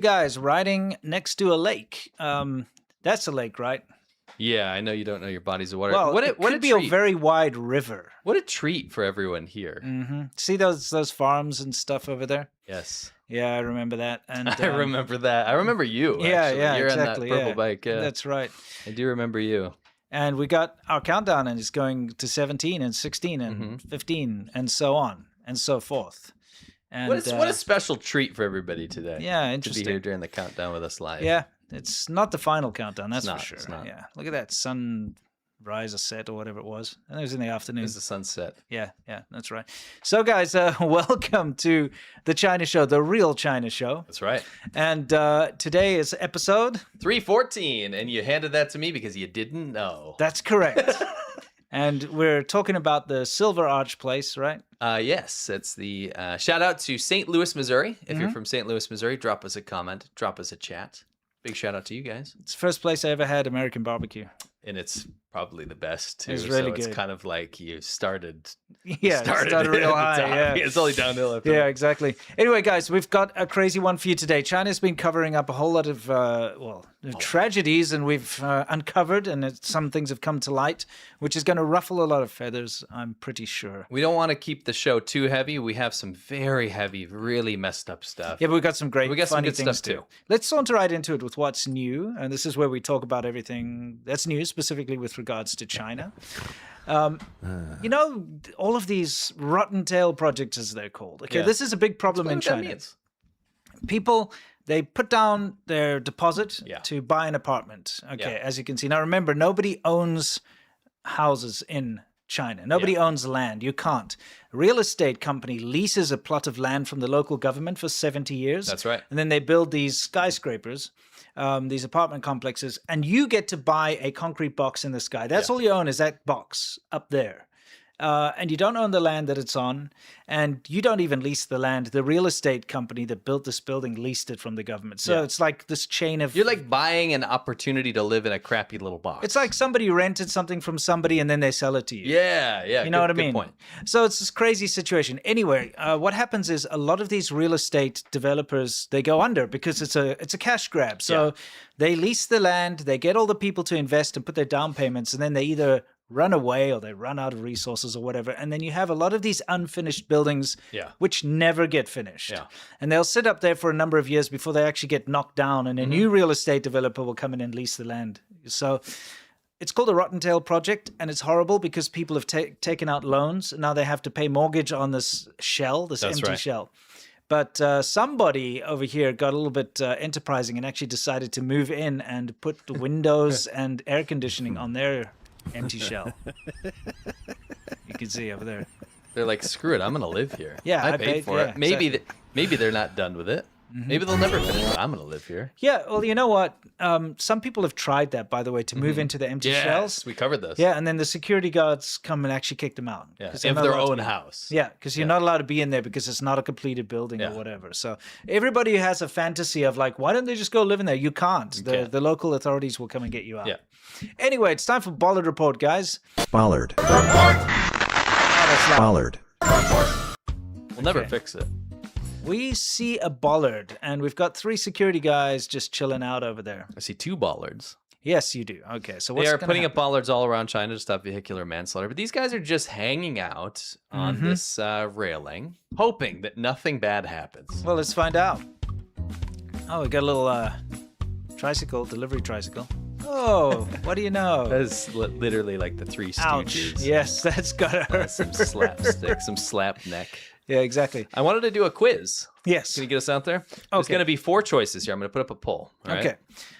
Guys riding next to a lake. That's a lake, right? Yeah, I know you don't know your bodies of water. Well, what it what could be a very wide river. What a treat for everyone here. Mm-hmm. See those farms and stuff over there? Yes. Yeah, I remember that. And I remember that. I remember you. Yeah, actually. yeah, You're exactly. on that purple bike. Yeah. That's right. I do remember you. And we got our countdown, and it's going to 17 and 16 and 15 and so on and so forth. And what a special treat for everybody today. Yeah, interesting. To be here during the countdown with us live. Yeah, it's not the final countdown, that's for sure. It's not. Yeah, look at that sunrise or set or whatever it was. And it was in the afternoon. It was the sunset. Yeah, that's right. So, guys, welcome to the China Show, the real China Show. That's right. And today is episode 314, and you handed that to me because you didn't know. That's correct. And we're talking about the Silver Arch Place, right? Yes, it's the shout out to St. Louis, Missouri. If you're from St. Louis, Missouri, drop us a comment, drop us a chat. Big shout out to you guys. It's the first place I ever had American barbecue. And it's probably the best too. It's really good. It's kind of like you started. Yeah, started real high. Yeah, it's only downhill after Yeah, exactly. Anyway, guys, we've got a crazy one for you today. China's been covering up a whole lot of tragedies, and we've uncovered, and some things have come to light, which is going to ruffle a lot of feathers, I'm pretty sure. We don't want to keep the show too heavy. We have some very heavy, really messed up stuff. Yeah, but we've got some great, funny some good things stuff too. Let's saunter right into it with what's new, and this is where we talk about everything that's new, specifically with regards to China. You know, all of these rotten tail projects, as they're called. Okay, this is a big problem in China. People, they put down their deposit to buy an apartment. Okay, as you can see. Now, remember, nobody owns houses in China. Nobody owns land. You can't. A real estate company leases a plot of land from the local government for 70 years. That's right. And then they build these skyscrapers, these apartment complexes, and you get to buy a concrete box in the sky. That's all you own, is that box up there. And you don't own the land that it's on, and you don't even lease the land. The real estate company that built this building leased it from the government. So it's like this chain of... You're like buying an opportunity to live in a crappy little box. It's like somebody rented something from somebody and then they sell it to you. Yeah. You know what I mean? Good point. So it's this crazy situation. Anyway, what happens is a lot of these real estate developers, they go under because it's a cash grab. So they lease the land, they get all the people to invest and put their down payments, and then they either run away or they run out of resources or whatever. And then you have a lot of these unfinished buildings which never get finished. Yeah. And they'll sit up there for a number of years before they actually get knocked down, and a new real estate developer will come in and lease the land. So it's called a rotten tail project, and it's horrible because people have taken out loans, and now they have to pay mortgage on this shell, this empty shell. But somebody over here got a little bit enterprising and actually decided to move in and put the windows and air conditioning on their empty shell. You can see over there. They're like, screw it, I'm going to live here. Yeah, I paid for it. Maybe maybe they're not done with it. Maybe they'll never finish, but I'm going to live here. Yeah, well, you know what? Some people have tried that, by the way, to move into the empty shells. We covered this. Yeah, and then the security guards come and actually kick them out. Yeah, of their own house. Yeah, because you're not allowed to be in there because it's not a completed building or whatever. So everybody has a fantasy of like, why don't they just go live in there? You can't. The local authorities will come and get you out. Yeah. Anyway, it's time for Bollard Report, guys. Bollard. Bollard. We'll never fix it. We see a bollard, and we've got 3 security guys just chilling out over there. I see 2 bollards. Yes, you do. Okay, so what's They are putting up bollards all around China to stop vehicular manslaughter, but these guys are just hanging out on this railing, hoping that nothing bad happens. Well, let's find out. Oh, we got a little tricycle, delivery tricycle. Oh, what do you know? That's literally like the 3 Stooges. Ouch. Yes, that's got to hurt. Some slapstick, some slap neck. Yeah, exactly. I wanted to do a quiz. Yes. Can you get us out there? There's going to be 4 choices here. I'm going to put up a poll. All right? Okay.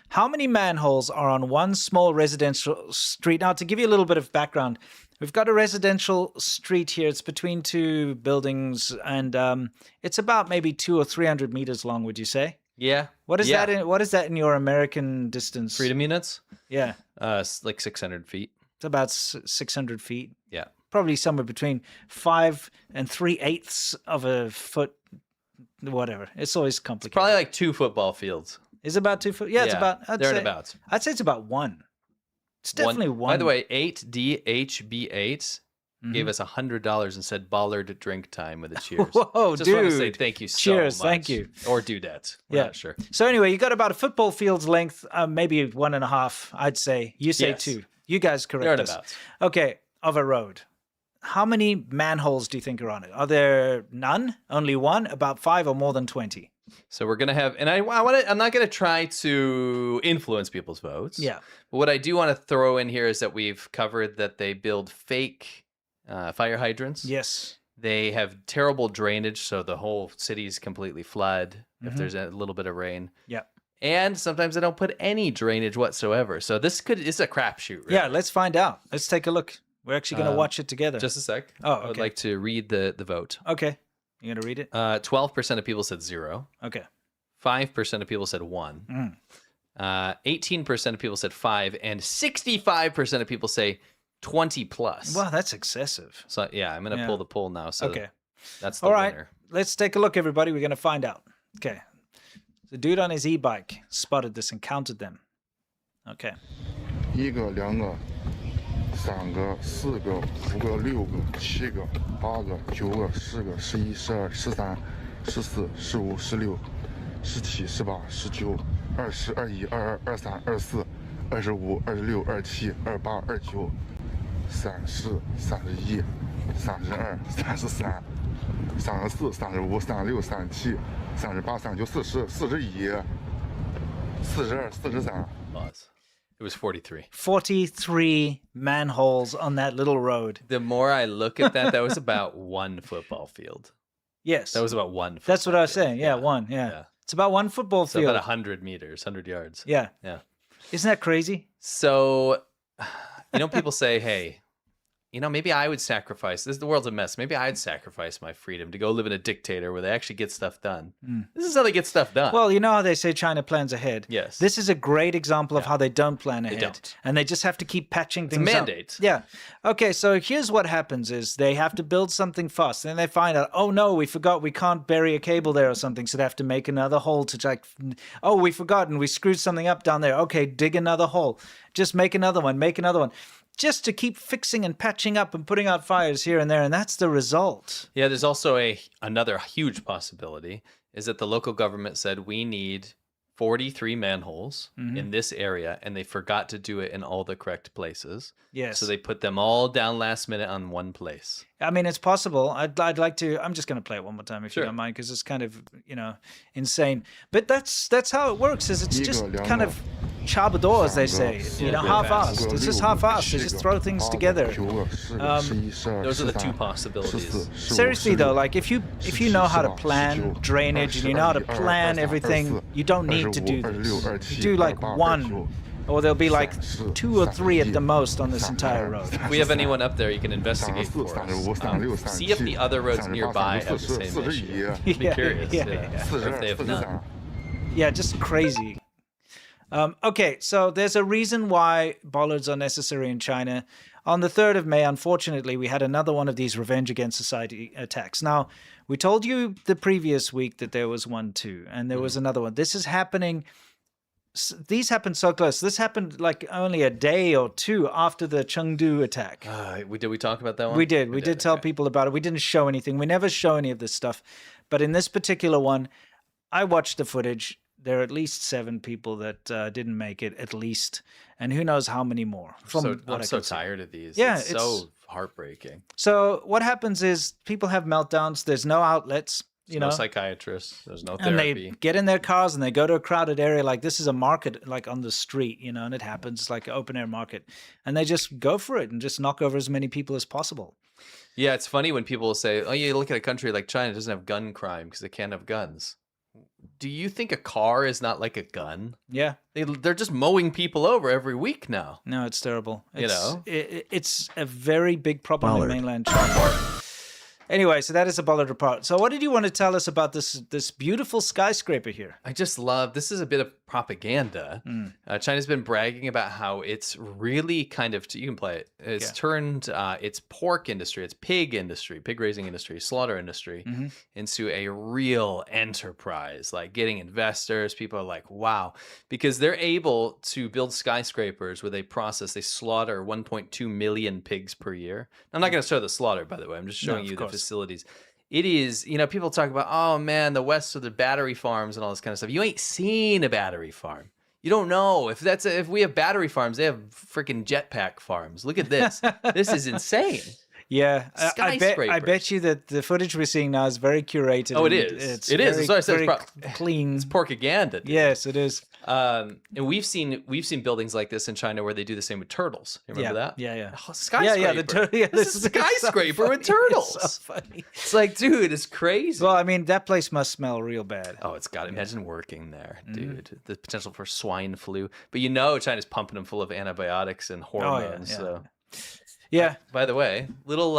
How many manholes are on one small residential street? Now, to give you a little bit of background, we've got a residential street here. It's between 2 buildings, and it's about maybe 200 or 300 meters long, would you say? Yeah. What is that? What is that in your American distance? Freedom units? Yeah. Like 600 feet. It's about 600 feet. Yeah. Probably somewhere between 5 3/8 of a foot, whatever. It's always complicated. It's probably like 2 football fields. Is it about 2 foot? Yeah, it's about. Thereabouts. I'd say it's about 1. It's definitely 1. By the way, 8DHB8 gave us $100 and said "Bollard drink time" with a cheers. Whoa, Just want to say dude. thank you so Cheers, much. thank you. Or dudette. We're not sure. So anyway, you got about a football field's length, maybe 1.5, I'd say. You say Yes. 2. You guys correct us. Thereabouts. Okay, of a road. How many manholes do you think are on it? Are there none? Only one? About 5 or more than 20? So we're gonna have, and I'm not gonna try to influence people's votes. Yeah. But what I do want to throw in here is that we've covered that they build fake fire hydrants. Yes. They have terrible drainage, so the whole city's completely flood if there's a little bit of rain. Yeah. And sometimes they don't put any drainage whatsoever. So it's a crapshoot. Really. Yeah, let's find out. Let's take a look. We're actually going to watch it together. Just a sec. Oh, I would okay. like to read the vote. Okay. You going to read it? 12% of people said 0. Okay. 5% of people said 1. 18% of people said 5. And 65% of people say 20 plus. Wow, that's excessive. So yeah, I'm going to pull the poll now. So Okay. that's the All right. winner. Let's take a look, everybody. We're going to find out. Okay. The dude on his e-bike spotted this and counted them. Okay. 1个、2个、3个、4个、5个、6个、7个、8个、9个、10个、11、12、13、14、15、16、17、18、19、20、21、22、23、24、25、26、27、28、29、30、31、32、33、34、35、36、37、38、39、40、41、42、43。 Pause. It was 43. 43 manholes on that little road. The more I look at that, that was about one football field. Yes. That was about one. That's what football I was field. saying. Yeah, one. Yeah. It's about one football So field. about 100 meters, 100 yards. Yeah. Yeah. Isn't that crazy? So, people say, hey, maybe I would sacrifice. The world's a mess. Maybe I'd sacrifice my freedom to go live in a dictator where they actually get stuff done. This is how they get stuff done. Well, you know how they say China plans ahead? Yes. This is a great example of how they don't plan ahead. don't. And they just have to keep patching It's a things up. mandate. Yeah. Okay, so here's what happens is they have to build something fast. And then they find out, oh no, we forgot we can't bury a cable there or something. So they have to make another hole to oh, we forgot and we screwed something up down there. Okay, dig another hole. Just make another one, just to keep fixing and patching up and putting out fires here and there. And that's the result. Yeah, there's also another huge possibility is that the local government said we need 43 manholes in this area, and they forgot to do it in all the correct places. Yes. So they put them all down last minute on one place. I mean, it's possible. I'd like to. I'm just going to play it one more time if Sure. you don't mind, because it's kind of insane. But that's how it works. Is it's just kind of chabador, as they say. Yeah, half-assed. It's just half-assed. They just throw things together. Those are the two possibilities. Seriously though, like if you know how to plan drainage and you know how to plan everything, you don't need to do this. You do like one, or there'll be like 2 or 3 at the most on this entire road. If we have anyone up there, you can investigate for us. See if the other roads nearby have the same issue. I'd be curious. Or if they have none. Yeah, just crazy. Okay, so there's a reason why bollards are necessary in China. On the 3rd of May, unfortunately, we had another one of these revenge against society attacks. Now, we told you the previous week that there was one too, and there was another one. This is happening. These happened so close. This happened like only a day or 2 after the Chengdu attack. Did we talk about that one? We did. We did tell people about it. We didn't show anything. We never show any of this stuff. But in this particular one, I watched the footage. There are at least 7 people that didn't make it, at least. And who knows how many more. I'm so tired of these. Yeah, it's so heartbreaking. So what happens is people have meltdowns. There's no outlets. No psychiatrists. There's no and therapy. they get in their cars and they go to a crowded area. Like this is a market, like on the street, and it happens. It's like an open air market. And they just go for it and just knock over as many people as possible. Yeah, it's funny when people say, oh, you look at a country like China, it doesn't have gun crime because they can't have guns. Do you think a car is not like a gun? Yeah. They're just mowing people over every week now. No, it's terrible. You know? It's a very big problem in mainland China. Anyway, so that is a bullet apart. So what did you want to tell us about this beautiful skyscraper here? I just love, this is a bit of propaganda. China's been bragging about how it's really kind of, you can play it, it's turned its pork industry, its pig industry, pig raising industry, slaughter industry into a real enterprise, like getting investors. People are like, wow, because they're able to build skyscrapers where they slaughter 1.2 million pigs per year. I'm not going to show the slaughter, by the way. I'm just showing you the facilities. It is, people talk about, oh man, the West are the battery farms and all this kind of stuff. You ain't seen a battery farm. You don't know if we have battery farms, they have freaking jetpack farms. Look at this. This is insane. Yeah, I bet you that the footage we're seeing now is very curated. Oh, it is. It is. That's what I said. It's clean. It's porkaganda. Dude. Yes, it is. And we've seen buildings like this in China where they do the same with turtles. You remember that? Yeah. Oh, skyscraper. This is a skyscraper with turtles. It's so funny. It's like, dude, it's crazy. Well, I mean, that place must smell real bad. Oh, it's got. Imagine working there, dude. The potential for swine flu. But China's pumping them full of antibiotics and hormones. So. Yeah. By the way, little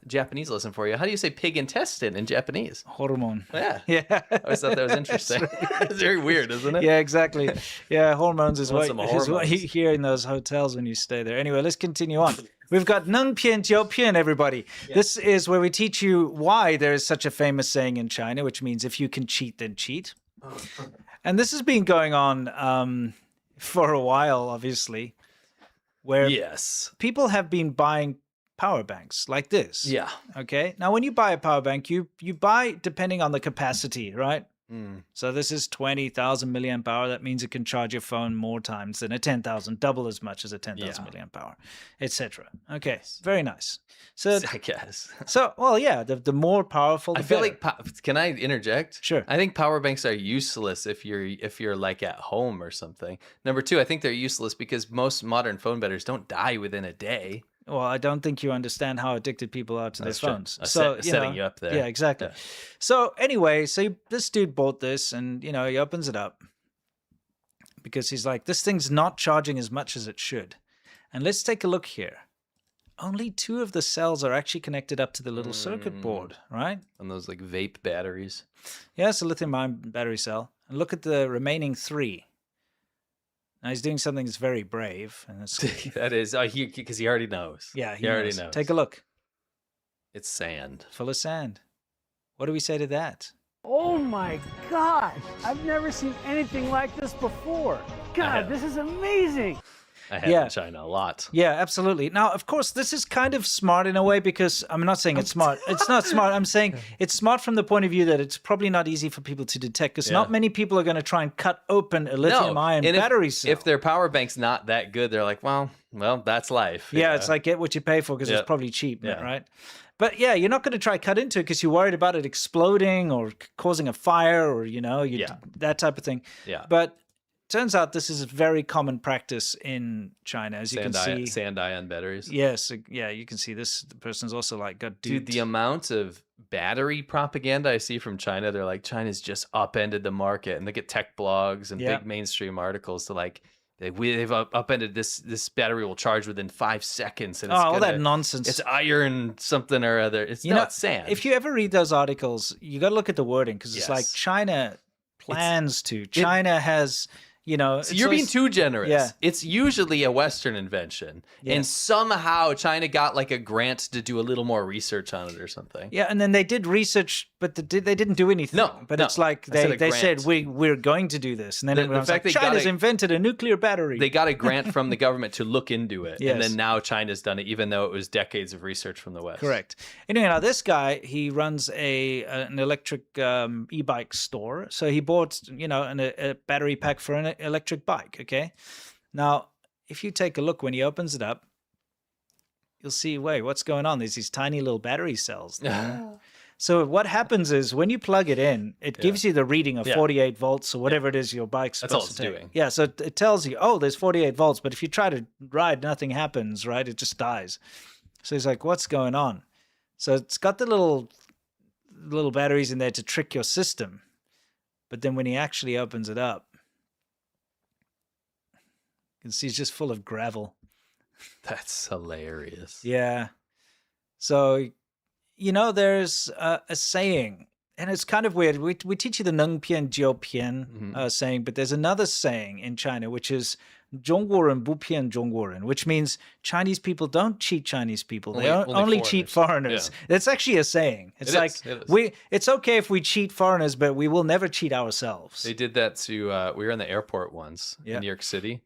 Japanese lesson for you. How do you say pig intestine in Japanese? Hormone. Yeah. Yeah. I always thought that was interesting. It's very weird, isn't it? Yeah, exactly. Yeah, hormones is what you hear in those hotels when you stay there. Anyway, let's continue on. We've got Neng Pian Jiao Pian, everybody. Yeah. This is where we teach you why there is such a famous saying in China, which means if you can cheat, then cheat. And this has been going on for a while, obviously. Where people have been buying power banks like this. Yeah. Okay. Now, when you buy a power bank, you buy depending on the capacity, right? So this is 20,000 milliamp hour. That means it can charge your phone more times than a 10,000, double as much as a 10,000 milliamp hour, etc. Okay. Very nice. So I guess. So, well, yeah, the more powerful, the feel better. like, can I interject? Sure. I think power banks are useless if you're like at home or something. Number two, I think they're useless because most modern phone batteries don't die within a day. Well, I don't think you understand how addicted people are to their phones. Setting you up there. Yeah, exactly. Yeah. So anyway, this dude bought this and, he opens it up because he's like, this thing's not charging as much as it should. And let's take a look here. Only 2 of the cells are actually connected up to the little circuit board, right? And those like vape batteries. Yeah, it's a lithium-ion battery cell. And look at the remaining 3. Now he's doing something that's very brave, and it's that is because he already knows. Yeah, he already knows. Take a look. It's sand. Full of sand. What do we say to that? Oh my gosh! I've never seen anything like this before. God, this is amazing. I have in China a lot. Yeah, absolutely. Now, of course, this is kind of smart in a way because I'm not saying it's smart. It's not smart. I'm saying it's smart from the point of view that it's probably not easy for people to detect because not many people are going to try and cut open a lithium-ion battery cell. If their power bank's not that good, they're like, well, that's life. Yeah, it's like get what you pay for because it's probably cheap, right? But yeah, you're not going to try cut into it because you're worried about it exploding or causing a fire or, that type of thing. Yeah. But turns out this is a very common practice in China, as you can see. Sand-ion batteries. Yes, yeah, you can see this. The person's also like got duped. Dude, the amount of battery propaganda I see from China, they're like, China's just upended the market, and they get tech blogs and big mainstream articles to like, they've upended this battery will charge within 5 seconds. And it's all that nonsense. It's iron something or other. It's sand. If you ever read those articles, you got to look at the wording because it's like China plans to. China has. So you're being too generous. Yeah. It's usually a Western invention. Yeah. And somehow China got like a grant to do a little more research on it or something. Yeah, and then they did research, but they didn't do anything. No, but it's like they said, we're going to do this. And then the fact that China's invented a nuclear battery. They got a grant from the government to look into it. Yes. And then now China's done it, even though it was decades of research from the West. Correct. Anyway, now this guy, he runs an electric e-bike store. So he bought, a battery pack for an electric bike, okay? Now, if you take a look when he opens it up, you'll see, wait, what's going on? There's these tiny little battery cells there. So what happens is when you plug it in, it gives you the reading of 48 volts or whatever it is your bike's supposed to take. Doing. Yeah, so it tells you, oh, there's 48 volts, but if you try to ride, nothing happens, right? It just dies. So he's like, what's going on? So it's got the little batteries in there to trick your system. But then when he actually opens it up, you can see it's just full of gravel. That's hilarious. Yeah. So you know, there's a saying, and it's kind of weird. We teach you the 能骗就骗 saying, but there's another saying in China, which is 中国人不骗中国人, which means Chinese people don't cheat Chinese people. They only cheat foreigners. Yeah. It's actually a saying. It's it's okay if we cheat foreigners, but we will never cheat ourselves. They did that to, we were in the airport once in New York City,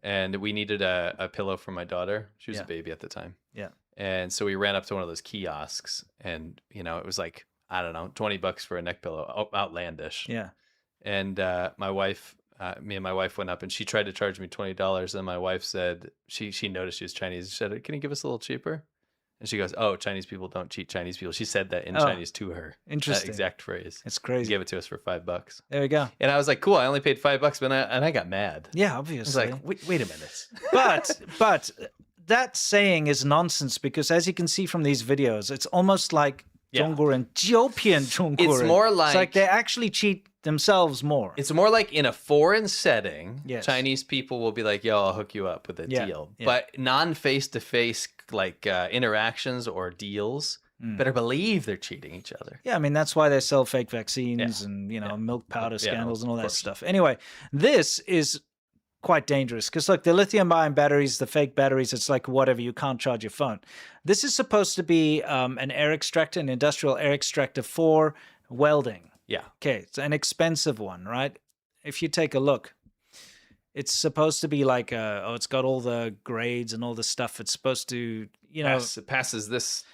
and we needed a pillow for my daughter. She was a baby at the time. Yeah. And so we ran up to one of those kiosks, and, you know, it was like, I don't know, $20 for a neck pillow, outlandish. Yeah. And my wife, me and my wife went up, and she tried to charge me $20. And my wife said, she noticed she was Chinese. She said, "Can you give us a little cheaper?" And she goes, "Oh, Chinese people don't cheat Chinese people." She said that in Chinese to her. Interesting. That exact phrase. It's crazy. She gave it to us for $5. There we go. And I was like, cool, I only paid $5, but I got mad. Yeah, obviously. I was like, wait a minute. But that saying is nonsense, because as you can see from these videos, it's almost like 中国人就骗中国人. It's more like... It's like they actually cheat themselves more. It's more like in a foreign setting, yes. Chinese people will be like, yo, I'll hook you up with a deal. Yeah. But non-face-to-face like interactions or deals, better believe they're cheating each other. Yeah, I mean, that's why they sell fake vaccines and, you know, milk powder scandals and all that stuff. Anyway, this is quite dangerous because, look, the lithium-ion batteries, the fake batteries, it's like whatever, you can't charge your phone. This is supposed to be an air extractor, an industrial air extractor for welding. Yeah. Okay, it's an expensive one, right? If you take a look, it's supposed to be like, it's got all the grades and all the stuff. It's supposed to, you know. It passes this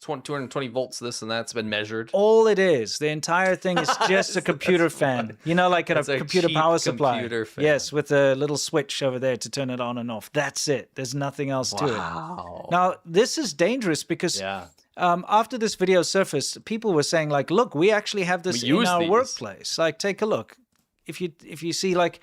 220 volts, this and that's been measured. All it is, the entire thing is just a computer fan. You know, like a computer power supply. Computer fan. Yes, with a little switch over there to turn it on and off. That's it. There's nothing else to it. Now, this is dangerous because after this video surfaced, people were saying like, look, we actually have this in our workplace. Like, take a look. If you see, like,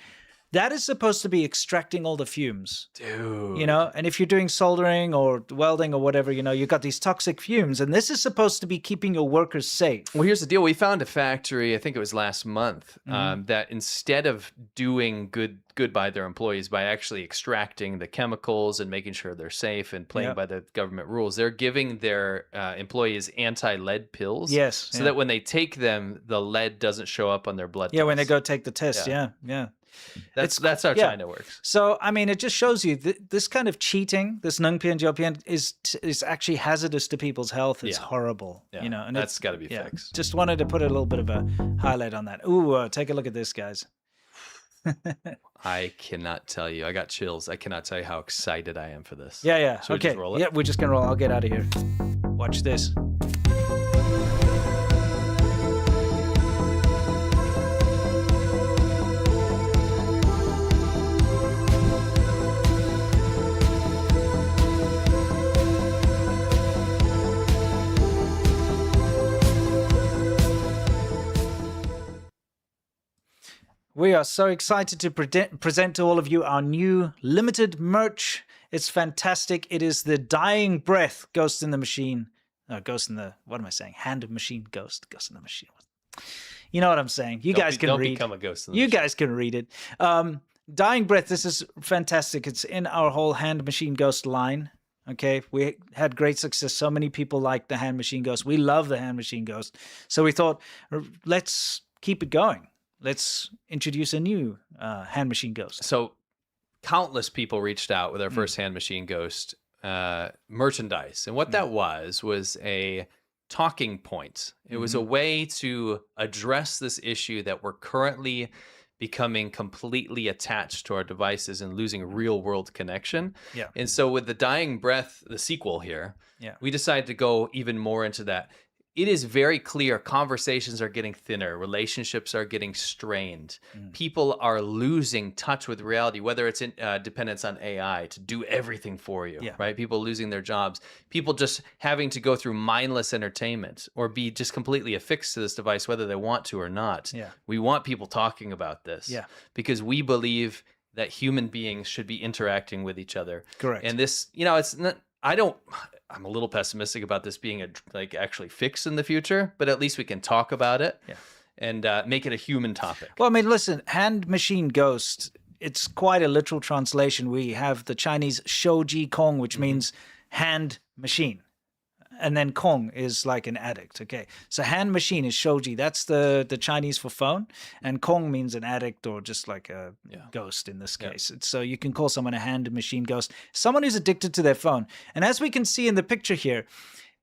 that is supposed to be extracting all the fumes. Dude. You know, and if you're doing soldering or welding or whatever, you know, you've got these toxic fumes, and this is supposed to be keeping your workers safe. Well, here's the deal. We found a factory, I think it was last month, that instead of doing good by their employees by actually extracting the chemicals and making sure they're safe and playing by the government rules, they're giving their employees anti-lead pills. Yes. So that when they take them, the lead doesn't show up on their blood test. When they go take the test. Yeah. That's how China works. So, I mean, it just shows you this kind of cheating, this 能骗就骗, is actually hazardous to people's health. It's horrible. Yeah. You know, and that's got to be fixed. Just wanted to put a little bit of a highlight on that. Ooh, take a look at this, guys. I cannot tell you. I got chills. I cannot tell you how excited I am for this. Yeah. Should we just roll it? Yeah, we're just going to roll. I'll get out of here. Watch this. We are so excited to present to all of you our new limited merch. It's fantastic. It is the Dying Breath Ghost in the Machine. No, Ghost in the, what am I saying? Hand Machine Ghost. Ghost in the Machine. You know what I'm saying. You guys can read. Don't become a ghost in the machine. You guys can read it. Dying Breath, this is fantastic. It's in our whole Hand Machine Ghost line. Okay, we had great success. So many people like the Hand Machine Ghost. We love the Hand Machine Ghost. So we thought, let's keep it going. Let's introduce a new Hand Machine Ghost. So countless people reached out with our first Hand Machine Ghost merchandise. And what that was a talking point. It was a way to address this issue that we're currently becoming completely attached to our devices and losing real world connection. Yeah. And so with the Dying Breath, the sequel here, we decided to go even more into that. It is very clear conversations are getting thinner, relationships are getting strained. People are losing touch with reality, whether it's in dependence on AI to do everything for you, right? People losing their jobs, people just having to go through mindless entertainment or be just completely affixed to this device, whether they want to or not. We want people talking about this because we believe that human beings should be interacting with each other. Correct. And this, you know, it's not, I'm a little pessimistic about this being actually fixed in the future, but at least we can talk about it and make it a human topic. Well, I mean, listen, Hand Machine Ghost, it's quite a literal translation. We have the Chinese Shouji Kong, which means hand machine. and then Kong is like an addict. Okay, so hand machine is shoji. That's the Chinese for phone, and Kong means an addict or just like a ghost in this case. So you can call someone a hand machine ghost, someone who's addicted to their phone. And as we can see in the picture here,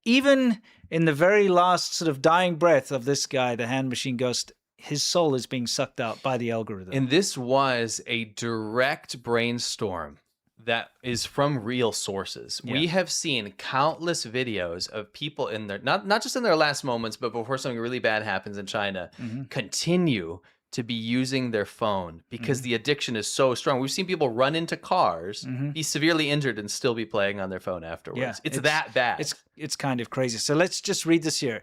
even in the very last sort of dying breath of this guy, the hand machine ghost, his soul is being sucked out by the algorithm. And this was a direct brainstorm that is from real sources. Yeah. We have seen countless videos of people in their, not just in their last moments, but before something really bad happens in China, continue to be using their phone because the addiction is so strong. We've seen people run into cars, be severely injured, and still be playing on their phone afterwards. Yeah, it's that bad. It's kind of crazy. So let's just read this here.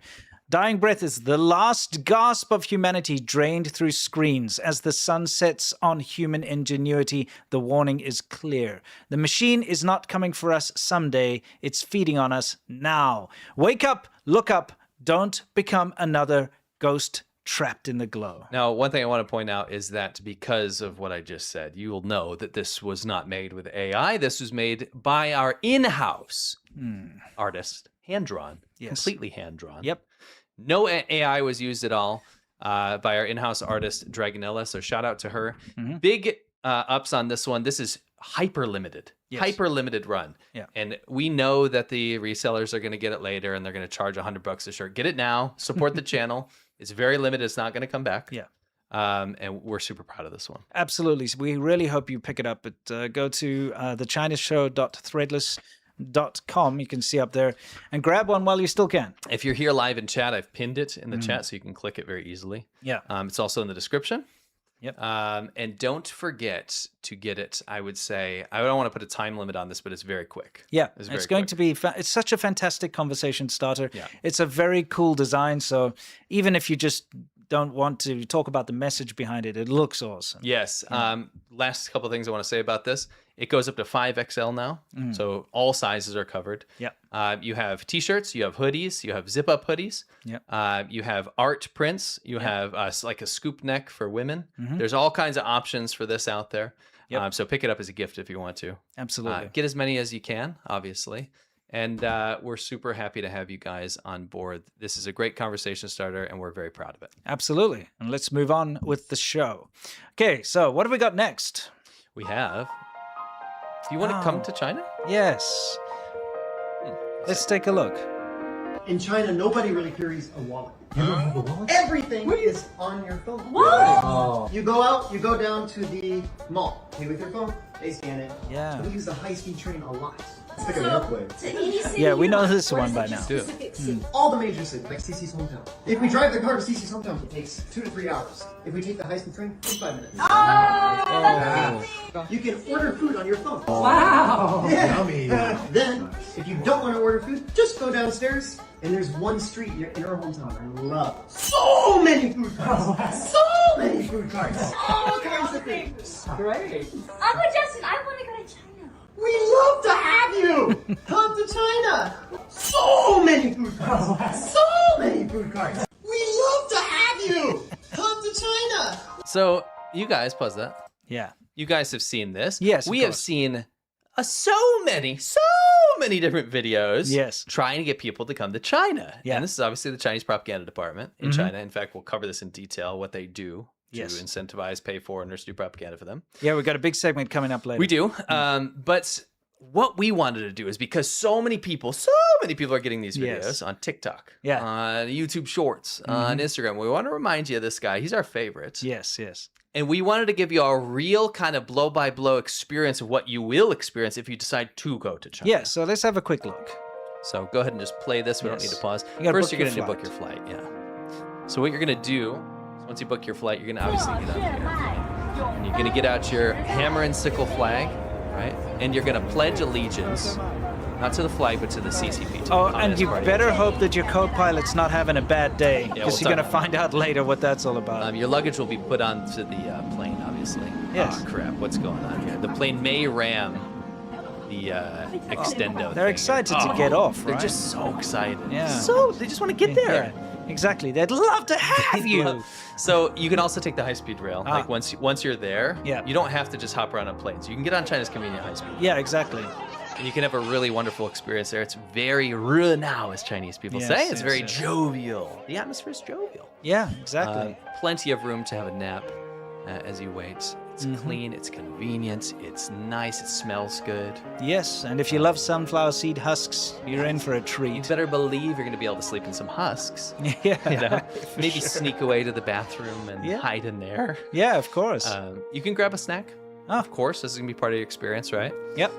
Dying breath is the last gasp of humanity drained through screens. As the sun sets on human ingenuity, the warning is clear. The machine is not coming for us someday. It's feeding on us now. Wake up, look up. Don't become another ghost trapped in the glow. Now, one thing I want to point out is that because of what I just said, you will know that this was not made with AI. This was made by our in-house artist, hand-drawn, completely hand-drawn. Yep. No AI was used at all by our in-house artist, Dragonella, so shout out to her. Big ups on this one. This is hyper-limited. Hyper-limited run. Yeah. And we know that the resellers are going to get it later and they're going to charge $100 a shirt. Get it now. Support the channel. It's very limited. It's not going to come back. Yeah. And we're super proud of this one. Absolutely. So we really hope you pick it up. But go to thechinashow.threadless.com. You can see up there and grab one while you still can. If you're here live in chat, I've pinned it in the chat so you can click it very easily. Yeah. It's also in the description. Yep. And don't forget to get it. I would say, I don't want to put a time limit on this, but it's very quick. Yeah, it's going to be, it's such a fantastic conversation starter. Yeah. It's a very cool design. So even if you just don't want to talk about the message behind it, it looks awesome. Yes. Last couple of things I want to say about this. It goes up to 5XL now. So all sizes are covered. Yep. You have t-shirts, you have hoodies, you have zip-up hoodies. Yep. You have art prints. You have like a scoop neck for women. There's all kinds of options for this out there. Yep. So pick it up as a gift if you want to. Absolutely. Get as many as you can, obviously. And we're super happy to have you guys on board. This is a great conversation starter, and we're very proud of it. Absolutely. And let's move on with the show. Okay, so what have we got next? We have... Do you want to come to China? Yes. Let's take a look. In China, nobody really carries a wallet. You don't have a wallet? Everything is on your phone. What? Oh. You go out, you go down to the mall. Pay with your phone, they scan it. Yeah. We use the high-speed train a lot. It's like an airplane. Yeah, we know this one by now. All the major cities, like CC's hometown. If we drive the car to CC's hometown, it takes 2 to 3 hours. If we take the high-speed train, 5 minutes. You can order food on your phone. Wow. Yeah. Yummy. Then, if you don't want to order food, just go downstairs, and there's one street in our hometown I love. So many food carts. So many food carts. All kinds of things. Great. Uncle Justin, I want to go to China. We love to have you. Come to China. So many food carts. So many food carts. We love to have you. Come to China. So, you guys, pause that. Yeah. You guys have seen this. Yes, we of have course. seen so many different videos Yes. trying to get people to come to China. Yeah. And this is obviously the Chinese propaganda department in China. In fact, we'll cover this in detail, what they do to Yes. incentivize, pay foreigners to do propaganda for them. Yeah, we've got a big segment coming up later. We do. But what we wanted to do is because so many people are getting these videos Yes. on TikTok, Yeah. on YouTube Shorts, on Instagram. We want to remind you of this guy. He's our favorite. Yes, yes. And we wanted to give you a real kind of blow-by-blow experience of what you will experience if you decide to go to China. Yeah, so let's have a quick look. So go ahead and just play this. We don't Yes. need to pause. You gotta First, book you're your going to book your flight. Yeah. So what you're going to do is once you book your flight, you're going to obviously get out here. And you're going to get out your hammer and sickle flag, right? And you're going to pledge allegiance, not to the flag, but to the CCP. To the Oh, and Communist you Party. better hope that your co-pilot's not having a bad day, because we'll you're going to talk- find out later what that's all about. Your luggage will be put onto the plane, obviously. Yes. Oh, crap. What's going on here? The plane may ram the extendo. They're thing. excited to get off, They're right? just so excited. Yeah. They just want to get there. Yeah, exactly. They'd love to have you. So you can also take the high-speed rail. Ah. Like once you're there, Yeah. you don't have to just hop around on planes. You can get on China's convenient high-speed. Yeah, exactly. And you can have a really wonderful experience there. It's very ru now, as Chinese people Yes, say. It's yes, very yes. jovial. The atmosphere is jovial. Yeah, exactly. Plenty of room to have a nap as you wait. It's clean, it's convenient, it's nice, it smells good. Yes, and if you love sunflower seed husks, you're in for a You treat. better believe you're going to be able to sleep in some husks. Yeah, You know, for maybe sure. sneak away to the bathroom and Yeah. hide in there. Yeah, of course. You can grab a snack. Oh. Of course, this is going to be part of your experience, right? Yep.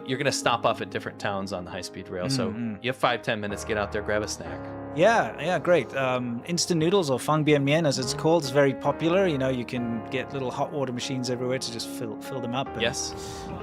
You're going to stop off at different towns on the high-speed rail. So you have 5-10 minutes, get out there, grab a snack. Yeah, great. Instant noodles, or fang bian mian as it's called, is very popular. You know, you can get little hot water machines everywhere to just fill them up. And, Yes.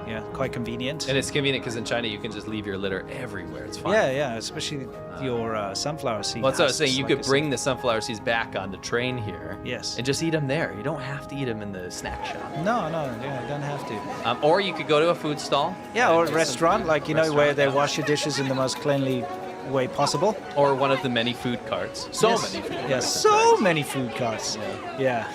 Yeah, quite convenient. And it's convenient because in China, you can just leave your litter everywhere. It's fine. Yeah, especially your sunflower seed. Well, that's what I was saying. husks, You like could I said. bring the sunflower seeds back on the train here. Yes. And just eat them there. You don't have to eat them in the snack shop. No, yeah, you don't have to. Or you could go to a food stall. Yeah, and or a get some restaurant, food. like, you know, where they yeah. wash your dishes in the most cleanly way possible. Or one of the many food carts. So Yes. many food carts. Yeah, in so fact. many food carts. Yeah.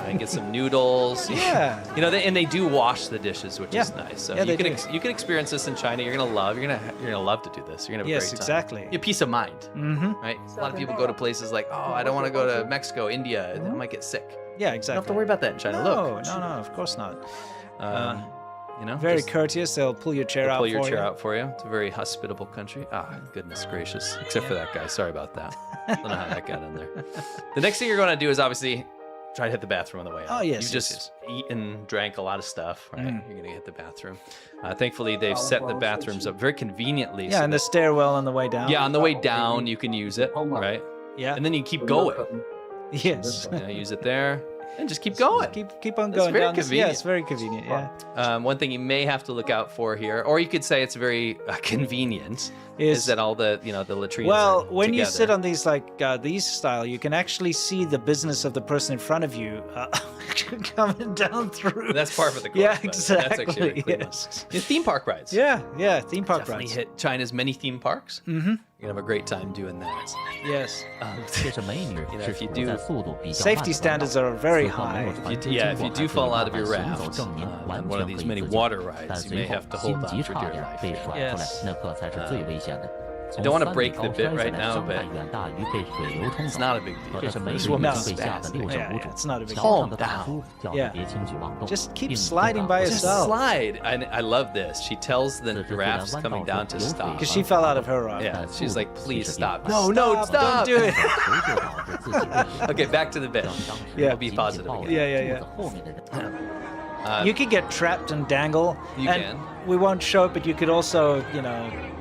And get some noodles. Yeah. You know, and they do wash the dishes, which is Yeah. nice. So Yeah, you they can do. you can experience this in China. You're gonna love. You're gonna love to do this. You're gonna have Yes, a great time. exactly. Your peace of mind. Mm-hmm. Right. A lot of people go to places like, oh, I don't want to go to Mexico, India. I might get sick. Yeah, You exactly. don't have to worry about that in China. No, Look. no, of course not. You know, Very just courteous. They'll pull your chair out pull your for chair you. out for you. It's a very hospitable country. Ah, goodness gracious. Except for that guy. Sorry about that. Don't know how that got in there. The next thing you're going to do is obviously try to hit the bathroom on the way out. Oh, yes, You've yes, just eaten, drank a lot of stuff, right? You're going to hit the bathroom. Thankfully, they've set the bathrooms up very conveniently. Yeah, so and the that- stairwell on the way down. yeah, on the way down, you can use it, right? Yeah. And then you keep going. Yes. You know, use it there and just keep going. Keep on It's going very down. Yeah, convenient. it's very convenient. Yeah. One thing you may have to look out for here, or you could say it's very convenient, is that all the the latrines. Well, are when you sit together. on these these style, you can actually see the business of the person in front of you coming down through. That's part of the course. Yeah, but That's actually exactly. a clean one. Yes. Yeah, theme park rides. Yeah, theme park Definitely rides. hit China's many theme parks. Mm-hmm. You're gonna have a great time doing that. Yes. 这是美女 You know, 是 if you 处 do 在速度比较慢 Safety 的轨道 standards are very 此后没 high. 有船只 Yeah, 经 if 过 you do 还可以 fall out of 慢 your 慢行走 raft 证明 on 完 one 全 of 可 these 以 many 自救 water rides, 但 you 随 may 后 have to 心 hold on 急 for 差 dear 点 life. 被甩出来 Yes.，那刻才是最危险的。从 don't wanna 3 break 米 the 高 bit 摔下 right 来 now, 伤害 but 远大于被水流冲 It's 走。 not a big deal. 这是美女 This 已 woman's 经被吓得 spastic. 六神 Yeah, 无 yeah, 主 it's not a big 桥 deal. 上的大叔叫 Yeah. 你别轻举妄动， Just keep 并 sliding 不大 by 会 Just yourself. slide. And I love this. She tells the 这是 giraffes 突然 coming 弯 down 道 to 时流 stop.水 Because she fell out of her raft. Yeah, she's like, please stop. No, No, don't do it. 谁就导致自己变成 Okay, back to the bit. 让当时 Yeah. We'll be 紧紧 positive 抱 again. 着 Yeah. 柱子后面的人。 You could get trapped and dangle. You and can. We won't show it, but you could also,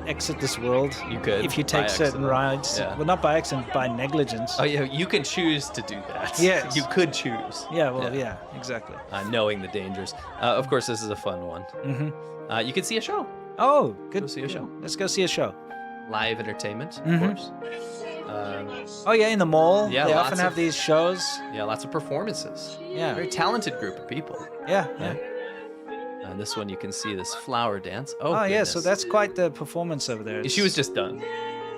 exit this world. You could, If you by take certain accident. rides. Yeah. Well, not by accident, by negligence. Oh, yeah, you can choose to do that. Yes. You could choose. Yeah, well, yeah, exactly. Knowing the dangers. Of course, this is a fun one. Mm-hmm. You can see a show. Oh, good. Go see a show. Let's go see a show. Live entertainment, of Mhm. course. Oh, yeah, in the mall. Yeah, they lots often have of- these shows. Yeah, lots of performances. Yeah. Very talented group of people. Yeah. And this one, you can see this flower dance. Oh, Oh, yeah, so goodness. that's quite the performance over there. She was just done.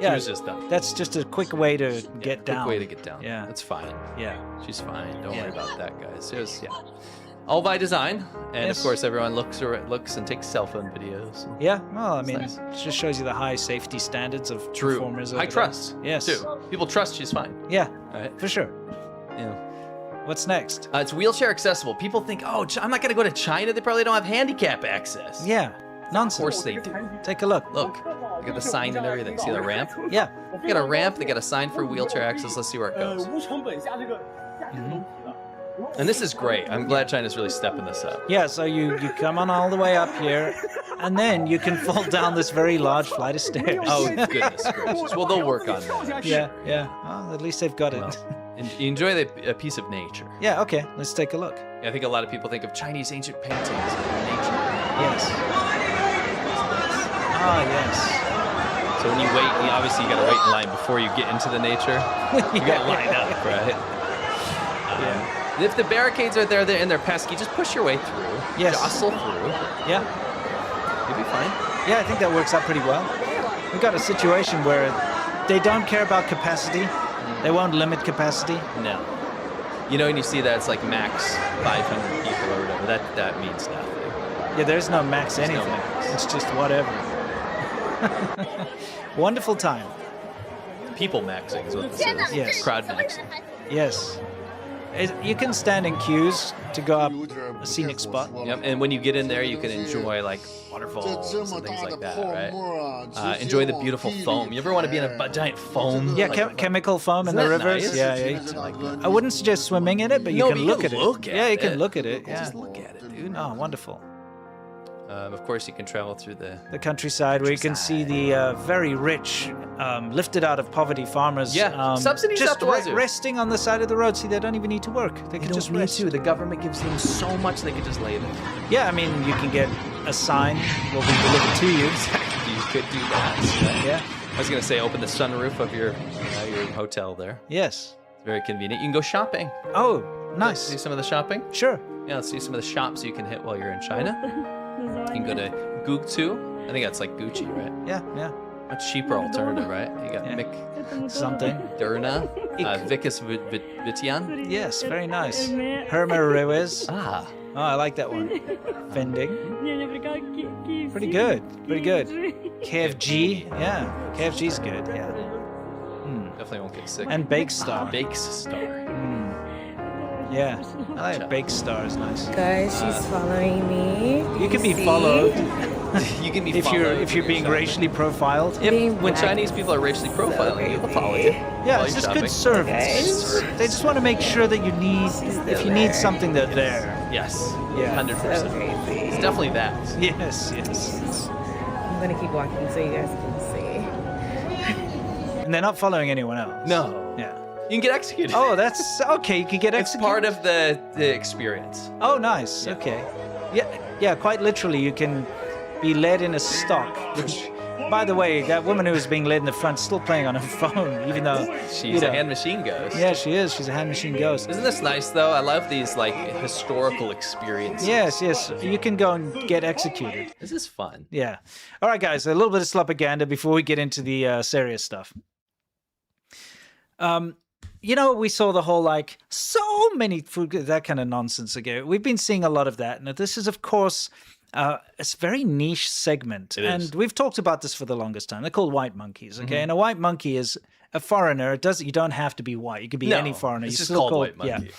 Yeah, She was just done. That's just a quick way to get Quick down. way to get down. Yeah. That's fine. Yeah. She's fine. Don't Yeah. worry about that, guys. It was, all by design. And Yes. of course, everyone looks and takes cell phone videos. Yeah, well, I mean, nice. it just shows you the high safety standards of True. performers. High over there. trust. Yes. Too. People trust she's fine. Yeah, Right? for sure. Yeah. What's next? It's wheelchair accessible. People think, oh, I'm not going to go to China. They probably don't have handicap access. Yeah, nonsense. Of course they do. Take a look. Look, they got the sign and everything. See the ramp? Yeah. They got a ramp. They got a sign for wheelchair access. Let's see where it goes. And this is great. I'm glad China's really stepping this up. Yeah, so you come on all the way up here, and then you can fall down this very large flight of stairs. Oh, goodness gracious. Well, they'll work on that. yeah, yeah. Well, at least they've got it. You enjoy a piece of nature. Yeah, okay, let's take a look. I think a lot of people think of Chinese ancient paintings and nature. Yes. Ah, yes. So when you wait, obviously you got to wait in line before you get into the nature. You got to line up, right? Yeah. If the barricades are there and they're pesky, just push your way through. Yes. Jostle through. Yeah. You'll be fine. Yeah, I think that works out pretty well. We've got a situation where they don't care about capacity. They won't limit capacity. No. When you see that it's like max 500 people or whatever, that means nothing. Yeah, there's no max There's no anything. max. It's just whatever. Wonderful time. People maxing is what this is. Yes. Crowd maxing. Yes. You can stand in queues to go up a scenic spot. Yep, and when you get in there, you can enjoy like waterfalls and things like that, right? Enjoy the beautiful foam. You ever want to be in a giant foam? Yeah, like, chemical foam in Isn't the that rivers. nice? Yeah. I wouldn't suggest swimming in it, but you No, can but look at it. Yeah, you can it. look at it. Yeah. Just look at it, dude. Oh, wonderful. Of course, you can travel through The countryside where you can see the very rich, lifted out of poverty farmers. Yeah, subsidies just up the wazoo. resting on the side of the road. See, they don't even need to work. They can just rest. The government gives them so much they could just lay there. Yeah, I mean, you can get a sign will be delivered to you. You could do that. Right? Yeah. I was gonna say, open the sunroof of your hotel there. Yes. It's very convenient. You can go shopping. Oh, See nice. some of the shopping? Sure. Yeah, let's see some of the shops you can hit while you're in China. You can go to Gugtu. I think that's like Gucci, right? Yeah. Much cheaper alternative, right? You got Yeah. Mick Something. Durna, Vicus Vitian. Yes, very nice. Herma Rewes. Ah, Oh, I like that one. Vending. Pretty good. Pretty good. KFG. Yeah. KFG's good. Yeah. definitely won't get sick. And Bake Star. Bake Star. Yeah. I like Bake Star is nice. Guys, she's following me. You can be followed You can be if followed you're when being shopping. racially profiled. When Chinese people are racially profiling you, they'll follow you. Yeah, while it's you're just shopping. good service. They just want to make sure that if you need something, they're there. Yes. Yeah. 100%. Crazy. It's definitely that. Yes. I'm gonna keep walking so you guys can see. And they're not following anyone else. No. Yeah. You can get executed. Oh, that's okay. You can get It's executed. part of the experience. Oh, nice. Yeah. Okay. Yeah. Quite literally, you can be led in a stock. Which, by the way, that woman who was being led in the front is still playing on her phone, even though She's a hand machine ghost. Yeah, she is. She's a hand machine ghost. Isn't this nice though? I love these like historical experiences. Yes. You can go and get executed. This is fun. Yeah. All right, guys. A little bit of slopaganda before we get into the serious stuff. We saw the whole so many food, that kind of nonsense again. We've been seeing a lot of that. Now, this is, of course, it's a very niche segment. It is. And we've talked about this for the longest time. They're called white monkeys, okay? And a white monkey is a foreigner. You don't have to be white. You could be any foreigner. It's You just still called white monkey. Yeah.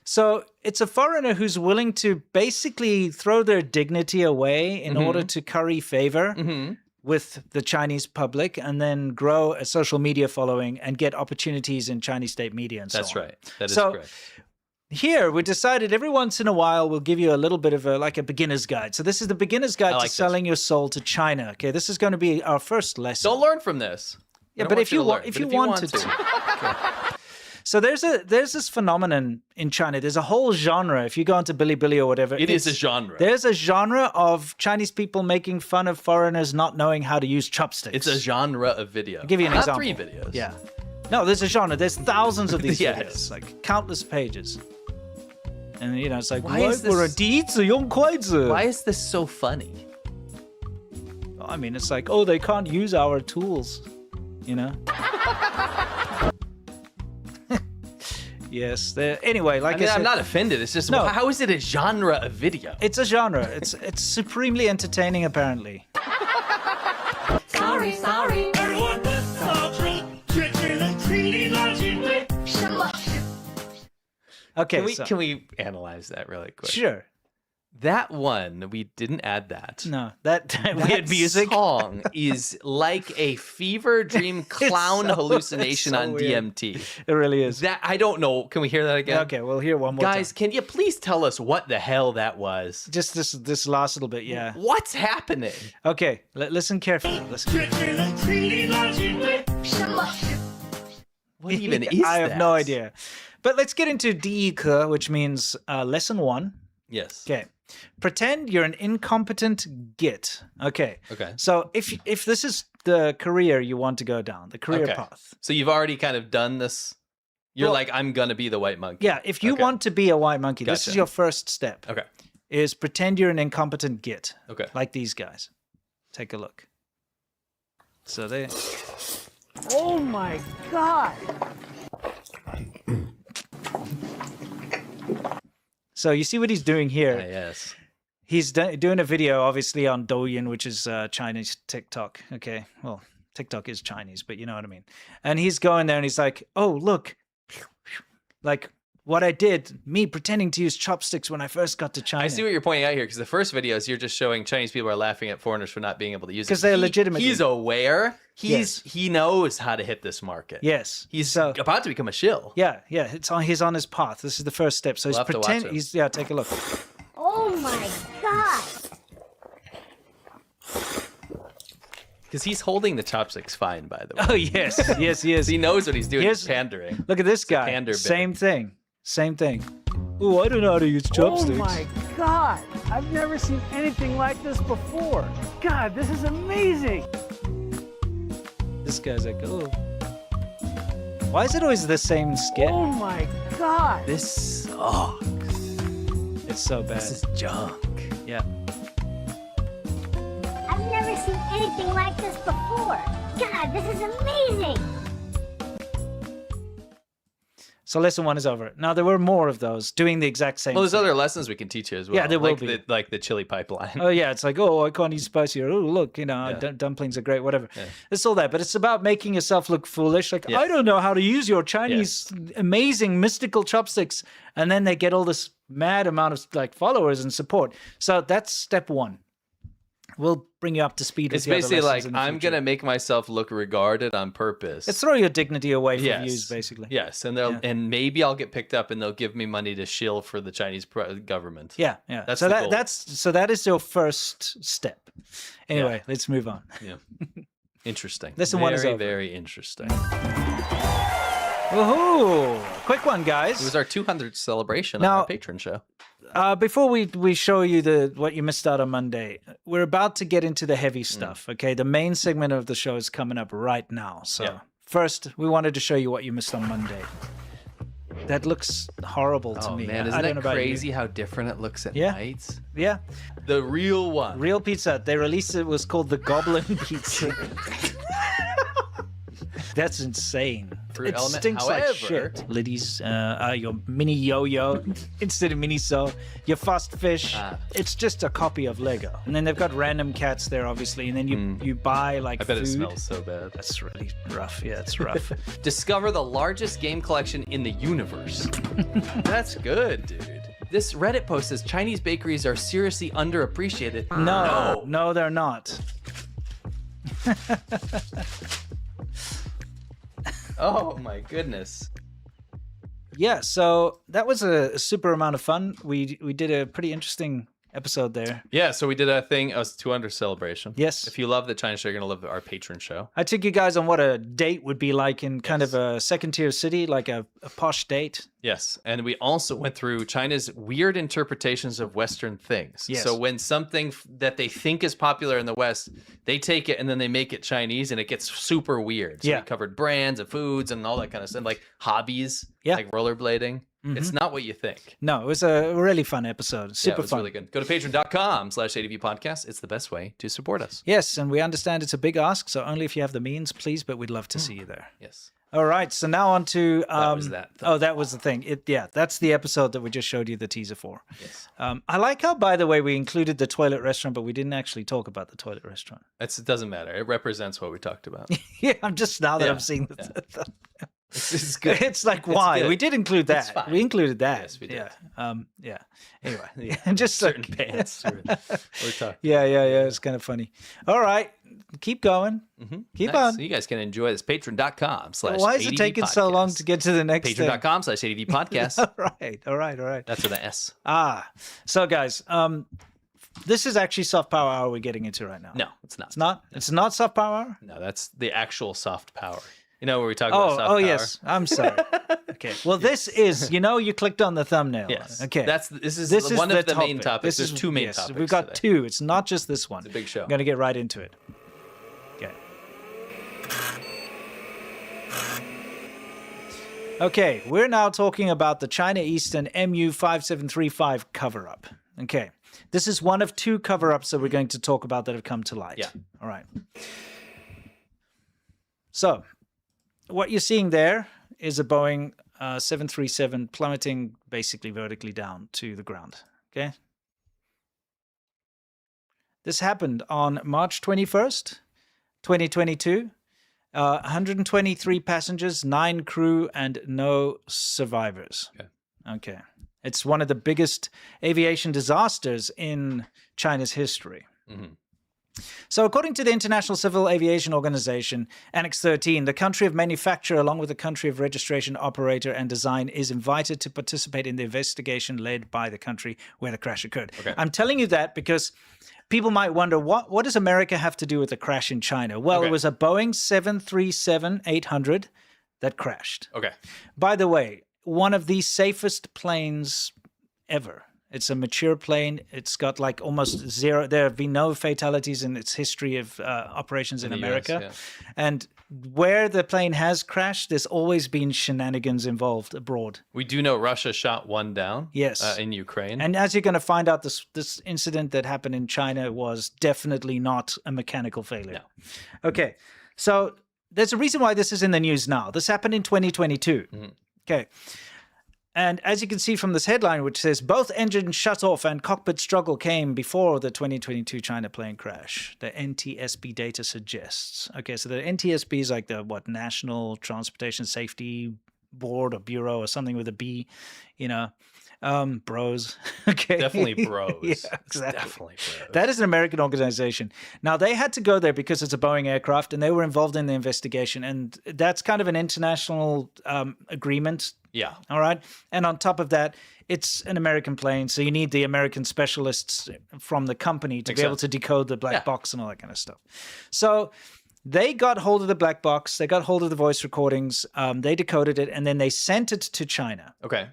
So it's a foreigner who's willing to basically throw their dignity away in order to curry favor with the Chinese public and then grow a social media following and get opportunities in Chinese state media and so That's on. right. That is So, correct. Here, we decided every once in a while we'll give you a little bit of a beginner's guide. So this is the beginner's guide like to this. selling your soul to China. Okay, this is going to be our first lesson. Don't learn from this. Yeah, I don't but want if you to learn, if but you wanted to. Okay. So there's this phenomenon in China. There's a whole genre. If you go onto Bilibili or whatever, It is a genre. There's a genre of Chinese people making fun of foreigners not knowing how to use chopsticks. It's a genre of video. I'll give you an Not example. 3 videos. Yeah. No, there's a genre. There's thousands of these Yes. videos, like countless pages. And it's like, Why is this- Why is this so funny? I mean, it's like, they can't use our tools, Yes. Anyway, like I said, I'm not offended. It's just, No. how is it a genre of video? it's a genre. It's supremely entertaining, apparently. Sorry. Okay, Can we analyze that really quick? Sure. That one, we didn't add that. No, that weird That music. song is like a fever dream clown hallucination so on weird. DMT. It really is. That I don't know. Can we hear that again? Okay, we'll hear one more Guys, time. can you please tell us what the hell that was? Just this last little bit, yeah. What's happening? Okay, listen carefully. Listen. What even is I have that? no idea. But let's get into 第一课, which means lesson 1. Yes. Okay. Pretend you're an incompetent git. Okay. Okay. So if this is the career you want to go down, the career Okay. path. So you've already kind of done this. You're Well- like, I'm gonna be the white monkey. Yeah, if you Okay. want to be a white monkey, this Gotcha. is your first step. Okay. Is pretend you're an incompetent git. Okay. Like these guys. Take a look. So they Oh my God. So you see what he's doing here? Yes. He's doing a video, obviously, on Douyin, which is Chinese TikTok. Okay, well, TikTok is Chinese, but you know what I mean. And he's going there and he's like, oh, look, like what I did, me pretending to use chopsticks when I first got to China. I see what you're pointing out here, because the first videos, you're just showing Chinese people are laughing at foreigners for not being able to use it. Because they're legitimately. He's aware. He knows how to hit this market. Yes. He's about to become a shill. Yeah. He's on his path. This is the first step. So We'll have to watch him. take a look. Oh my god. Because he's holding the chopsticks fine, by the way. Oh, yes. Yes, he is. He knows what he's doing. He's pandering. Look at this guy. pander bit. Same thing. Oh, I don't know how to use chopsticks. Oh my God. I've never seen anything like this before. God, this is amazing. This guy's like, oh. Why is it always the same skit? Oh my God. This sucks. It's so bad. This is junk. Yeah. I've never seen anything like this before. God, this is amazing. So lesson 1 is over. Now, there were more of those doing the exact same Well, there's thing. other lessons we can teach you as well. Yeah, there will like be. Like the chili pipeline. Oh, yeah. It's like, oh, I can't eat spicy. Or, oh, look, dumplings are great, whatever. Yeah. It's all that. But it's about making yourself look foolish. Like, I don't know how to use your Chinese amazing mystical chopsticks. And then they get all this mad amount of like followers and support. So that's step 1. We'll bring you up to speed with It's the other basically lessons like, in the I'm future. going to make myself look regarded on purpose. Let's throw your dignity away from views, basically. Yes, and maybe I'll get picked up and they'll give me money to shill for the Chinese government. Yeah. That's so the goal. that is your first step. Anyway, let's move on. Yeah. Interesting. Lesson 1 is over. Very interesting. Woohoo! Quick one, guys. It was our 200th celebration Now- on our patron show. Before we show you what you missed out on Monday, we're about to get into the heavy stuff. Okay, the main segment of the show is coming up right now. So first, we wanted to show you what you missed on Monday. That looks horrible to me. Man, I isn't don't know that about you. crazy how different it looks at Yeah. night? Yeah, The real one. real pizza. They released it. Was called the Goblin Pizza. That's insane. Fruit It element. stinks like However- shit. Liddy's, your mini yo-yo instead of mini so, your fast fish. It's just a copy of Lego. And then they've got random cats there, obviously. And then you buy like I bet food. it smells so bad. That's really rough. Yeah, it's rough. Discover the largest game collection in the universe. That's good, dude. This Reddit post says Chinese bakeries are seriously underappreciated. No, they're not. Oh my goodness. Yeah, so that was a super amount of fun. We did a pretty interesting episode there. Yeah, so we did a thing, a 200 celebration. Yes. If you love the China show, you're going to love our patron show. I took you guys on what a date would be like in kind of a second-tier city, like a posh date. Yes, and we also went through China's weird interpretations of Western things. Yes. So when something that they think is popular in the West, they take it and then they make it Chinese and it gets super weird. So Yeah. we covered brands and foods and all that kind of stuff, like hobbies, like rollerblading. It's not what you think. No, it was a really fun episode. Yeah, Super it was fun. really good. Go to patreon.com/ADV podcast. It's the best way to support us. Yes, and we understand it's a big ask, so only if you have the means, please, but we'd love to see you there. Yes. All right, so now on to... That was that. Oh, that was the thing. That's the episode that we just showed you the teaser for. Yes. I like how, by the way, we included the toilet restaurant, but we didn't actually talk about the toilet restaurant. It doesn't matter. It represents what we talked about. Yeah, I'm just now that Yeah, I'm seeing It's good. It's like, why? good. We did include It's that. fine. We included that. Yes, we did. Yeah. Anyway, Yeah, just certain like, pants. We're talking. Yeah. It's kind of funny. All right, keep going. Keep Nice. on. So you guys can enjoy this. Patreon.com/ADV Why is it taking so long to get to the next thing? Patreon.com/ADV podcast. All right. That's with an S. So guys, this is actually soft power hour we're getting into right now. No, it's not. It's not. It's not soft power hour. No, that's the actual soft power. You know where we talk about soft power? Yes. I'm sorry. Okay. Well, this is. You clicked on the thumbnail. Yes. Okay. This is one of the main topics. There's two main topics. We've got today. two. It's not just this one. It's a big show. I'm gonna get right into it. Okay. Okay, we're now talking about the China Eastern MU5735 cover-up. Okay, this is one of two cover-ups that we're going to talk about that have come to light. Yeah. All right. So, what you're seeing there is a Boeing 737 plummeting basically vertically down to the ground. Okay. This happened on March 21st, 2022. 123 passengers, 9 crew, and no survivors. Okay. It's one of the biggest aviation disasters in China's history. So according to the International Civil Aviation Organization, Annex 13, the country of manufacture along with the country of registration, operator, and design is invited to participate in the investigation led by the country where the crash occurred. I'm telling you that because people might wonder, what does America have to do with the crash in China? Well, it was a Boeing 737-800 that crashed. By the way, one of the safest planes ever. It's a mature plane. It's got like almost zero. There have been no fatalities in its history of operations in America. US, and where the plane has crashed, there's always been shenanigans involved abroad. We do know Russia shot one down. Yes. In Ukraine. And as you're going to find out, this incident that happened in China was definitely not a mechanical failure. No. Okay. So there's a reason why this is in the news now. This happened in 2022. Okay. And as you can see from this headline, which says both engines shut off and cockpit struggle came before the 2022 China plane crash, the NTSB data suggests. Okay, so the NTSB is like the National Transportation Safety Board or Bureau or something with a B, bros. Okay, definitely bros. Yeah, exactly. Definitely bros. That is an American organization. Now they had to go there because it's a Boeing aircraft, and they were involved in the investigation, and that's kind of an international agreement. Yeah. All right. And on top of that, it's an American plane, so you need the American specialists from the company to be able to decode the black box and all that kind of stuff. So they got hold of the black box. They got hold of the voice recordings. They decoded it, and then they sent it to China. Okay.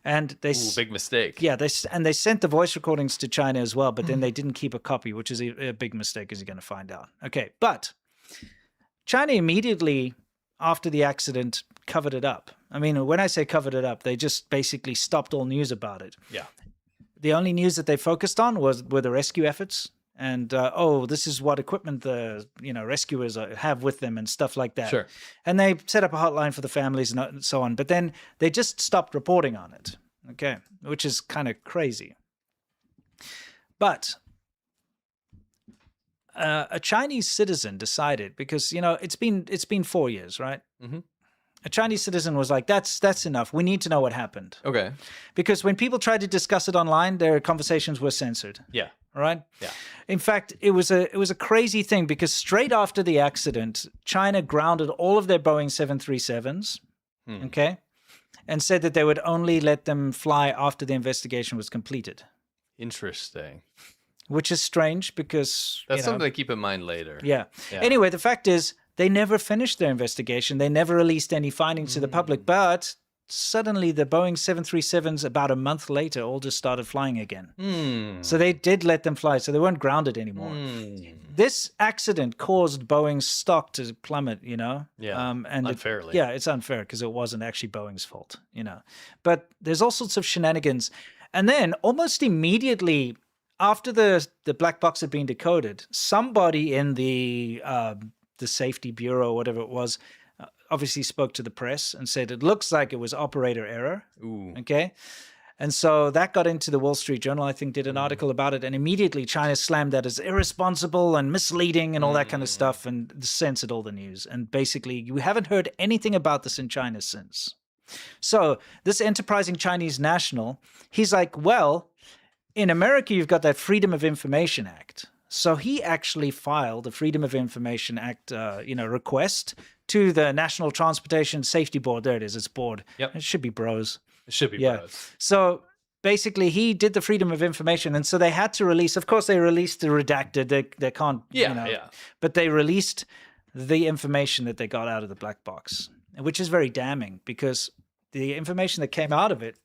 And they big mistake. Yeah, they sent the voice recordings to China as well, but then they didn't keep a copy, which is a big mistake, as you're going to find out. Okay, but China immediately after the accident covered it up. I mean, when I say covered it up, they just basically stopped all news about it. Yeah. The only news that they focused on were the rescue efforts and this is what equipment the rescuers have with them and stuff like that. Sure. And they set up a hotline for the families and so on. But then they just stopped reporting on it. Okay, which is kind of crazy. But a Chinese citizen decided, because it's been 4 years, right? Mm-hmm. A Chinese citizen was like, that's enough. We need to know what happened. Okay. Because when people tried to discuss it online, their conversations were censored. Yeah. Right? Yeah. In fact, it was a crazy thing because straight after the accident, China grounded all of their Boeing 737s, okay, and said that they would only let them fly after the investigation was completed. Interesting. Which is strange because that's something to keep in mind later. Yeah. Anyway, the fact is they never finished their investigation. They never released any findings to the public, but suddenly the Boeing 737s about a month later all just started flying again. So they did let them fly, so they weren't grounded anymore. This accident caused Boeing's stock to plummet, Yeah, and unfairly. It's unfair because it wasn't actually Boeing's fault, But there's all sorts of shenanigans. And then almost immediately after the black box had been decoded, somebody in the safety bureau, whatever it was, obviously spoke to the press and said it looks like it was operator error. Ooh. Okay. And so that got into the Wall Street Journal, I think, did an article about it. And immediately China slammed that as irresponsible and misleading and all that kind of stuff and censored all the news. And basically, you haven't heard anything about this in China since. So this enterprising Chinese national, he's like, well, in America, you've got that Freedom of Information Act. So he actually filed a Freedom of Information Act, request to the National Transportation Safety Board. There it is. It's board. Yep. It should be bros. It should be bros. So basically, he did the Freedom of Information, and so they had to release. Of course, they released the redacted. They can't. But they released the information that they got out of the black box, which is very damning because the information that came out of it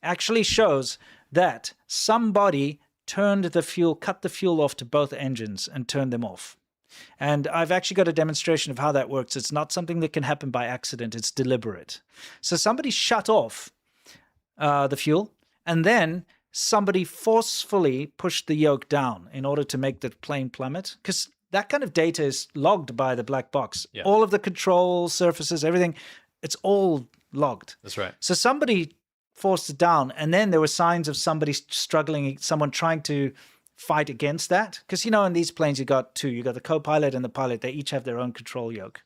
actually shows that somebody cut the fuel off to both engines and turned them off. And I've actually got a demonstration of how that works. It's not something that can happen by accident. It's deliberate. So somebody shut off the fuel, and then somebody forcefully pushed the yoke down in order to make the plane plummet. Because that kind of data is logged by the black box. Yeah. All of the control surfaces, everything, it's all logged. That's right. So somebody forced it down, and then there were signs of somebody struggling, someone trying to fight against that. Because, you know, in these planes, you got two. You got the co-pilot and the pilot. They each have their own control yoke.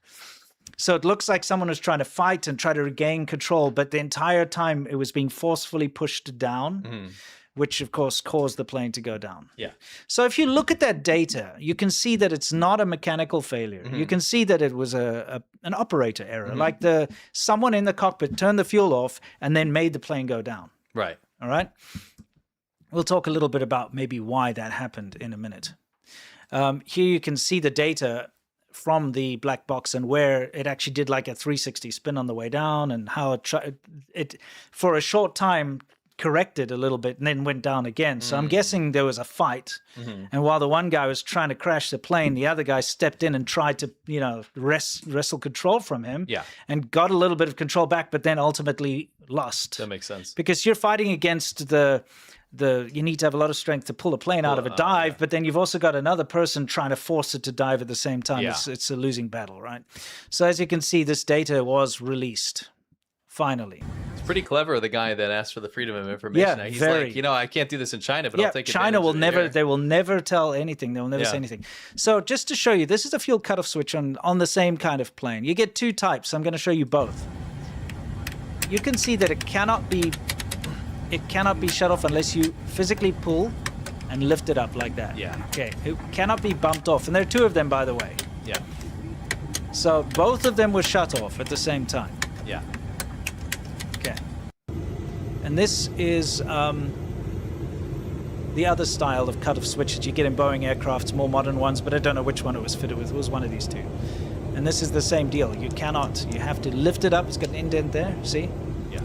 So it looks like someone was trying to fight and try to regain control, but the entire time it was being forcefully pushed down, which of course caused the plane to go down. Yeah. So if you look at that data, you can see that it's not a mechanical failure. You can see that it was an operator error, like someone in the cockpit turned the fuel off and then made the plane go down. Right. All right. We'll talk a little bit about maybe why that happened in a minute. Here you can see the data from the black box and where it actually did like a 360 spin on the way down, and how it for a short time corrected a little bit and then went down again. So I'm guessing there was a fight, and while the one guy was trying to crash the plane, the other guy stepped in and tried to, you know, wrestle control from him, and got a little bit of control back, but then ultimately lost. That makes sense. Because you're fighting against you need to have a lot of strength to pull a plane out of a dive, but then you've also got another person trying to force it to dive at the same time. It's a losing battle, right? So as you can see, this data was released, finally. It's pretty clever, the guy that asked for the freedom of information. Yeah, He's very. like, you know, I can't do this in China, but I'll take China will advantage of it here. they will never tell anything. They will never say anything. So just to show you, this is a fuel cutoff switch on the same kind of plane. You get two types. I'm going to show you both. You can see that it cannot be shut off unless you physically pull and lift it up like that. Yeah. Okay. It cannot be bumped off. And there are two of them, by the way. Yeah. So both of them were shut off at the same time. Yeah. Okay. And this is the other style of cutoff switch that you get in Boeing aircrafts, more modern ones, but I don't know which one it was fitted with. It was one of these two. And this is the same deal. You have to lift it up. It's got an indent there, see? Yeah.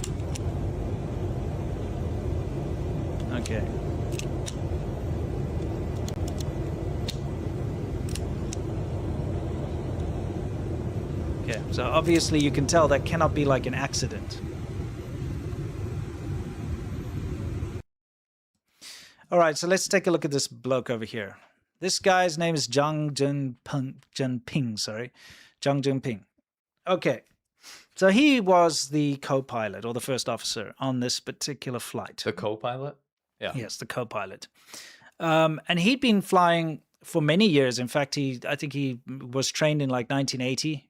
Okay. Okay, so obviously you can tell that cannot be like an accident. All right, so let's take a look at this bloke over here. This guy's name is Zhang Jinping. Okay, so he was the co-pilot or the first officer on this particular flight. The co-pilot? Yeah. Yes, the co-pilot. And he'd been flying for many years. In fact, I think he was trained in like 1980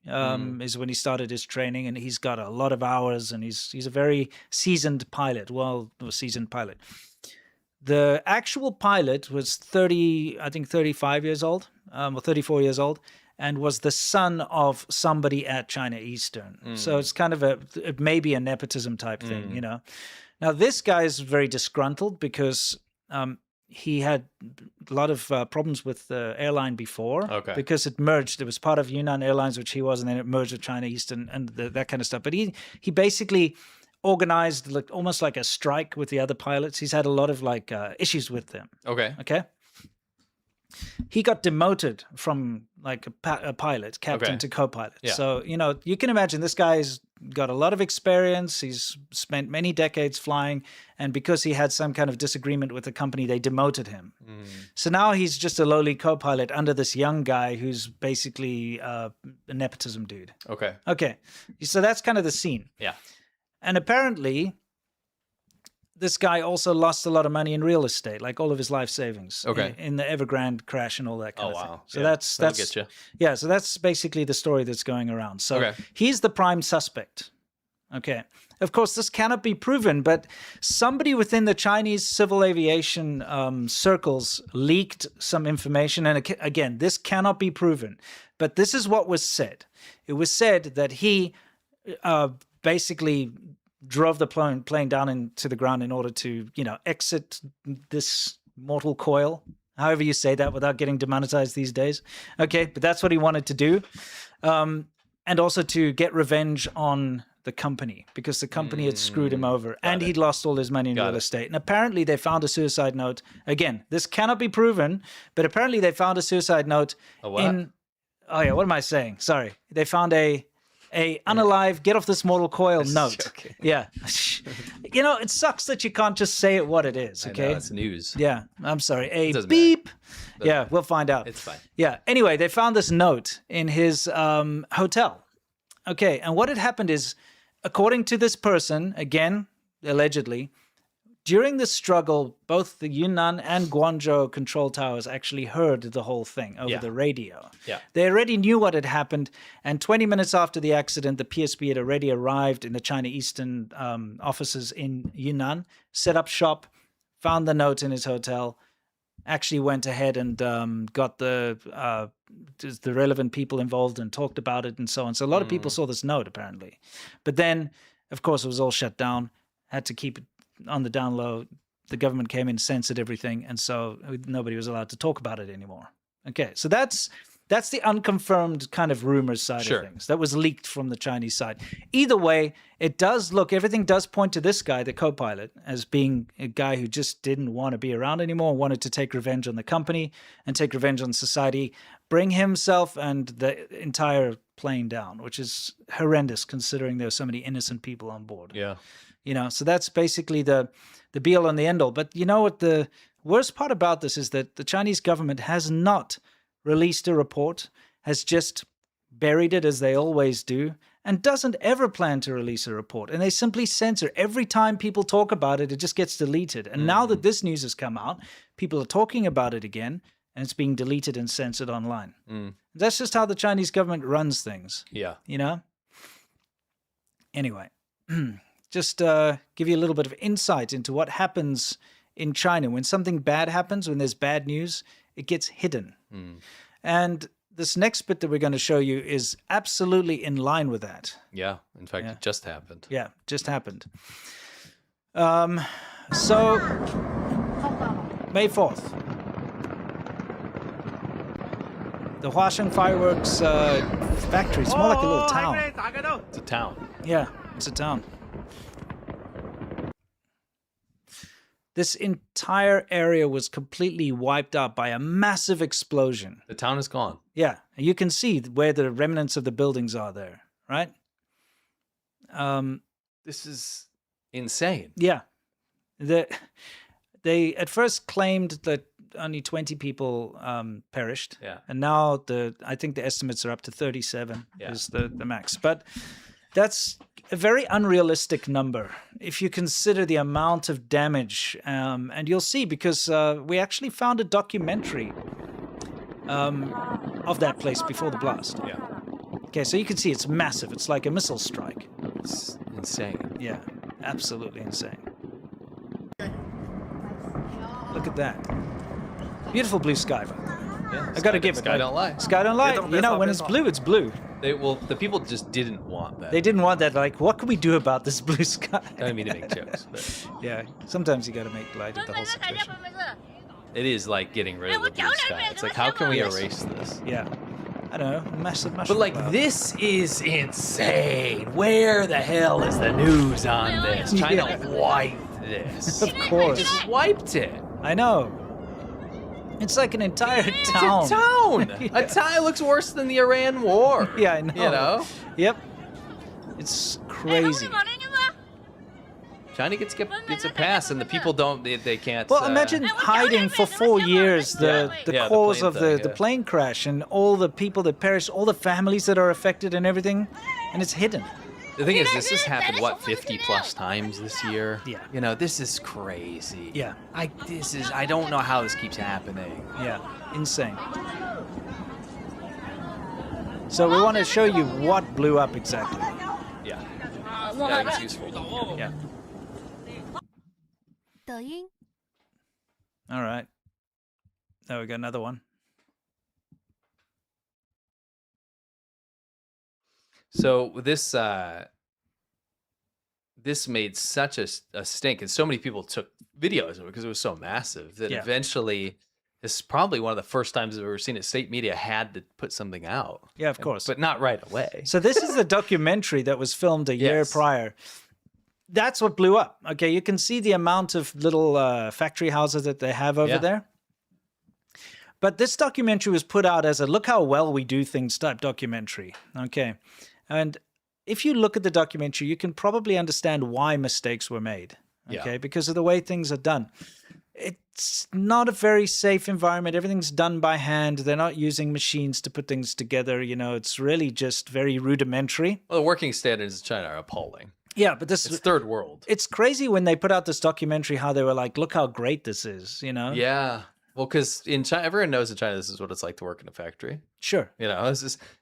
is when he started his training, and he's got a lot of hours, and he's a very seasoned pilot, seasoned pilot. The actual pilot was 35 years old, or 34 years old, and was the son of somebody at China Eastern. So it's kind of maybe a nepotism type thing, you know. Now, this guy is very disgruntled because he had a lot of problems with the airline before, because it merged. It was part of Yunnan Airlines, which he was, and then it merged with China Eastern and that kind of stuff. But he basically organized almost like a strike with the other pilots. He's had a lot of issues with them. Okay. He got demoted from like a pilot, captain to co-pilot. Yeah. So, you know, you can imagine this guy's got a lot of experience. He's spent many decades flying. And because he had some kind of disagreement with the company, they demoted him. So now he's just a lowly co-pilot under this young guy who's basically a nepotism dude. Okay. So that's kind of the scene. Yeah. And apparently, this guy also lost a lot of money in real estate, like all of his life savings in the Evergrande crash and all that kind of thing. So that's get you. Yeah, so that's basically the story that's going around. So he's the prime suspect. Okay. Of course, this cannot be proven, but somebody within the Chinese civil aviation circles leaked some information. And again, this cannot be proven, but this is what was said. It was said that he basically drove the plane down into the ground in order to, you know, exit this mortal coil, however you say that without getting demonetized these days. Okay, but that's what he wanted to do. And also to get revenge on the company, because the company had screwed him over and he'd lost all his money in real estate. And apparently they found a suicide note. Again, this cannot be proven, but apparently they found a suicide note what am I saying? Sorry. They found a unalive, get off this mortal coil note. Yeah. You know, it sucks that you can't just say it what it is, okay? I know, it's news. Yeah, I'm sorry. A beep. Yeah, we'll find out. It's fine. Yeah, anyway, they found this note in his hotel. Okay, and what had happened is, according to this person, again, allegedly, During the struggle, both the Yunnan and Guangzhou control towers actually heard the whole thing over the radio. Yeah. They already knew what had happened, and 20 minutes after the accident, the PSB had already arrived in the China Eastern offices in Yunnan, set up shop, found the note in his hotel, actually went ahead and got the relevant people involved and talked about it and so on. So a lot of people saw this note, apparently. But then, of course, it was all shut down, had to keep it on the down low. The government came in, censored everything, and so nobody was allowed to talk about it anymore. Okay, so that's the unconfirmed kind of rumors side of things. That was leaked from the Chinese side. Either way, it does look, everything does point to this guy, the co-pilot, as being a guy who just didn't want to be around anymore, wanted to take revenge on the company and take revenge on society, bring himself and the entire plane down, which is horrendous considering there are so many innocent people on board. Yeah. You know, so that's basically the be-all and the end-all. But you know what the worst part about this is that the Chinese government has not released a report, has just buried it as they always do, and doesn't ever plan to release a report. And they simply censor. Every time people talk about it, it just gets deleted. And now that this news has come out, people are talking about it again, and it's being deleted and censored online. That's just how the Chinese government runs things. Yeah. You know? Anyway. Just give you a little bit of insight into what happens in China. When something bad happens, when there's bad news, it gets hidden. And this next bit that we're going to show you is absolutely in line with that. Yeah. In fact, it just happened. Yeah, just happened. So, May 4th. The Huasheng Fireworks factory. It's more like a little town. It's a town. Yeah, it's a town. This entire area was completely wiped out by a massive explosion. The town is gone. Yeah, you can see where the remnants of the buildings are there, right? This is insane. Yeah. They at first claimed that only 20 people perished. Yeah. And now I think the estimates are up to 37 is the max. But that's a very unrealistic number if you consider the amount of damage. And you'll see, because we actually found a documentary of that place before the blast. Yeah. Okay, so you can see it's massive. It's like a missile strike. It's insane. Yeah, absolutely insane. Look at that. Beautiful blue sky. Yeah, I gotta give it. Sky don't lie. Sky don't lie. You know, when it's blue, it's blue. The people just didn't want that. They didn't want that. Like, what can we do about this blue sky? I don't mean to make jokes, but yeah, sometimes you gotta make light of the whole situation. it is like getting rid of the blue sky. It's like, how can we erase this? Yeah. I don't know, massive But mushroom like, cloud. this is insane. Where the hell is the news on this? China wiped this. Of course. Just wiped it. I know. It's like an entire town. It's a town. Yeah. A town looks worse than the Iran war. Yeah, I know. You know? Yep. It's crazy. China gets a pass, and the people don't. They can't. Well, imagine hiding for 4 years the the cause plane of thing, the plane crash and all the people that perished, all the families that are affected and everything, and it's hidden. The thing is, this has happened 50 plus times this year. Yeah. You know, this is crazy. Yeah. I don't know how this keeps happening. Yeah, insane. So we want to show you what blew up exactly. Yeah. Yeah, it's useful. Yeah. All right. Now we got another one. So this made such a stink, and so many people took videos of it because it was so massive that eventually, this is probably one of the first times I've ever seen it. State media had to put something out. Yeah, of course. But not right away. So this is the documentary that was filmed a year prior. That's what blew up. Okay, you can see the amount of little factory houses that they have over there. But this documentary was put out as a look how well we do things type documentary. Okay. And if you look at the documentary, you can probably understand why mistakes were made. Okay, because of the way things are done. It's not a very safe environment. Everything's done by hand. They're not using machines to put things together. You know, it's really just very rudimentary. Well, the working standards in China are appalling. Yeah, but this It's third world. it's crazy when they put out this documentary how they were like, look how great this is, you know? Yeah. Well, because in China, everyone knows in China this is what it's like to work in a factory. Sure. You know,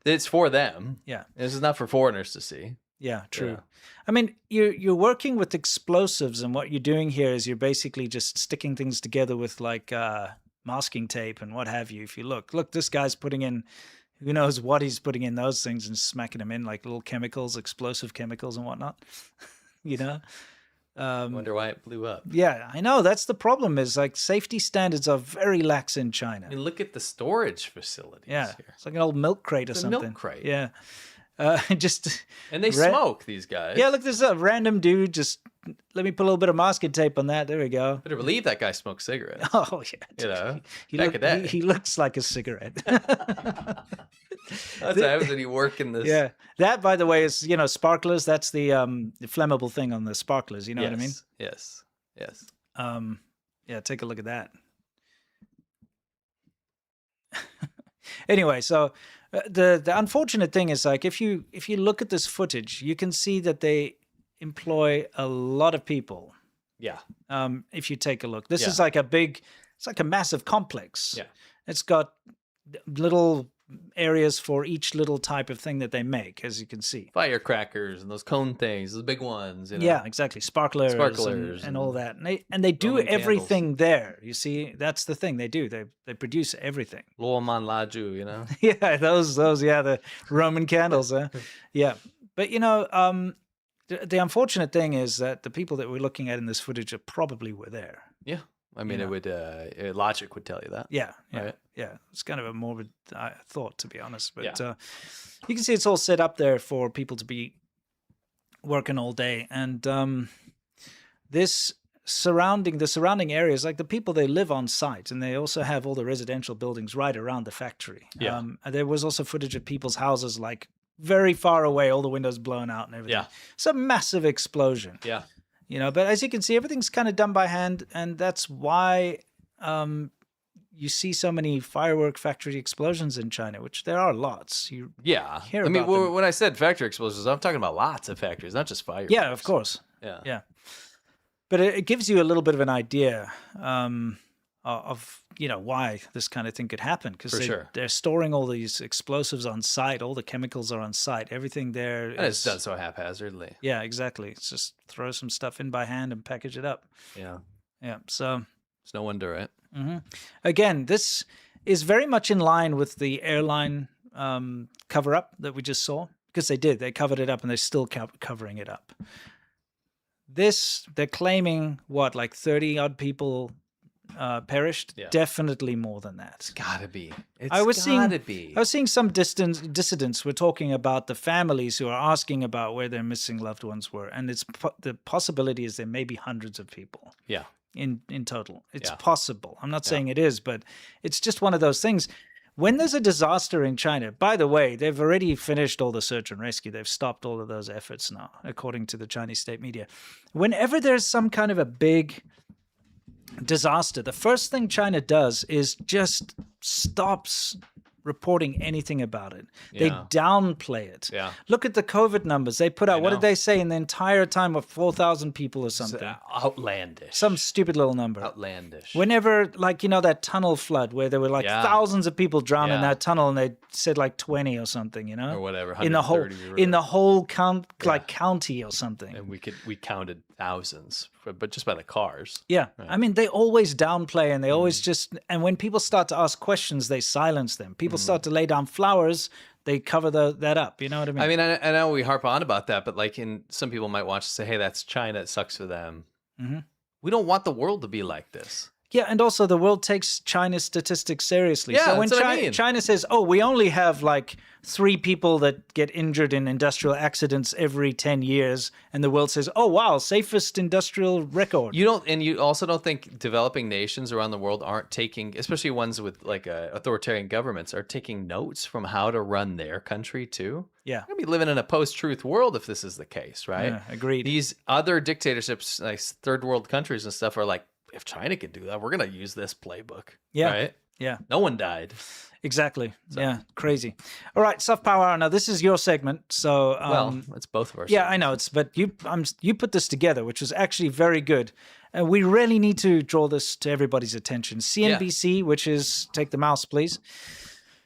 it's for them. Yeah. This is not for foreigners to see. Yeah, true. Yeah. I mean, you're working with explosives, and what you're doing here is you're basically just sticking things together with like masking tape and what have you. If you look, this guy's putting in, who knows what he's putting in those things and smacking them in like little chemicals, explosive chemicals and whatnot. You know? Wonder why it blew up. Yeah, I know. That's the problem. Is like safety standards are very lax in China. I mean, look at the storage facilities. Yeah, here. it's like an old milk crate or It's a something. milk crate. Yeah, just And they smoke, these guys. Yeah, look, there's a random dude. Just let me put a little bit of masking tape on that. There we go. Better believe that guy smokes cigarettes. Oh yeah, You know, he, back look, in that. he looks like a cigarette. That's what happens when you work in this. Yeah, that by the way is sparklers. That's the flammable thing on the sparklers. You know what I mean? Yes. Yes. Yeah, take a look at that. Anyway, so the unfortunate thing is like if you look at this footage, you can see that they employ a lot of people. Yeah. If you take a look, this Yeah. is like it's like a massive complex. Yeah. It's got little areas for each little type of thing that they make, as you can see. Firecrackers and those cone things, those big ones. You know? Yeah, exactly. Sparklers Sparklers and all that. And they do Roman everything there. You see, that's the thing they do. They produce everything. Luoman Laju, you know? Yeah, those yeah, the Roman candles, huh? Yeah. But the unfortunate thing is that the people that we're looking at in this footage are probably were there. Yeah. I mean, it would, logic would tell you that. Yeah, yeah, Right. yeah. It's kind of a morbid thought, to be honest. But Yeah. you can see it's all set up there for people to be working all day. And the surrounding areas, like the people, they live on site, and they also have all the residential buildings right around the factory. Yeah. There was also footage of people's houses, like very far away, all the windows blown out and everything. Yeah. It's a massive explosion. Yeah. But as you can see, everything's kind of done by hand, and that's why you see so many firework factory explosions in China, which there are lots. Yeah. Hear I mean, about them. when I said factory explosions, I'm talking about lots of factories, not just fires. Yeah, of course. Yeah. Yeah. But it gives you a little bit of an idea of why this kind of thing could happen, because they're storing all these explosives on site. All the chemicals are on site. Everything there And it's done so haphazardly. Yeah, exactly. It's just throw some stuff in by hand and package it up. Yeah. Yeah. So It's no wonder, right? again, this is very much in line with the airline cover up that we just saw, because they covered it up, and they're still covering it up. They're claiming like 30 odd people perished. Yeah. Definitely more than that. Gotta be. I was be. seeing some dissidents were talking about the families who are asking about where their missing loved ones were, and the possibility is there may be hundreds of people. Yeah. In total, it's Yeah. possible. I'm not saying it is, but it's just one of those things. When there's a disaster in China, by the way, they've already finished all the search and rescue. They've stopped all of those efforts now, according to the Chinese state media. Whenever there's some kind of a big disaster, the first thing China does is just stops reporting anything about it. They Yeah. downplay it. Yeah. Look at the COVID numbers. They put out, what know. did they say in the entire time of 4,000 people or It's something? outlandish. Some stupid little number. outlandish. Whenever, that tunnel flood where there were Yeah. thousands of people drowned in Yeah. that tunnel, and they said 20 or something, or whatever. in the whole 130 county or something. and we counted thousands, but just by the cars. Yeah. I mean, they always downplay, and they always and when people start to ask questions, they silence them. People start to lay down flowers, they cover that up. You know what I mean? I mean, I know we harp on about that, but some people might watch and say, "Hey, that's China. It sucks for them." We don't want the world to be like this. Yeah, and also the world takes China's statistics seriously. Yeah, so when that's what I mean. China says, "Oh, we only have 3 people that get injured in industrial accidents every 10 years," and the world says, "Oh, wow, safest industrial record." You also don't think developing nations around the world aren't taking, especially ones with authoritarian governments, are taking notes from how to run their country too? Yeah. We're gonna be living in a post-truth world if this is the case, right? Yeah, agreed. These other dictatorships, like third world countries and stuff, are like, if China can do that, we're gonna use this playbook. Yeah. Right? Yeah. No one died. Exactly. Yeah. Crazy. All right. Soft power hour. Now, this is your segment. So, Well, it's both of our yeah, I know. But you put this together, which was actually very good. We really need to draw this to everybody's attention. CNBC, which is, take the mouse, please.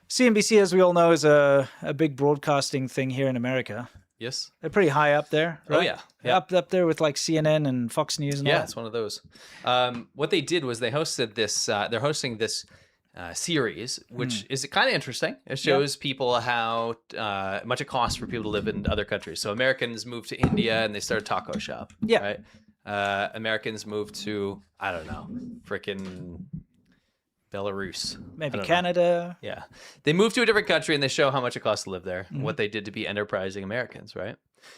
CNBC, as we all know, is a big broadcasting thing here in America. Yes. They're pretty high up there, right? Oh, yeah. Up there with like CNN and Fox News and all Yeah, that. it's one of those. What they did was they hosted this, they're hosting this series, which is kind of interesting. It shows people how much it costs for people to live in other countries. So Americans moved to India and they started taco shop. Yeah. Right? Americans moved to, I don't know, frickin' Belarus. Maybe Canada. Yeah. They moved to a different country and they show how much it costs to live there, what they did to be enterprising Americans, right?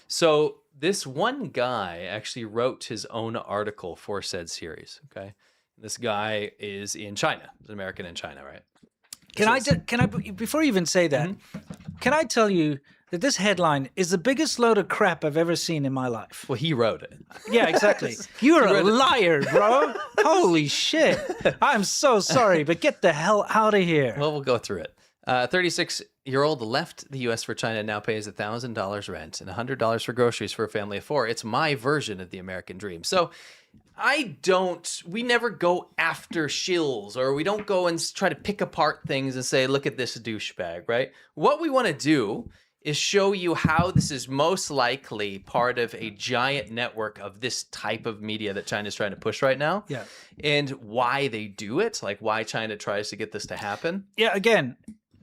So this one guy actually wrote his own article for said series, okay? This guy is in China. He's an American in China, right? Can I before you even say that, can I tell you that this headline is the biggest load of crap I've ever seen in my life? Well, he wrote it. Yeah, exactly. You're a liar, bro. Holy shit. I'm so sorry, but get the hell out of here. Well, we'll go through it. 36-year-old left the U.S. for China, now pays $1,000 rent and $100 for groceries for a family of 4. It's my version of the American dream. So we never go after shills, or we don't go and try to pick apart things and say, look at this douchebag, right? What we want to do is show you how this is most likely part of a giant network of this type of media that China's trying to push right now. Yeah. And why they do it, like why China tries to get this to happen. Yeah, again,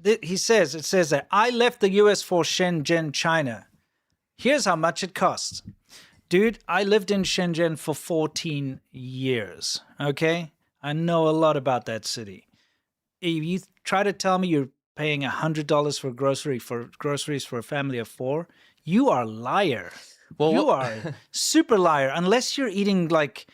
it says that I left the U.S. for Shenzhen, China. Here's how much it costs. Dude, I lived in Shenzhen for 14 years, okay? I know a lot about that city. If you try to tell me you're paying $100 for groceries for a family of 4, you are a liar. Well, you are a super liar, unless you're eating like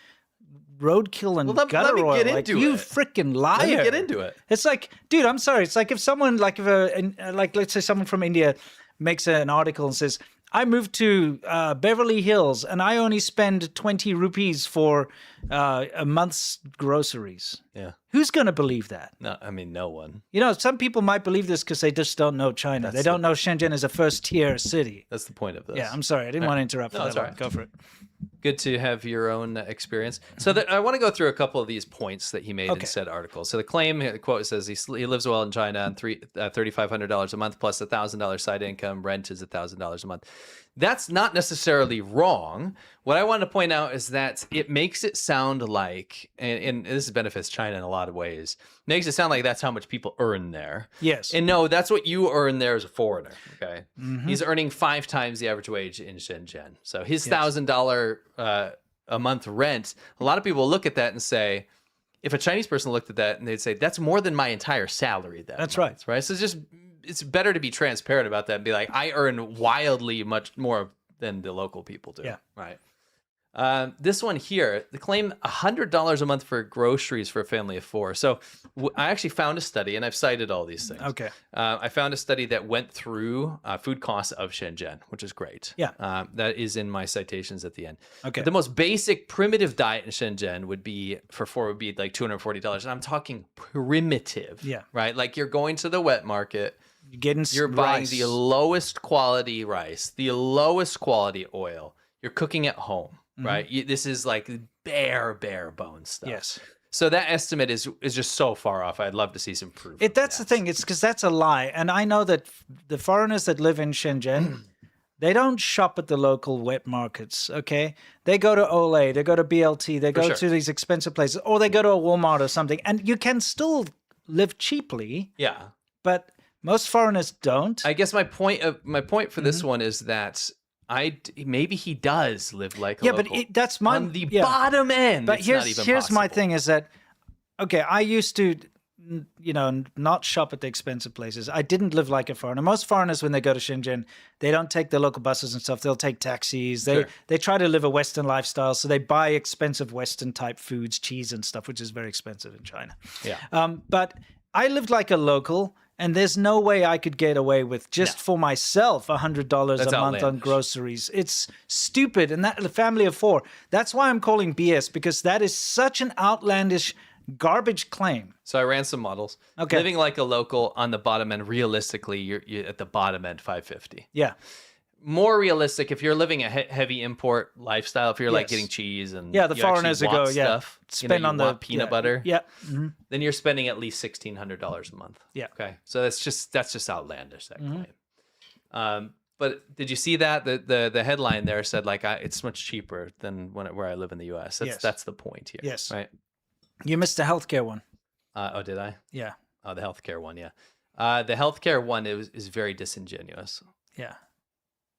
roadkill and gutter oil. Like, you freaking liar. Let me get into it. It's like, dude, I'm sorry. It's like if someone, like let's say someone from India makes an article and says, I moved to Beverly Hills and I only spend 20 rupees for a month's groceries. Yeah. Who's going to believe that? No, I mean, no one. You know, some people might believe this because they just don't know China. They don't know Shenzhen is a first-tier city. That's the point of this. Yeah, I'm sorry. I didn't want to interrupt. No, that's all right. Go for it. Good to have your own experience. So I want to go through a couple of these points that he made in said article. So the quote says he lives well in China on $3,500 a month plus $1,000 side income. Rent is $1,000 a month. That's not necessarily wrong. What I want to point out is that it makes it sound like, and this benefits China in a lot of ways, makes it sound like that's how much people earn there. Yes. And no, that's what you earn there as a foreigner, okay? He's earning 5 times the average wage in Shenzhen. So his $1,000 a month rent, a lot of people look at that and say, if a Chinese person looked at that and they'd say, that's more than my entire salary that month, right? So it's better to be transparent about that and be like, I earn wildly much more than the local people do. Yeah. Right. This one here, they claim $100 a month for groceries for a family of 4. So I actually found a study, and I've cited all these things. Okay. I found a study that went through food costs of Shenzhen, which is great. Yeah. That is in my citations at the end. Okay. The most basic primitive diet in Shenzhen would be like $240. And I'm talking primitive. Yeah. Right? Like you're going to the wet market. You're buying rice. the lowest quality rice, the lowest quality oil. You're cooking at home. Right. This is like bare bones stuff. Yes. So that estimate is just so far off. I'd love to see some proof. That's the thing. It's because that's a lie. And I know that the foreigners that live in Shenzhen, they don't shop at the local wet markets, okay? They go to Olay, they go to BLT, they go to these expensive places, or they go to a Walmart or something. And you can still live cheaply. Yeah. But most foreigners don't. I guess my point for this one is that maybe he does live like a local. But that's my on the bottom end. But here's my thing is that, okay, I used to, not shop at the expensive places. I didn't live like a foreigner. Most foreigners, when they go to Shenzhen, they don't take the local buses and stuff. They'll take taxis. They try to live a Western lifestyle, so they buy expensive Western type foods, cheese and stuff, which is very expensive in China. Yeah. But I lived like a local. And there's no way I could get away with for myself $100 a month on groceries. It's stupid. And that the family of 4. That's why I'm calling BS, because that is such an outlandish garbage claim. So I ran some models. Okay. Living like a local on the bottom end, realistically, you're at the bottom end, 550. Yeah. More realistic if you're living a heavy import lifestyle, if you're like Yes. getting cheese and Yeah, the you foreigners actually that go, want yeah, stuff, spend you on the want peanut butter, Yeah. Mm-hmm. then you're spending at least $1,600 a month. Yeah. Okay. So that's just outlandish, that claim. But did you see that the headline there said like it's much cheaper than where I live in the U.S. That's the point here. Yes. Right. You missed the healthcare one. Oh, did I? Yeah. Oh, the healthcare one. Yeah. The healthcare one is very disingenuous. Yeah.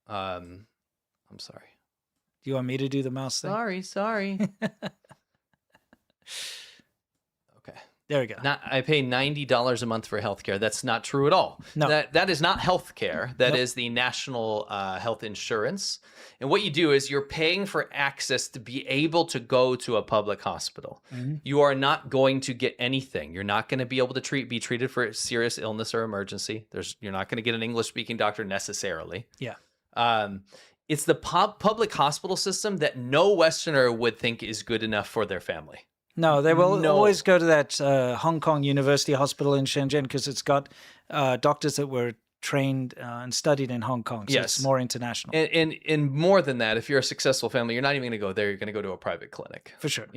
I'm sorry. Do you want me to do the mouse thing? Sorry. Okay. There we go. I pay $90 a month for healthcare. That's not true at all. No. That is not healthcare. That is the national health insurance. And what you do is you're paying for access to be able to go to a public hospital. Mm-hmm. You are not going to get anything. You're not going to be able to be treated for serious illness or emergency. You're not going to get an English-speaking doctor necessarily. Yeah. It's the public hospital system that no Westerner would think is good enough for their family. No, they will No. always go to that Hong Kong University Hospital in Shenzhen because it's got doctors that were trained and studied in Hong Kong. So Yes. it's more international. And more than that, if you're a successful family, you're not even going to go there. You're going to go to a private clinic. For sure.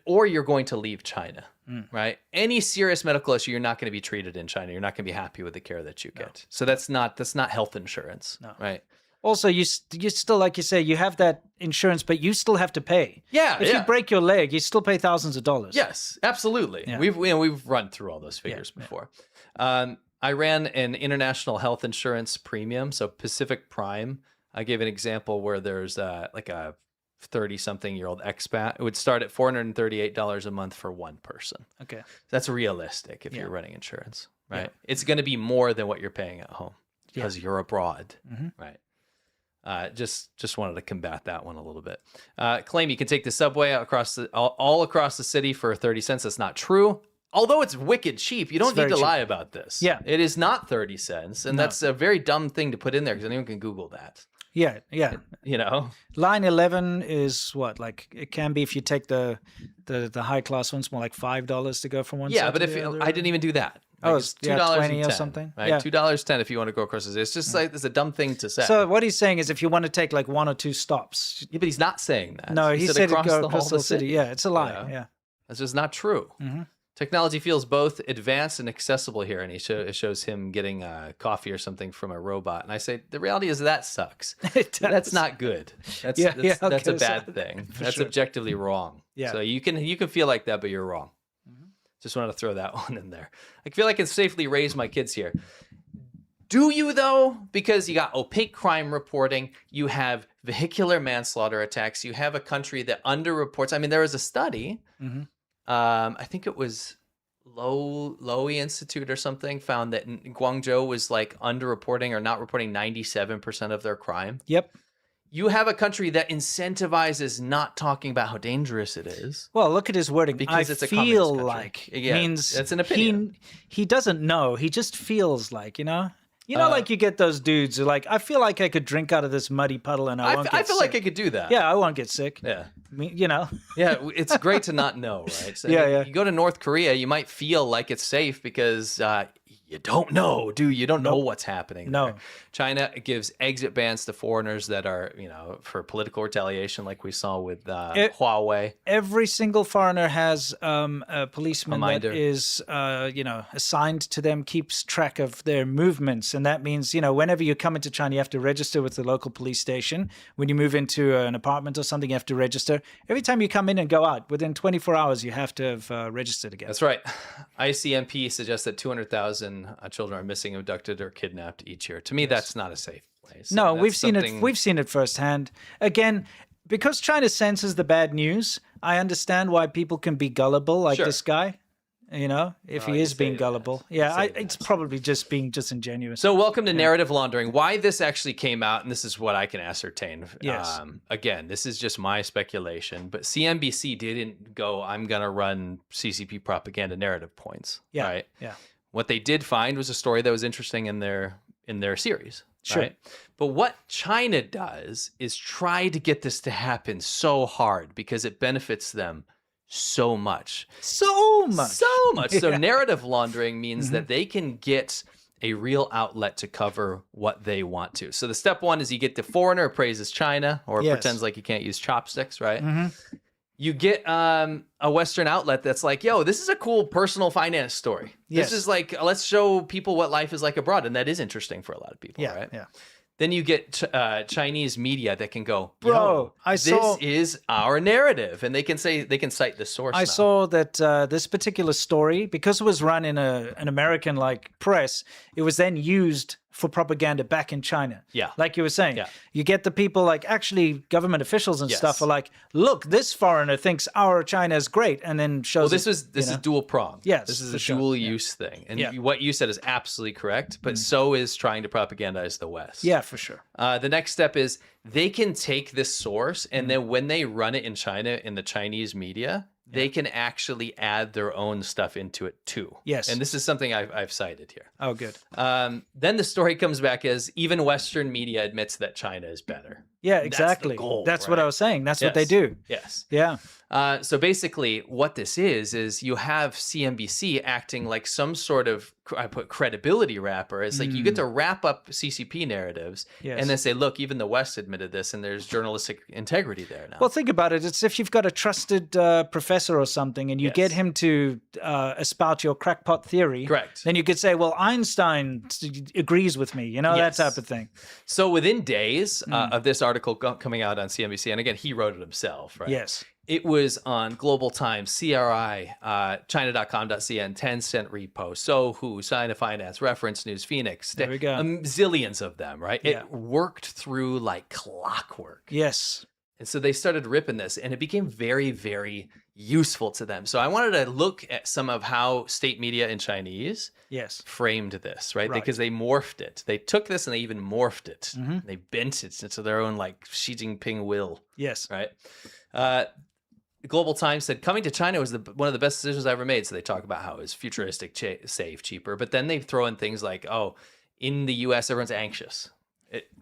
Or you're going to leave China, right? Any serious medical issue, you're not going to be treated in China. You're not going to be happy with the care that you get. So that's not health insurance, right? Also, you still, like you say, you have that insurance, but you still have to pay. Yeah, If you break your leg, you still pay thousands of dollars. Yes, absolutely. Yeah. We've run through all those figures before. I ran an international health insurance premium, so Pacific Prime. I gave an example where there's like a 30-something-year-old expat. It would start at $438 a month for one person. Okay. That's realistic if you're running insurance, right? It's going to be more than what you're paying at home because you're abroad, right? Just wanted to combat that one a little bit. Claim you can take the subway all across the city for 30 cents. That's not true. Although it's wicked cheap, you don't need to lie about this. Yeah. It is not 30 cents. And that's a very dumb thing to put in there because anyone can Google that. Yeah. Line 11 is what? Like, it can be if you take the high class ones, more like $5 to go from one side Yeah, but to if the other. I didn't even do that. Oh, It's it's $2.20 or something? Right? Yeah. $2.10 if you want to go across the city. It's just like, it's a dumb thing to say. So what he's saying is if you want to take like one or two stops. Yeah, but he's not saying that. No, he said across it go the across whole the of city. Yeah, it's a lie. Yeah. That's just not true. Technology feels both advanced and accessible here, and it shows him getting coffee or something from a robot. And I say, the reality is that sucks. It does. That's not good. That's a bad thing. That's objectively wrong. Yeah. So you can feel like that, but you're wrong. Just wanted to throw that one in there. I feel like I can safely raise my kids here. Do you though? Because you got opaque crime reporting, you have vehicular manslaughter attacks, you have a country that underreports. I mean, there was a study. I think it was Lowy Institute or something found that Guangzhou was like underreporting or not reporting 97% of their crime. Yep. You have a country that incentivizes not talking about how dangerous it is. Well, look at his wording. Because I it's a feel communist country. Yeah, means that's an opinion. He doesn't know. He just feels like, like you get those dudes who are like, I feel like I could drink out of this muddy puddle and I won't get I feel sick. like I could do that. Yeah, I won't get sick. Yeah. Yeah, it's great to not know, right? So Yeah. You go to North Korea, you might feel like it's safe because you don't know, dude. You don't know what's happening. No. there. China gives exit bans to foreigners that are, for political retaliation, like we saw with Huawei. Every single foreigner has a policeman that minder. is, assigned to them, keeps track of their movements. And that means, whenever you come into China, you have to register with the local police station. When you move into an apartment or something, you have to register. Every time you come in and go out, within 24 hours, you have to have registered again. That's right. ICMP suggests that 200,000 children are missing, abducted, or kidnapped each year. To me, that's not a safe place. No, That's we've seen it. something- We've seen it firsthand. Again, because China censors the bad news, I understand why people can be gullible like Sure. this guy. If he you is being say gullible. that. Yeah, You say it's probably just being disingenuous. So welcome to narrative laundering. Why this actually came out, and this is what I can ascertain. Yes. Again, this is just my speculation, but CNBC didn't go, I'm going to run CCP propaganda narrative points. Yeah, Right? yeah. What they did find was a story that was interesting in their series. Sure. Right? But what China does is try to get this to happen so hard because it benefits them so much. So much. So much. So Yeah. narrative laundering means that they can get a real outlet to cover what they want to. So the step one is you get the foreigner praises China or Yes. pretends like you can't use chopsticks, right? You get a Western outlet that's like, yo, this is a cool personal finance story. Yes. This is like, let's show people what life is like abroad. And that is interesting for a lot of people, Yeah, right? yeah. Then you get Chinese media that can go, Bro, yo, I this saw- is our narrative. And they can cite the source I now. saw that this particular story, because it was run in an American like press, it was then used for propaganda back in China. Yeah. Like you were saying. Yeah. You get the people like actually government officials and Yes. stuff are like, look, this foreigner thinks our China is great, and then shows Well, this it, is you know? dual pronged. Yes, This is for a sure. dual Yeah. use thing. And Yeah. what you said is absolutely correct, but so is trying to propagandize the West. Yeah, for sure. The next step is they can take this source and Mm. then when they run it in China in the Chinese media, they can actually add their own stuff into it too. Yes. And this is something I've cited here. Oh, good. Then the story comes back as even Western media admits that China is better. Yeah, That's the exactly. goal, That's what I right? was saying. That's what they Yes. do. Yes. Yeah. So basically, what this is you have CNBC acting like some sort of, I put credibility wrapper. It's like you get to wrap up CCP narratives Yes. and then say, look, even the West admitted this and there's journalistic integrity there now. Well, think about it. It's if you've got a trusted professor or something and you Yes. get him to espout your crackpot theory. Correct. Then you could say, well, Einstein agrees with me, you know, Yes. that type of thing. So within days of this article coming out on CNBC, and again, he wrote it himself, right? Yes. It was on Global Times, CRI, China.com.cn, 10-cent repost, Sohu, Sign of Finance, Reference News, Phoenix. There we go. Zillions of them, right? Yeah. It worked through like clockwork. Yes. And so they started ripping this, and it became very, very useful to them. So I wanted to look at some of how state media in Chinese Yes. framed this, right? Right. Because they morphed it. They took this and they even morphed it. They bent it into their own like Xi Jinping will, Yes. right? Global Times said coming to China was one of the best decisions I ever made. So they talk about how it's futuristic, safe, cheaper. But then they throw in things like, oh, in the U.S. everyone's anxious.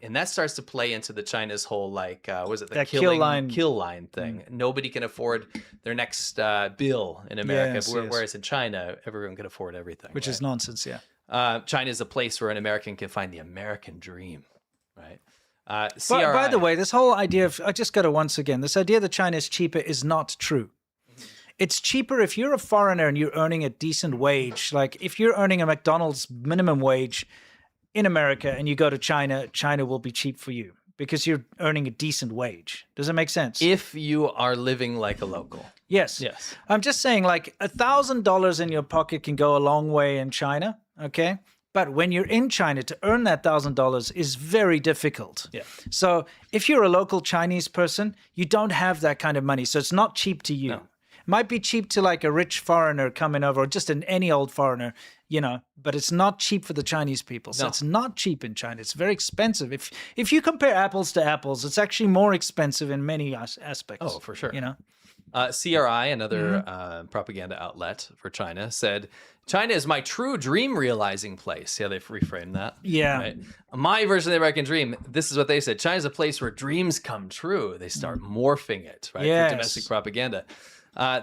And that starts to play into the China's whole like was it the That kill line thing? Nobody can afford their next bill in America, Yes, yes. whereas in China everyone can afford everything. Which right? is nonsense. Yeah. China is a place where an American can find the American dream, right? By the way, this whole idea of, I just got to once again, this idea that China is cheaper is not true. It's cheaper if you're a foreigner and you're earning a decent wage. Like if you're earning a McDonald's minimum wage in America and you go to China, China will be cheap for you because you're earning a decent wage. Does that make sense? if you are living like a local. Yes. Yes. I'm just saying like $1,000 in your pocket can go a long way in China. Okay. But when you're in China, to earn that $1,000 is very difficult. Yeah. So if you're a local Chinese person, you don't have that kind of money. So it's not cheap to you. No. It might be cheap to like a rich foreigner coming over or just any old foreigner, you know, but it's not cheap for the Chinese people. So No. it's not cheap in China. It's very expensive. If you compare apples to apples, it's actually more expensive in many aspects. Oh, for sure. You know? CRI, another propaganda outlet for China, said, China is my true dream realizing place. Yeah, they've reframed that. Yeah. Right? My version of the American dream, this is what they said. China's a place where dreams come true. They start morphing it, right? Yes. For domestic propaganda.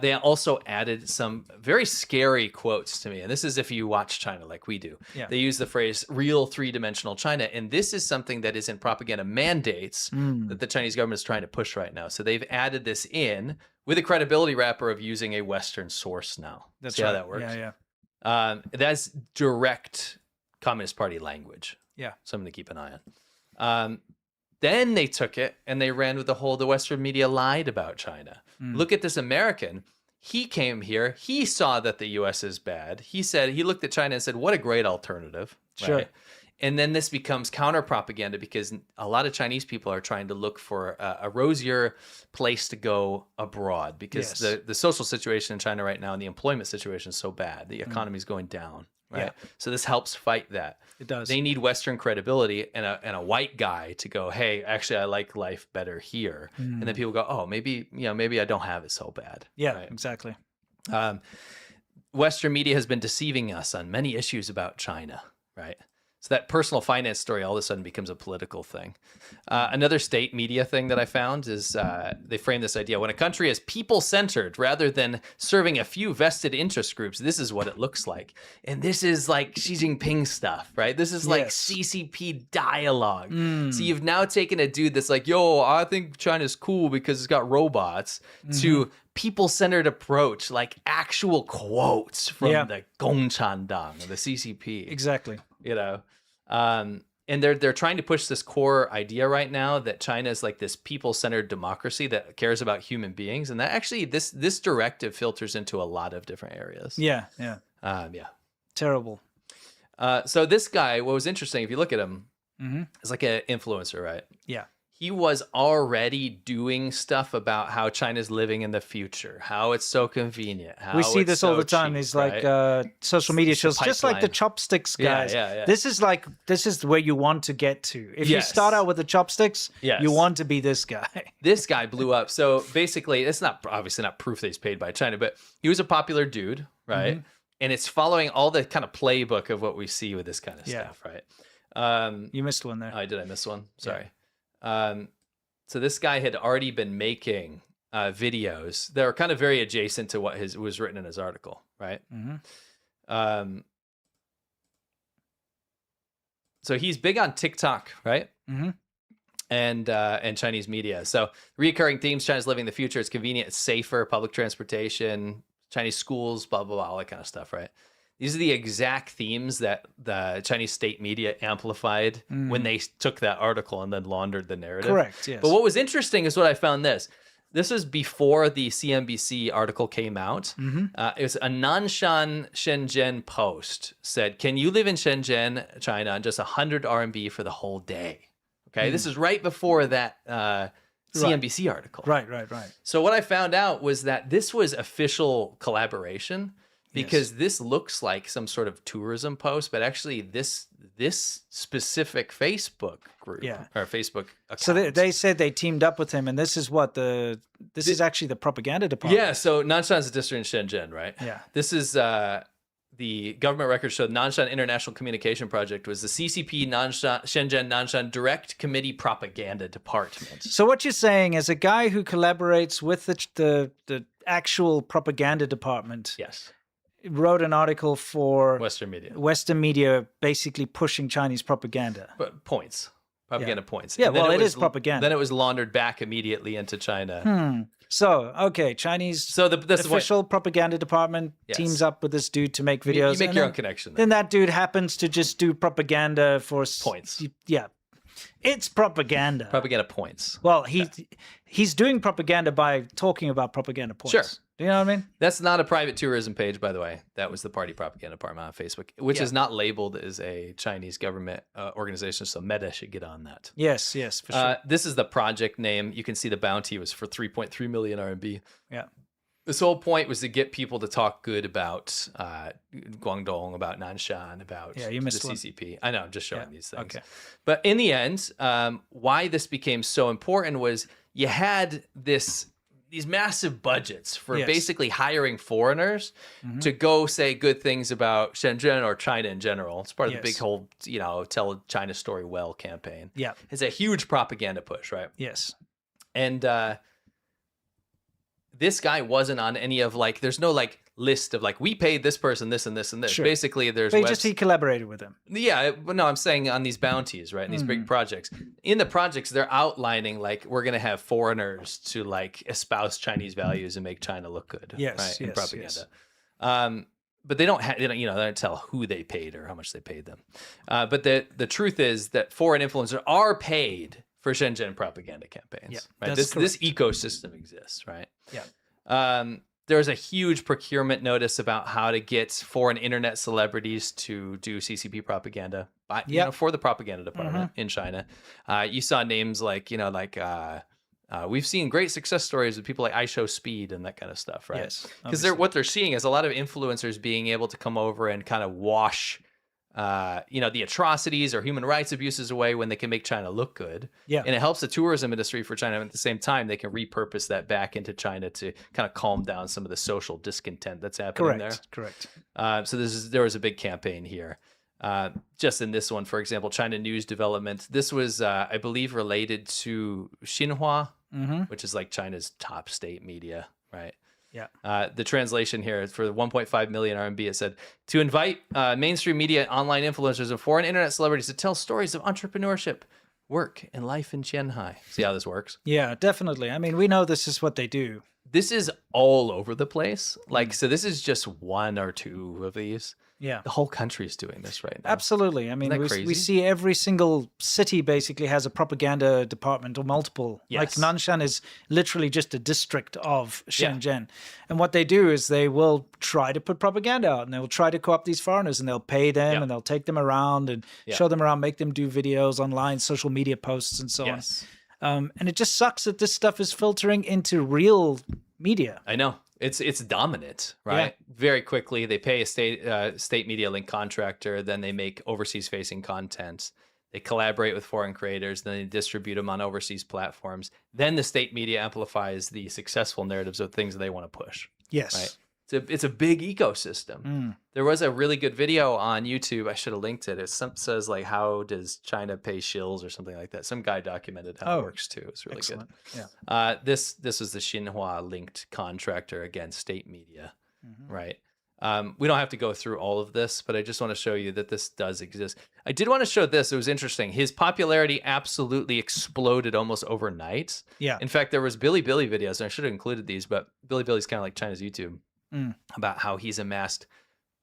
They also added some very scary quotes to me. And this is if you watch China like we do. Yeah. They use the phrase real three-dimensional China. And this is something that is in propaganda mandates that the Chinese government is trying to push right now. So they've added this in with a credibility wrapper of using a Western source now. That's See right. how that works? Yeah, That's direct Communist Party language. yeah. Something to keep an eye on. Then they took it and they ran with the whole, the Western media lied about China. Look at this American. He came here. He saw that the U.S. is bad. He said, he looked at China and said, what a great alternative. Sure. Right? And then this becomes counter propaganda because a lot of Chinese people are trying to look for a rosier place to go abroad because Yes. the social situation in China right now and the employment situation is so bad. The economy is going down. Right. Yeah. So this helps fight that. It does. They need Western credibility and a white guy to go, hey, actually, I like life better here. And then people go, oh, maybe I don't have it so bad. Yeah, Right? exactly. Western media has been deceiving us on many issues about China, right? So that personal finance story all of a sudden becomes a political thing. Another state media thing that I found is they frame this idea: when a country is people-centered rather than serving a few vested interest groups, this is what it looks like. And this is like Xi Jinping stuff, right? This is like CCP dialogue. So you've now taken a dude that's like, yo, I think China's cool because it's got robots, to people-centered approach, like actual quotes from the Gongchandang, the CCP. Exactly. You know, and they're trying to push this core idea right now that China is like this people-centered democracy that cares about human beings, and that actually this directive filters into a lot of different areas. Yeah. Terrible. So this guy, what was interesting, if you look at him, is like an influencer, right? Yeah. He was already doing stuff about how China's living in the future, how it's so convenient. How We see it's this all so the time. cheap, These right? like social media It's a shows, just like the pipeline. chopsticks guys. Yeah. This is where you want to get to. If you start out with the chopsticks, you want to be this guy. This guy blew up. So basically, it's not obviously not proof that he's paid by China, but he was a popular dude, right? And it's following all the kind of playbook of what we see with this kind of stuff, right? You missed one there. Oh, did I miss one? Sorry. So this guy had already been making videos that are kind of very adjacent to what was written in his article, right? So he's big on TikTok, right? And Chinese media. So recurring themes: China's living the future. It's convenient. It's safer. Public transportation. Chinese schools. Blah blah blah. All that kind of stuff, right? These are the exact themes that the Chinese state media amplified when they took that article and then laundered the narrative. Correct, yes. But what was interesting is what I found this. This is before the CNBC article came out. It was a Nanshan Shenzhen post said, can you live in Shenzhen, China, on just 100 RMB for the whole day? Okay, this is right before that CNBC article. Right. So what I found out was that this was official collaboration, because this looks like some sort of tourism post, but actually this specific Facebook group or Facebook account. So they said they teamed up with him, and this is what this is actually the propaganda department. Yeah, so Nanshan's a district in Shenzhen, right? Yeah. This is the government records showed Nanshan International Communication Project was the CCP Shenzhen Nanshan Direct Committee Propaganda Department. So what you're saying is a guy who collaborates with the actual propaganda department. Yes. Wrote an article for Western media basically pushing Chinese propaganda. But propaganda points. Yeah, And then well, it is propaganda. Then it was laundered back immediately into China. So, okay, Chinese that's official propaganda department teams up with this dude to make videos. You make your own connection. Then that dude happens to just do propaganda for points. Yeah. It's propaganda. Propaganda points. Well, he's doing propaganda by talking about propaganda points. Sure. Do you know what I mean? That's not a private tourism page, by the way. That was the party propaganda department on Facebook, which is not labeled as a Chinese government organization. So Meta should get on that. Yes, for sure. This is the project name. You can see the bounty was for 3.3 million RMB. Yeah. This whole point was to get people to talk good about Guangdong, about Nanshan, about the CCP. I know, I'm just showing these things. Okay. But in the end, why this became so important was you had these massive budgets for basically hiring foreigners to go say good things about Shenzhen or China in general. It's part of the big whole, tell China story well campaign. Yeah. It's a huge propaganda push, right? Yes. And this guy wasn't on any of there's no list of we paid this person this and this and this. Sure. Basically, there's he collaborated with them. Yeah, but no, I'm saying on these bounties, right? In these big projects. In the projects, they're outlining we're gonna have foreigners to espouse Chinese values and make China look good. Yes, right? In yes, propaganda. yes. But they don't tell who they paid or how much they paid them. But the truth is that foreign influencers are paid for Shenzhen propaganda campaigns. Yeah, right? that's This ecosystem exists, right? Yeah. There's a huge procurement notice about how to get foreign internet celebrities to do CCP propaganda for the propaganda department in China. You saw names we've seen great success stories with people like iShowSpeed and that kind of stuff, right? Yes, because what they're seeing is a lot of influencers being able to come over and kind of wash the atrocities or human rights abuses away when they can make China look good. Yeah. And it helps the tourism industry for China. At the same time, they can repurpose that back into China to kind of calm down some of the social discontent that's happening there. Correct. So there was a big campaign here. Just in this one, for example, China News Development. This was, I believe, related to Xinhua, which is like China's top state media, right? Yeah. The translation here for 1.5 million RMB, it said, to invite mainstream media, online influencers, and foreign internet celebrities to tell stories of entrepreneurship, work, and life in Shanghai. See how this works? Yeah, definitely. I mean, we know this is what they do. This is all over the place. Like, so this is just one or two of these. Yeah. The whole country is doing this right now. Absolutely. I mean, Isn't that we crazy? see every single city basically has a propaganda department or multiple. Yes. Like Nanshan is literally just a district of Yeah. Shenzhen. And what they do is they will try to put propaganda out and they will try to co-opt these foreigners and they'll pay them Yeah. and they'll take them around and Yeah. show them around, make them do videos online, social media posts and so Yes. on. And it just sucks that this stuff is filtering into real media. I know. It's dominant, right? Very quickly, they pay a state media link contractor, then they make overseas facing content. They collaborate with foreign creators, then they distribute them on overseas platforms. Then the state media amplifies the successful narratives of things that they want to push. Yes. Right? It's a big ecosystem. There was a really good video on YouTube. I should have linked it. It says like, how does China pay shills or something like that. Some guy documented how it works too. It's really Excellent. good. Yeah. This was the Xinhua linked contractor against state media, right? We don't have to go through all of this, but I just want to show you that this does exist. I did want to show this. It was interesting. His popularity absolutely exploded almost overnight. Yeah. In fact, there was Billy videos, and I should have included these, but Billy's kind of like China's YouTube, about how he's amassed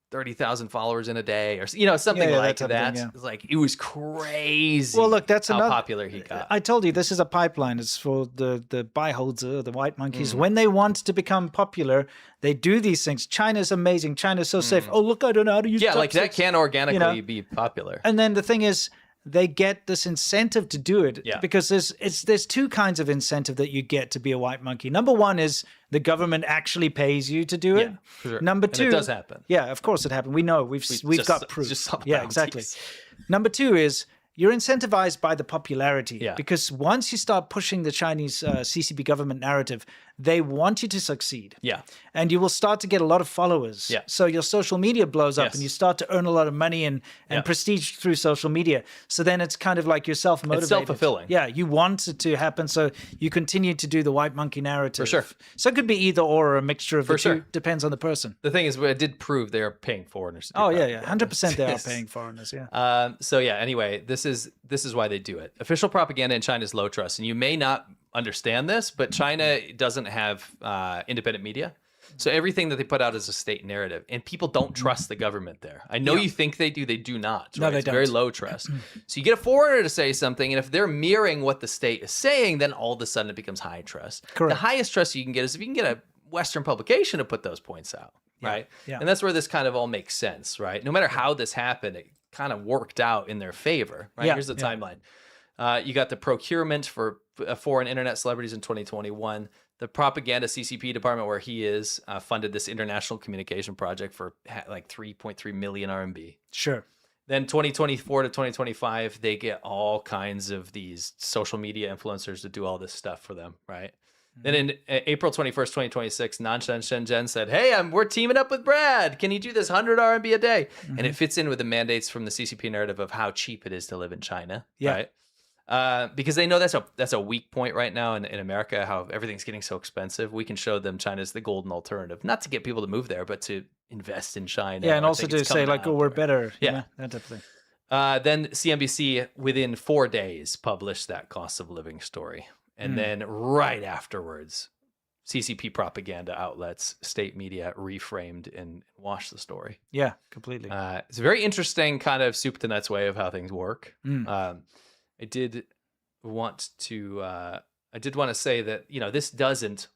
30,000 followers in a day, or something Yeah, like that type of that. thing, yeah. It's like, it was crazy. Well, look, that's how another popular he got. I told you this is a pipeline. It's for the Baiholzer, the white Mm. monkeys. When they want to become popular, they do these things. China's amazing. China's so safe. Oh, look, I don't know how to use. Yeah, like that chopsticks. can organically be popular. And then the thing is, they get this incentive to do it because there's two kinds of incentive that you get to be a white monkey. Number one is the government actually pays you to do it. Yeah, for sure. Number And two, it does happen. Yeah, of course it happened. We know we've just got proof. just saw the Yeah, bounties. exactly. Number two is you're incentivized by the popularity. Yeah. Because once you start pushing the Chinese CCP government narrative, they want you to succeed. Yeah. And you will start to get a lot of followers. Yeah. So your social media blows up Yes. and you start to earn a lot of money and prestige through social media. So then it's kind of like you're self-motivated. It's self-fulfilling. Yeah, you want it to happen. So you continue to do the white monkey narrative. For sure. So it could be either or a mixture of For the two. sure. Depends on the person. The thing is, I did prove they are paying foreigners to do Oh, yeah, propaganda. 100% they are Yes. paying foreigners, yeah. So yeah, anyway, this is why they do it. Official propaganda in China is low trust, and you may not understand this, but China doesn't have independent media. So everything that they put out is a state narrative, and people don't trust the government there. I know you think they do, they do not. No, right? they It's very don't. low trust. So you get a foreigner to say something, and if they're mirroring what the state is saying, then all of a sudden it becomes high trust. Correct. The highest trust you can get is if you can get a Western publication to put those points out, right? yeah. And that's where this kind of all makes sense, right? No matter how this happened, it kind of worked out in their favor, right? Yeah, Here's the yeah. timeline. You got the procurement for foreign internet celebrities in 2021. The propaganda CCP department, where he is, funded this international communication project for like 3.3 million RMB. Sure. Then 2024 to 2025, they get all kinds of these social media influencers to do all this stuff for them, right? Then in April 21st, 2026, Nanshan Shenzhen said, hey, we're teaming up with Brad. Can you do this 100 RMB a day? And it fits in with the mandates from the CCP narrative of how cheap it is to live in China, right? Because they know that's a weak point right now in America, how everything's getting so expensive. We can show them China's the golden alternative, not to get people to move there, but to invest in China. Yeah, and I also think it's to say coming like, out oh, we're there. better. you Yeah. know, that type of thing. Then CNBC, within 4 days, published that cost of living story. And then right afterwards, CCP propaganda outlets, state media reframed and washed the story. Yeah, completely. It's a very interesting kind of soup to nuts way of how things work. I did want to say that, this doesn't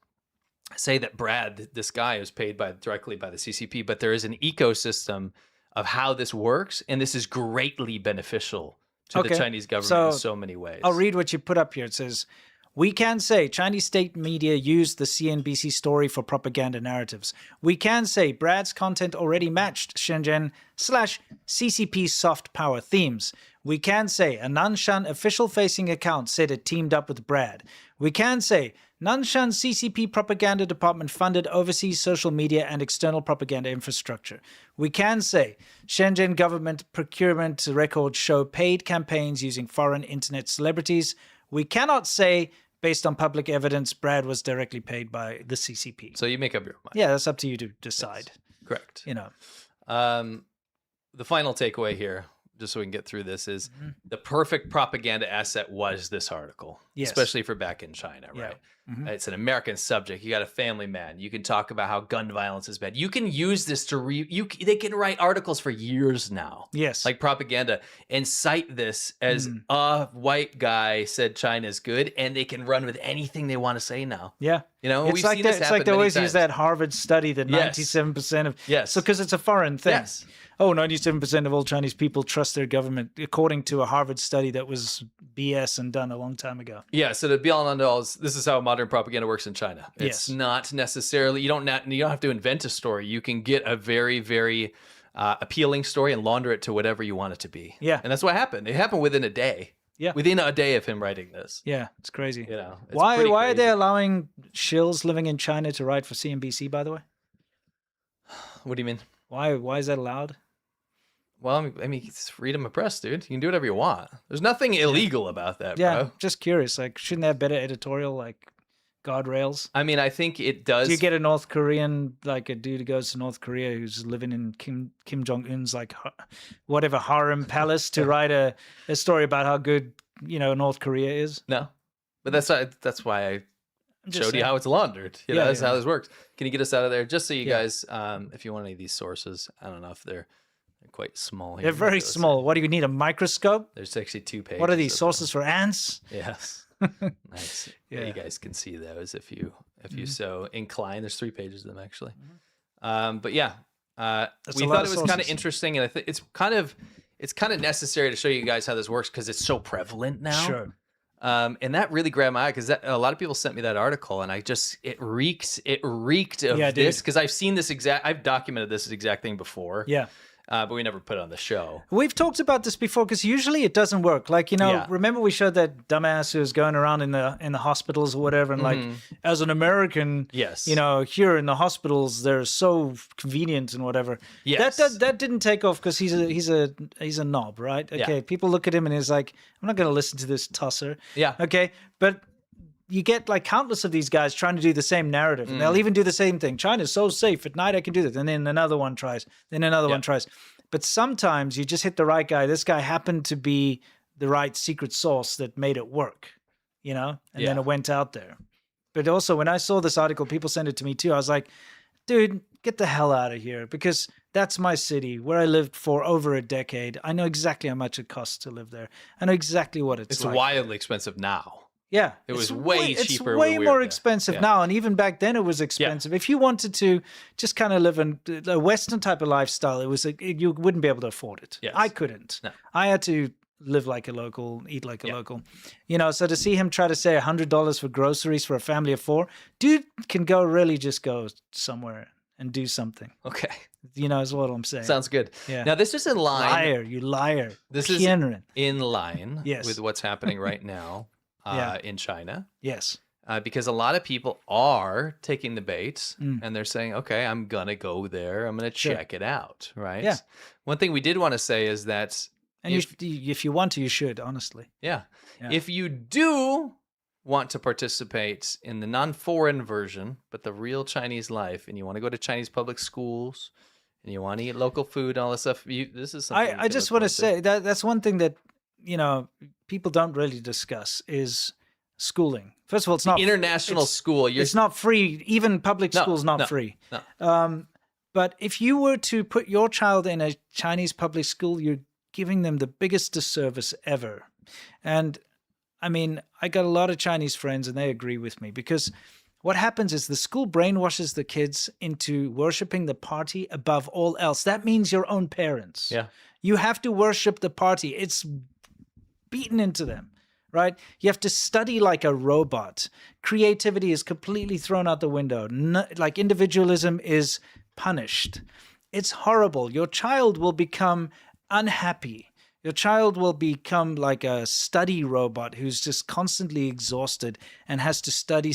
say that Brad, this guy, is paid directly by the CCP, but there is an ecosystem of how this works, and this is greatly beneficial to the Okay, Chinese government so in so many ways. I'll read what you put up here. It says, We can say Chinese state media used the CNBC story for propaganda narratives. We can say Brad's content already matched Shenzhen/CCP's soft power themes. We can say a Nanshan official-facing account said it teamed up with Brad. We can say Nanshan CCP propaganda department funded overseas social media and external propaganda infrastructure. We can say Shenzhen government procurement records show paid campaigns using foreign internet celebrities. We cannot say, based on public evidence, Brad was directly paid by the CCP. So you make up your mind. Yeah, that's up to you to decide. Yes. Correct. You know. The final takeaway here, just so we can get through this, is the perfect propaganda asset was this article, especially for back in China, right? It's an American subject. You got a family man. You can talk about how gun violence is bad. You can use this to they can write articles for years now. Yes. Like propaganda, and cite this as a white guy said China's good, and they can run with anything they want to say now. Yeah. You know, it's like it's like they always use that Harvard study that 97% of so because it's a foreign thing. Yes. Oh, 97% of all Chinese people trust their government, according to a Harvard study that was BS and done a long time ago. Yeah, so the be all and end all is this is how modern propaganda works in China. It's not necessarily you don't have to invent a story. You can get a very, very appealing story and launder it to whatever you want it to be. Yeah, and that's what happened. It happened within a day. Yeah, within a day of him writing this. Yeah, it's crazy. You know, it's why crazy. are they allowing shills living in China to write for CNBC? By the way, what do you mean? Why is that allowed? Well, I mean, it's freedom of press, dude. You can do whatever you want. There's nothing illegal about that, bro. Just curious. Like, shouldn't they have better editorial, like, guardrails? I mean, I think it does. Do you get a North Korean, like a dude who goes to North Korea who's living in Kim Jong-un's, like, whatever, harem palace to write a story about how good, you know, North Korea is? No. But that's why I showed you how it's laundered. You know, that's how this works. Can you get us out of there? Just so you guys, if you want any of these sources, I don't know if they're quite small here. They're very small. What do you need, a microscope? There's actually 2 pages. What are these, sources for ants? Yes. Nice. Yeah, you guys can see those if you so incline. There's 3 pages of them actually. But yeah, we thought it was kind of interesting, and I think it's kind of necessary to show you guys how this works because it's so prevalent now. Sure. And that really grabbed my eye because a lot of people sent me that article, and it reeked of this because I've documented this exact thing before. Yeah. But we never put it on the show. We've talked about this before because usually it doesn't work. Like, you know, remember we showed that dumbass who was going around in the hospitals or whatever, and like, as an American, you know, here in the hospitals they're so convenient and whatever. Yes. That didn't take off because he's a knob, right? Okay, people look at him and he's like, I'm not going to listen to this tosser. Yeah. Okay, but you get like countless of these guys trying to do the same narrative, and they'll even do the same thing. China's so safe at night, I can do this. And then another one tries, then another one tries. But sometimes you just hit the right guy. This guy happened to be the right secret sauce that made it work, you know? And then it went out there. But also when I saw this article, people sent it to me too. I was like, dude, get the hell out of here, because that's my city where I lived for over a decade. I know exactly how much it costs to live there. I know exactly what it's like. It's wildly expensive now. Yeah. It was way cheaper. It's way more expensive now. And even back then it was expensive. If you wanted to just kind of live in a Western type of lifestyle, you wouldn't be able to afford it. Yes. I couldn't. No. I had to live like a local, eat like a local. You know, so to see him try to say $100 for groceries for a family of 4, dude can just go somewhere and do something. Okay. You know, is what I'm saying. Sounds good. Yeah. Now this is in line. Liar, you liar. This is in line with what's happening right now. In China. Yes. Because a lot of people are taking the bait and they're saying, okay, I'm going to go there. I'm going to check it out. Right. Yeah. One thing we did want to say is that. And if you want to, you should, honestly. Yeah. If you do want to participate in the non-foreign version, but the real Chinese life, and you want to go to Chinese public schools and you want to eat local food and all this stuff, this is something. I just want to say that's one thing that, you know, people don't really discuss is schooling. First of all, it's not international school. It's not free. Even public school's not free. No. But if you were to put your child in a Chinese public school, you're giving them the biggest disservice ever. And I mean, I got a lot of Chinese friends and they agree with me, because what happens is the school brainwashes the kids into worshiping the party above all else. That means your own parents. Yeah. You have to worship the party. It's beaten into them, right? You have to study like a robot. Creativity is completely thrown out the window. Like individualism is punished. It's horrible. Your child will become unhappy. Your child will become like a study robot who's just constantly exhausted and has to study,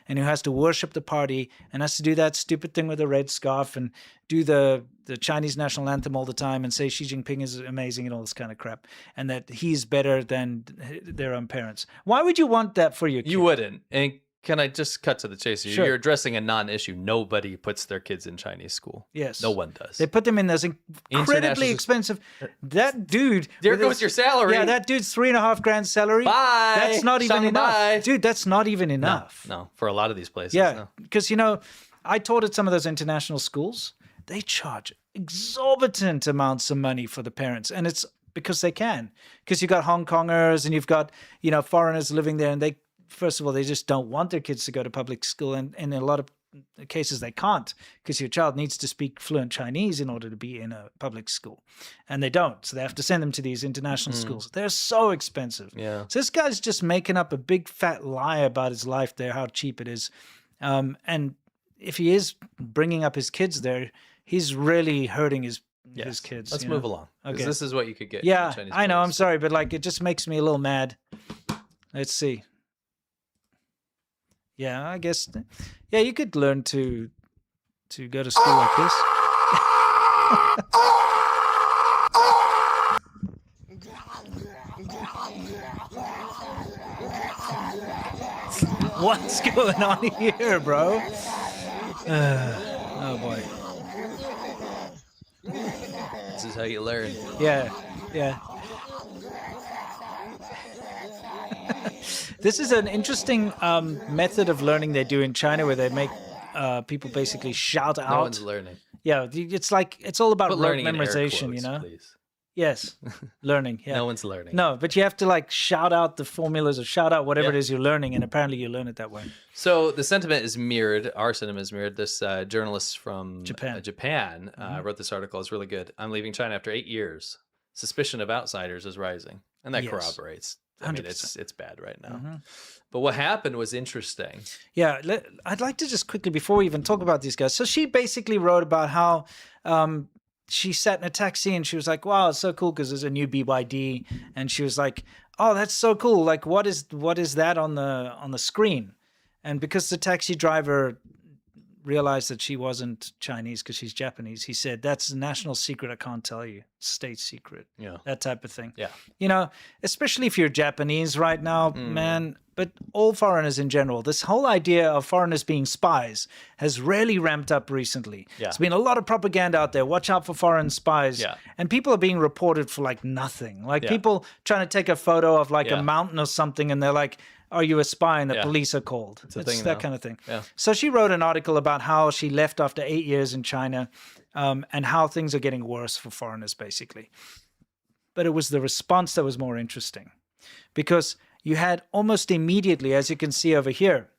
and who has to worship the party and has to do that stupid thing with a red scarf and do the Chinese national anthem all the time and say Xi Jinping is amazing and all this kind of crap and that he's better than their own parents. Why would you want that for your kid? You wouldn't. And can I just cut to the chase here? Sure. You're addressing a non-issue. Nobody puts their kids in Chinese school. Yes. No one does. They put them in those incredibly International- expensive. That dude. There with goes his- your salary. Yeah, that dude's $3.5 grand salary. Bye. That's not even Shanghai. enough. Dude, that's not even enough. No, for a lot of these places. Yeah, no. because, I taught at some of those international schools. They charge exorbitant amounts of money for the parents. And it's because they can. Because you've got Hong Kongers and you've got, foreigners living there. And they, first of all, they just don't want their kids to go to public school. And in a lot of cases, they can't. Because your child needs to speak fluent Chinese in order to be in a public school. And they don't. So they have to send them to these international schools. They're so expensive. Yeah. So this guy's just making up a big fat lie about his life there, how cheap it is. And if he is bringing up his kids there, he's really hurting his kids. Let's move along. Okay. Okay. This is what you could get. Yeah, in Chinese I know. I'm place. sorry, but like it just makes me a little mad. Let's see. Yeah, I guess. Yeah, you could learn to go to school like this. What's going on here, bro? Oh boy. This is how you learn. Yeah. This is an interesting method of learning they do in China where they make people basically shout out. No one's learning. Yeah, it's all about Put rote learning in air memorization, quotes, please. Yes, learning. Yeah. No one's learning. No, but you have to like shout out the formulas or shout out whatever Yeah. it is you're learning, and apparently you learn it that way. So the sentiment is mirrored. Our sentiment is mirrored. This journalist from Japan. Japan wrote this article. It's really good. I'm leaving China after 8 years. Suspicion of outsiders is rising, and that Yes. corroborates. I mean, 100%. it's bad right now. But what happened was interesting. Yeah, I'd like to just quickly, before we even talk about these guys. So she basically wrote about how she sat in a taxi and she was like, wow, it's so cool because there's a new BYD. And she was like, oh, that's so cool. Like, what is that on the screen? And because the taxi driver realized that she wasn't Chinese because she's Japanese, he said, that's a national secret I can't tell you. State secret. Yeah. That type of thing. Yeah. Especially if you're Japanese right now, man, but all foreigners in general, this whole idea of foreigners being spies has really ramped up recently. Yeah. There's been a lot of propaganda out there. Watch out for foreign spies. Yeah. And people are being reported for like nothing. Like Yeah. people trying to take a photo of like Yeah. a mountain or something and they're like, are you a spy? And the Yeah. police are called. It's a It's thing that now. kind of thing. Yeah. So she wrote an article about how she left after 8 years in China and how things are getting worse for foreigners, basically. But it was the response that was more interesting because you had almost immediately, as you can see over here,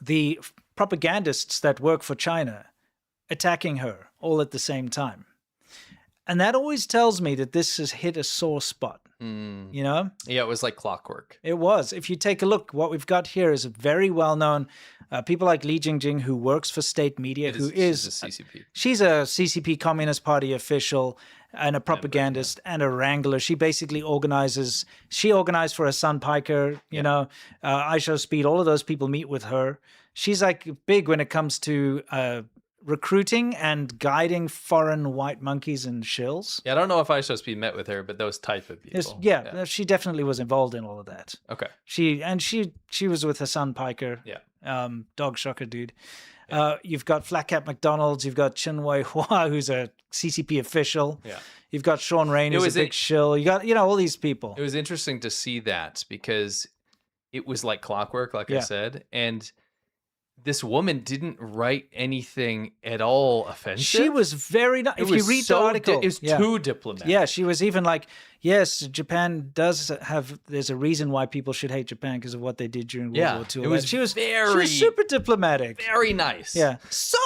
the propagandists that work for China attacking her all at the same time. And that always tells me that this has hit a sore spot, you know? Yeah, it was like clockwork. It was. If you take a look, what we've got here is a very well-known people like Li Jingjing, who works for state media, She's a CCP. She's a CCP Communist Party official and a propagandist and a wrangler. She basically organized for her son Piker, you know, Aisha Speed, all of those people meet with her. She's like big when it comes to recruiting and guiding foreign white monkeys and shills. Yeah, I don't know if I supposed to be met with her, but those type of people. Yeah, she definitely was involved in all of that. Okay. She was with her son Piker. Yeah. Dog shocker dude. You've got Flat Cat McDonald's. You've got Chen Wei Hua, who's a CCP official. Yeah. You've got Sean Rain, who's a big shill. You got, all these people. It was interesting to see that because it was like clockwork, like I said. And this woman didn't write anything at all offensive. She was very nice. If you read the article, it was too diplomatic. Yeah, she was even like, yes, Japan does have. There's a reason why people should hate Japan because of what they did during World War II. It was she was very super diplomatic. Very nice. Yeah, so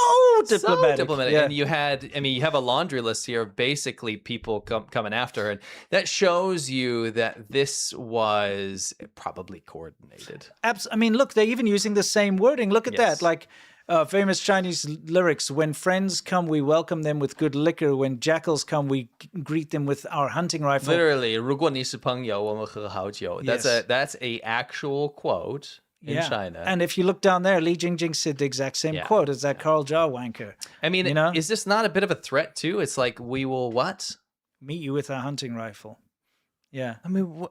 diplomatic. Yeah. And you have a laundry list here of basically people coming after her. And that shows you that this was probably coordinated. I mean, look, they're even using the same wording. Look at that. Like famous Chinese lyrics. When friends come, we welcome them with good liquor. When jackals come, we greet them with our hunting rifle. Literally, 如果你是朋友，我们喝好酒. That's a actual quote in China. And if you look down there, Li Jingjing said the exact same quote as that Carl Jia wanker. I mean, is this not a bit of a threat too? It's like, we will what? Meet you with our hunting rifle. Yeah. I mean,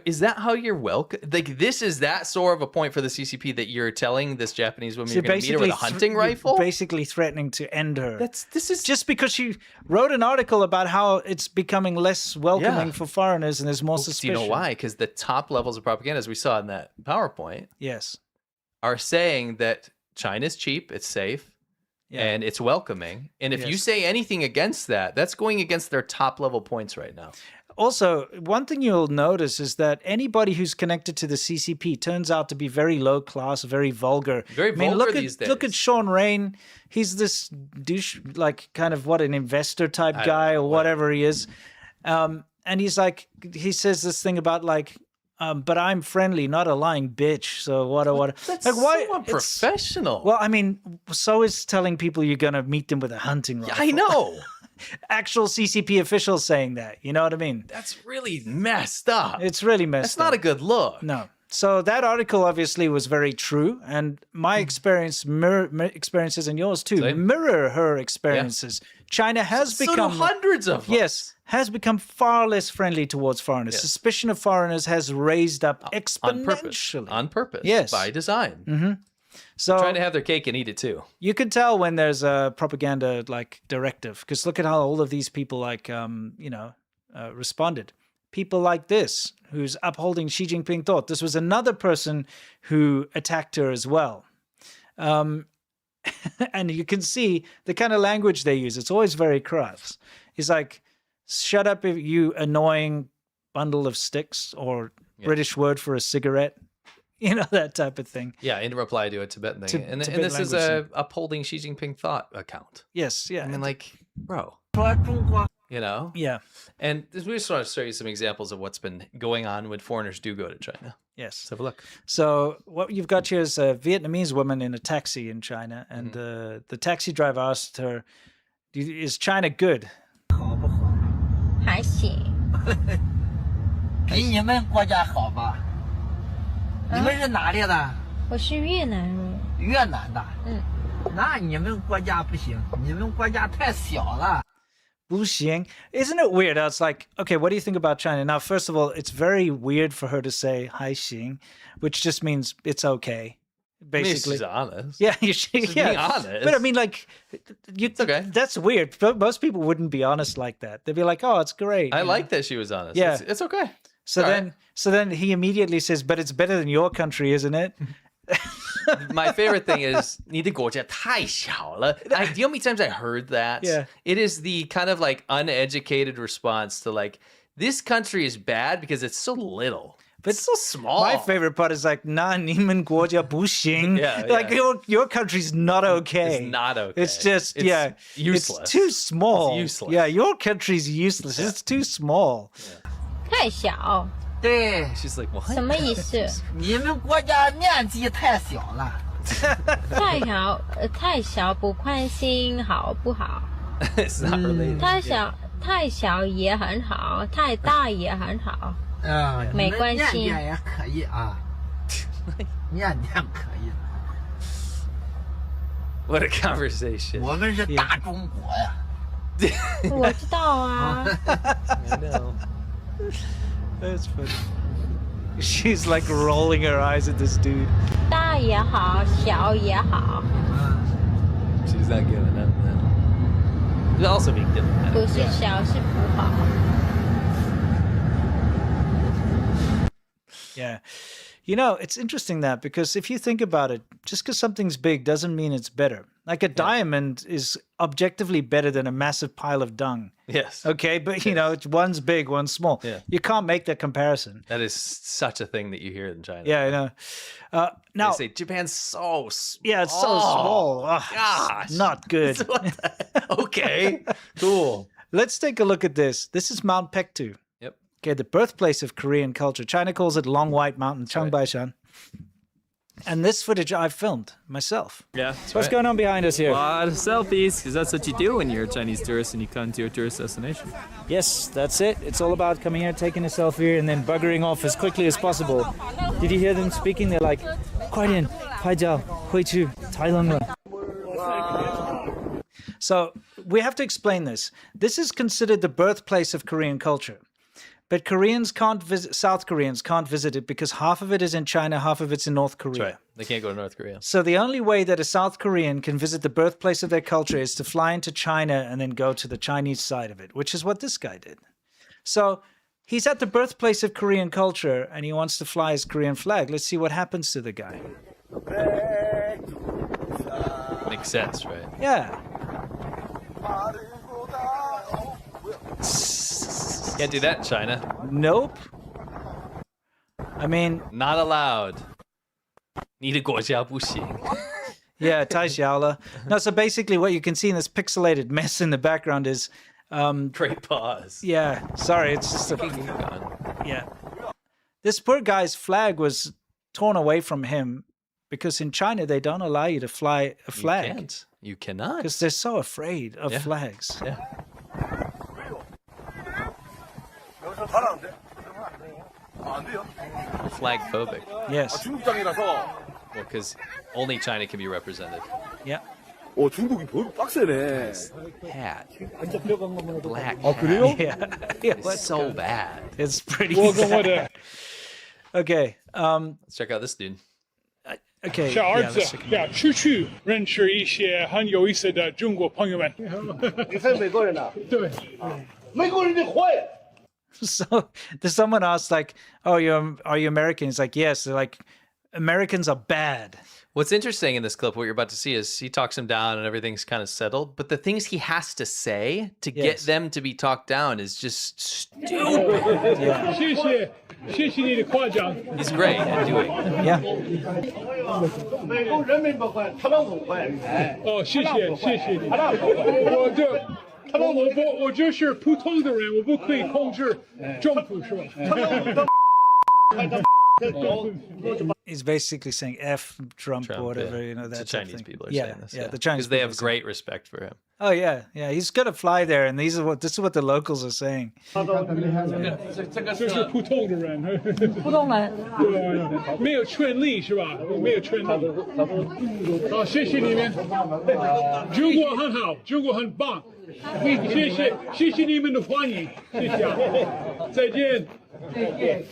is that how you're welcome? Like, this is that sort of a point for the CCP that you're telling this Japanese woman you're going to meet her with a hunting rifle? Basically threatening to end her. This is just because she wrote an article about how it's becoming less welcoming for foreigners and there's more suspicion. Do you know why? Because the top levels of propaganda, as we saw in that PowerPoint, are saying that China's cheap, it's safe, and it's welcoming. And if you say anything against that, that's going against their top level points right now. Also, one thing you'll notice is that anybody who's connected to the CCP turns out to be very low class, very vulgar. Very vulgar these days. Look at Sean Rain. He's this douche, like kind of an investor type guy or whatever he is. And he's like, he says this thing about like, but I'm friendly, not a lying bitch. So what? That's like, why? So unprofessional. Well, I mean, so is telling people you're going to meet them with a hunting rifle. I know. Actual CCP officials saying that. You know what I mean? That's really messed up. It's really messed up. That's not a good look. No. So that article obviously was very true, and my experiences and yours too mirror her experiences. China has become hundreds of them. Yes, has become far less friendly towards foreigners. Suspicion of foreigners has raised up exponentially. On purpose. Yes, by design. Mm-hmm. So trying to have their cake and eat it too. You can tell when there's a propaganda directive, because look at how all of these people responded. People like this, who's upholding Xi Jinping thought. This was another person who attacked her as well. And you can see the kind of language they use. It's always very crass. It's like, shut up, you annoying bundle of sticks, or British word for a cigarette. You know, that type of thing. Yeah, in reply to a Tibetan thing. And this is a upholding Xi Jinping thought account. Yes, yeah. I mean, like, bro. You know? Yeah. And we just want to show you some examples of what's been going on when foreigners do go to China. Yes. Let's have a look. So what you've got here is a Vietnamese woman in a taxi in China. And the taxi driver asked her, is China good? 还行。比你们国家好吧？你们是哪里的？我是越南人。越南的。那你们国家不行，你们国家太小了。不行. Isn't it weird? I was like, okay, what do you think about China? Now, first of all, it's very weird for her to say 还行, which just means it's okay. Basically, she's honest. Yeah, she's being honest. But I mean, like, it's okay. That's weird. Most people wouldn't be honest like that. They'd be like, "Oh, it's great." I like that she was honest. Yeah, it's okay. So then he immediately says, "But it's better than your country, isn't it?" My favorite thing is 你的国家太小了. Do you know how many times I heard that? Yeah. It is the kind of like uneducated response to like, this country is bad because it's so little. But it's so small. My favorite part is like, 那你们国家不行. Like your country's not okay. It's not okay. It's just useless. It's too small. It's useless. Yeah, your country's useless. It's too small. 太小。对。 She's like, what? 什么意思？你们国家面积太小了。太小不关心好不好？ It's not related. 太小也很好，太大也很好。没关系。念念也可以啊，念念可以。 What a conversation. 我们是大中国呀。我知道啊。I know. That's funny. She's like rolling her eyes at this dude. 大也好，小也好。 She's not giving up now. She's also being diplomatic. 不是小是不好。 Yeah. You know, it's interesting that because if you think about it, just because something's big doesn't mean it's better. Like a diamond is objectively better than a massive pile of dung. Yes. Okay, but you know, it's one's big, one's small. Yeah. You can't make that comparison. That is such a thing that you hear in China. Yeah, I know. Now, they say Japan's so small. yeah, it's so small. Ugh, Gosh. not good. Okay, cool. Let's take a look at this. This is Mount Paektu. Yep. Okay, the birthplace of Korean culture. China calls it Long White Mountain, Cheongbaishan. And this footage I filmed myself. Yeah. What's going on behind us here? A lot of selfies, because that's what you do when you're a Chinese tourist and you come to a tourist destination. Yes, that's it. It's all about coming here, taking a selfie, and then buggering off as quickly as possible. Did you hear them speaking? They're like, 快点, 拍照, 回去, Thailand了. So we have to explain this. This is considered the birthplace of Korean culture. But Koreans can't visit, South Koreans can't visit it because half of it is in China, half of it's in North Korea. That's right. They can't go to North Korea. So the only way that a South Korean can visit the birthplace of their culture is to fly into China and then go to the Chinese side of it, which is what this guy did. So he's at the birthplace of Korean culture and he wants to fly his Korean flag. Let's see what happens to the guy. Makes sense, right? Yeah. Can't do that in China. Nope. I mean, not allowed. 你的国家不行. Yeah, 太小了. No, so basically what you can see in this pixelated mess in the background is great pause. Yeah, sorry, it's just yeah. This poor guy's flag was torn away from him because in China they don't allow you to fly a flag. You can't. You cannot. Because they're so afraid of flags. Yeah. Flag phobic. Yes. Well, because only China can be represented. Yeah. 중국이 빡세네. Hat. Black 아, 그래요? Yeah. It's so bad. It's pretty bad. Okay. Let's check out this dude. Okay. 小儿子呀，出去认识一些很有意思的中国朋友们。你是美国人呐？对，美国人的坏。 So someone asked like, "Oh, are you American?" He's like, "Yes." They're like, "Americans are bad." What's interesting in this clip, what you're about to see, is he talks him down and everything's kind of settled. But the things he has to say to get them to be talked down is just stupid. Yeah. 谢谢你的夸奖。 He's great at doing it. Yeah. 美国人民不坏，他们不坏。哦，谢谢你。我就是普通的人，我不可以控制政府，是吧？ He's basically saying F Trump or whatever, yeah. you know, The that Chinese people are yeah, saying this. Yeah, the Chinese because they have people great respect for him. Oh yeah, yeah. He's gonna fly there, and this is what the locals are saying. 这是普通的人。普通人。没有权利是吧？没有权利。好，谢谢你们。中国很好，中国很棒。谢谢你们的欢迎，谢谢啊，再见。 You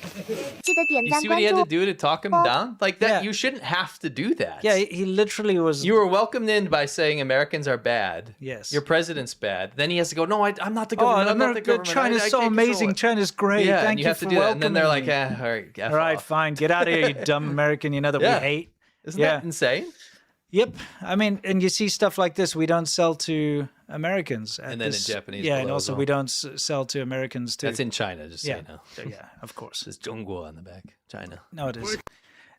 see what he had to do to talk him down? Like that, Yeah. you shouldn't have to do that. Yeah, he literally was. You were welcomed in by saying Americans are bad. Yes. Your president's bad. Then he has to go, no, I'm not the government. I'm not the government. China's so amazing. China's great. Yeah, Thank and you have to for do that. And then they're like, welcoming me. all right, F all right, off. fine. Get out of here, you dumb American. You know that we hate. Isn't that insane? Yep. I mean, and you see stuff like this. We don't sell to Americans. And then in Japanese. Yeah, and below as also well. we don't sell to Americans too. That's in China, just so yeah. you know. Yeah, of course. There's Zhongguo on the back. China. No, it is.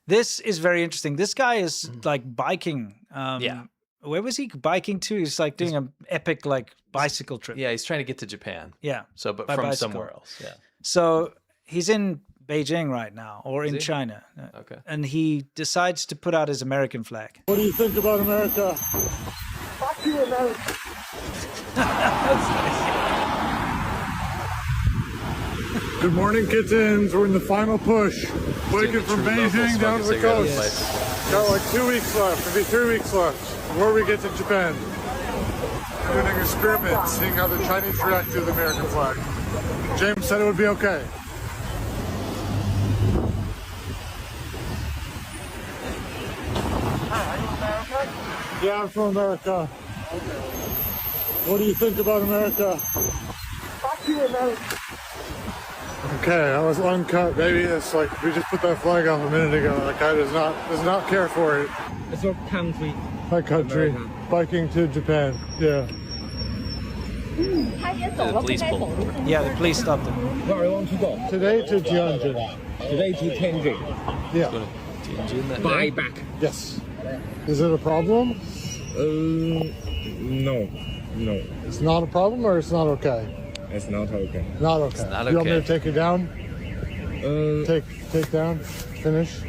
This is very interesting. This guy is like biking. Yeah. Where was he biking to? He's like doing an epic like bicycle trip. Yeah, he's trying to get to Japan. Yeah. So, but by from bicycle. somewhere else. Yeah. So he's in Beijing right now, or in he? China. Okay. And he decides to put out his American flag. What do you think about America? Fuck you, America. Good morning, kittens. We're in the final push. Waking from Beijing down to the coast. Got like 2 weeks left, maybe 3 weeks left before we get to Japan. Doing an experiment, seeing how the Chinese react to the American flag. James said it would be okay. Yeah, I'm from America. What do you think about America? Fuck you, America. okay. I was uncut, baby. It's like we just put that flag up a minute ago. That guy does not care for it. It's your country. My country. America. Biking to Japan. Yeah. The police pulled him over. Yeah, the police stopped him. Where do you want to go? Today to Tianjin. Today to Tianjin. Yeah. Buy back. Yes. Is it a problem? No. It's not a problem, or it's not okay? It's not okay. Not okay. It's not You want me okay. to take it down? Take down? Finish?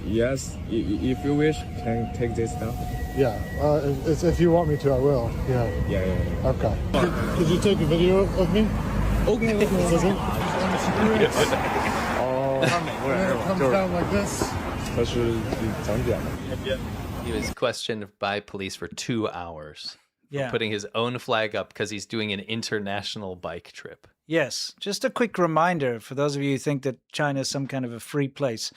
Yes. If you wish, can take this down. Yeah. It's, if you want me to, I will. Yeah. Yeah. Okay. Could you take a video of me? Okay. Is it? When it comes down like this. He was questioned by police for 2 hours. Yeah. Putting his own flag up because he's doing an international bike trip. Yes. Just a quick reminder for those of you who think that China is some kind of a free place.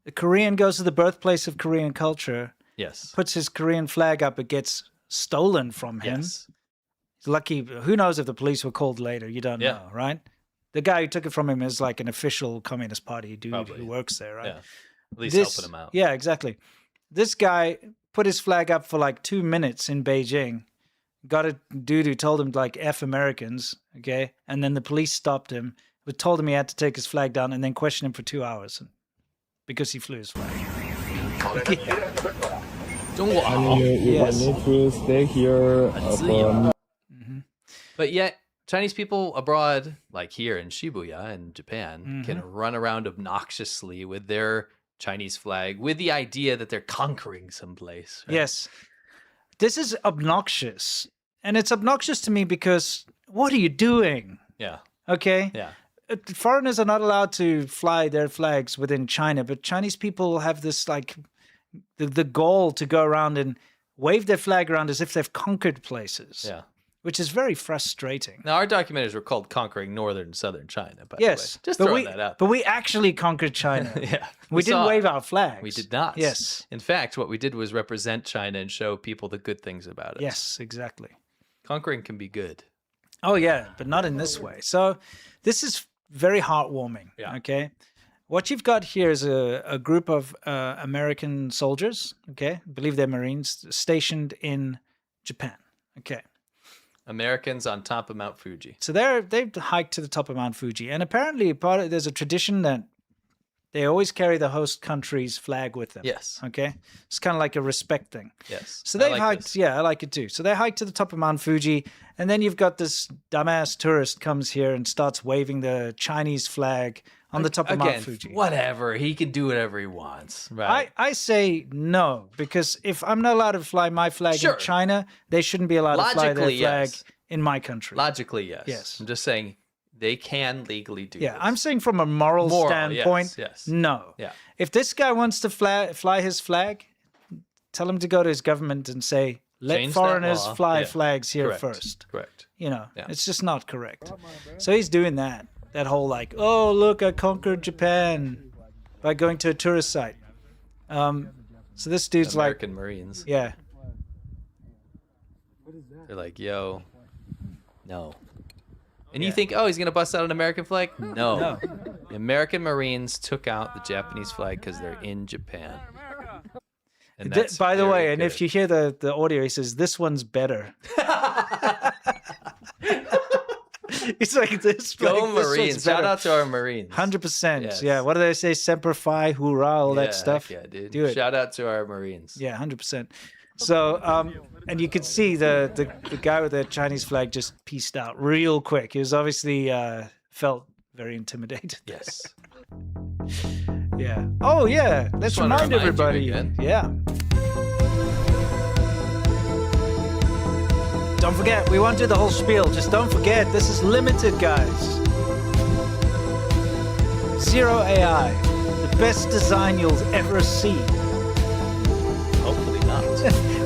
The Korean goes to the birthplace of Korean culture, Yes. puts his Korean flag up, it gets stolen from him. Yes. He's lucky. Who knows if the police were called later? You don't Yeah. know, right? The guy who took it from him is like an official Communist Party dude Probably. who works there, right? Yeah. At least helping him out. Yeah, exactly. This guy put his flag up for like 2 minutes in Beijing. Got a dude who told him like F Americans, okay? And then the police stopped him, but told him he had to take his flag down and then questioned him for 2 hours because he flew his flag. Yes. need to stay here for... But yet, Chinese people abroad, like here in Shibuya in Japan, can run around obnoxiously with their Chinese flag with the idea that they're conquering someplace. Right? Yes. This is obnoxious. And it's obnoxious to me because what are you doing? Yeah. Okay? Yeah. Foreigners are not allowed to fly their flags within China, but Chinese people have this like the goal to go around and wave their flag around as if they've conquered places. Yeah. Which is very frustrating. Now, our documentaries were called Conquering Northern and Southern China, by Yes. the way. Just but throwing that out. But we actually conquered China. Yeah. We didn't saw wave it. our flags. We did not. Yes. In fact, what we did was represent China and show people the good things about it. Yes, exactly. Conquering can be good. Oh, yeah, but not in this way. So this is very heartwarming. Yeah. Okay. What you've got here is a group of American soldiers, okay, I believe they're Marines, stationed in Japan. Okay. Americans on top of Mount Fuji. So they've hiked to the top of Mount Fuji. And apparently there's a tradition that they always carry the host country's flag with them. Yes. Okay. It's kind of like a respect thing. Yes. So I they've like hiked. this. Yeah, I like it too. So they hiked to the top of Mount Fuji. And then you've got this dumbass tourist comes here and starts waving the Chinese flag on the top of Mount Fuji. Whatever. He can do whatever he wants. Right. I say no, because if I'm not allowed to fly my flag Sure. in China, they shouldn't be allowed to fly their Logically, flag yes. in my country. Logically, yes. Yes. I'm just saying they can legally do Yeah, this. I'm saying from a moral standpoint, yes. no. Yeah. If this guy wants to fly his flag, tell him to go to his government and say, let Change that foreigners law. fly Yeah. flags here Correct. first. Correct. You know, Yeah. it's just not correct. So he's doing that. That whole like, oh, look, I conquered Japan by going to a tourist site. So this dude's American Marines. yeah. They're like, yo, no. And you think, oh, he's going to bust out an American flag? No. The American Marines took out the Japanese flag because they're in Japan. And that's By the very way, and good. if you hear the audio, he says, this one's better. It's like this. Go like, this Marines. one's Shout better. out to our Marines. 100%. Yes. Yeah. What do they say? Semper Fi, hoorah, all Yeah, that stuff. heck yeah, dude. Do it. Shout out to our Marines. Yeah, 100%. So, and you could see the guy with the Chinese flag just pieced out real quick. He was obviously felt very intimidated. Yes. Yeah. Oh, yeah. Let's Just wanna remind remind you everybody. again. Yeah. Don't forget, we won't do the whole spiel. Just don't forget, this is limited, guys. Zero AI. The best design you'll ever see. Hopefully not.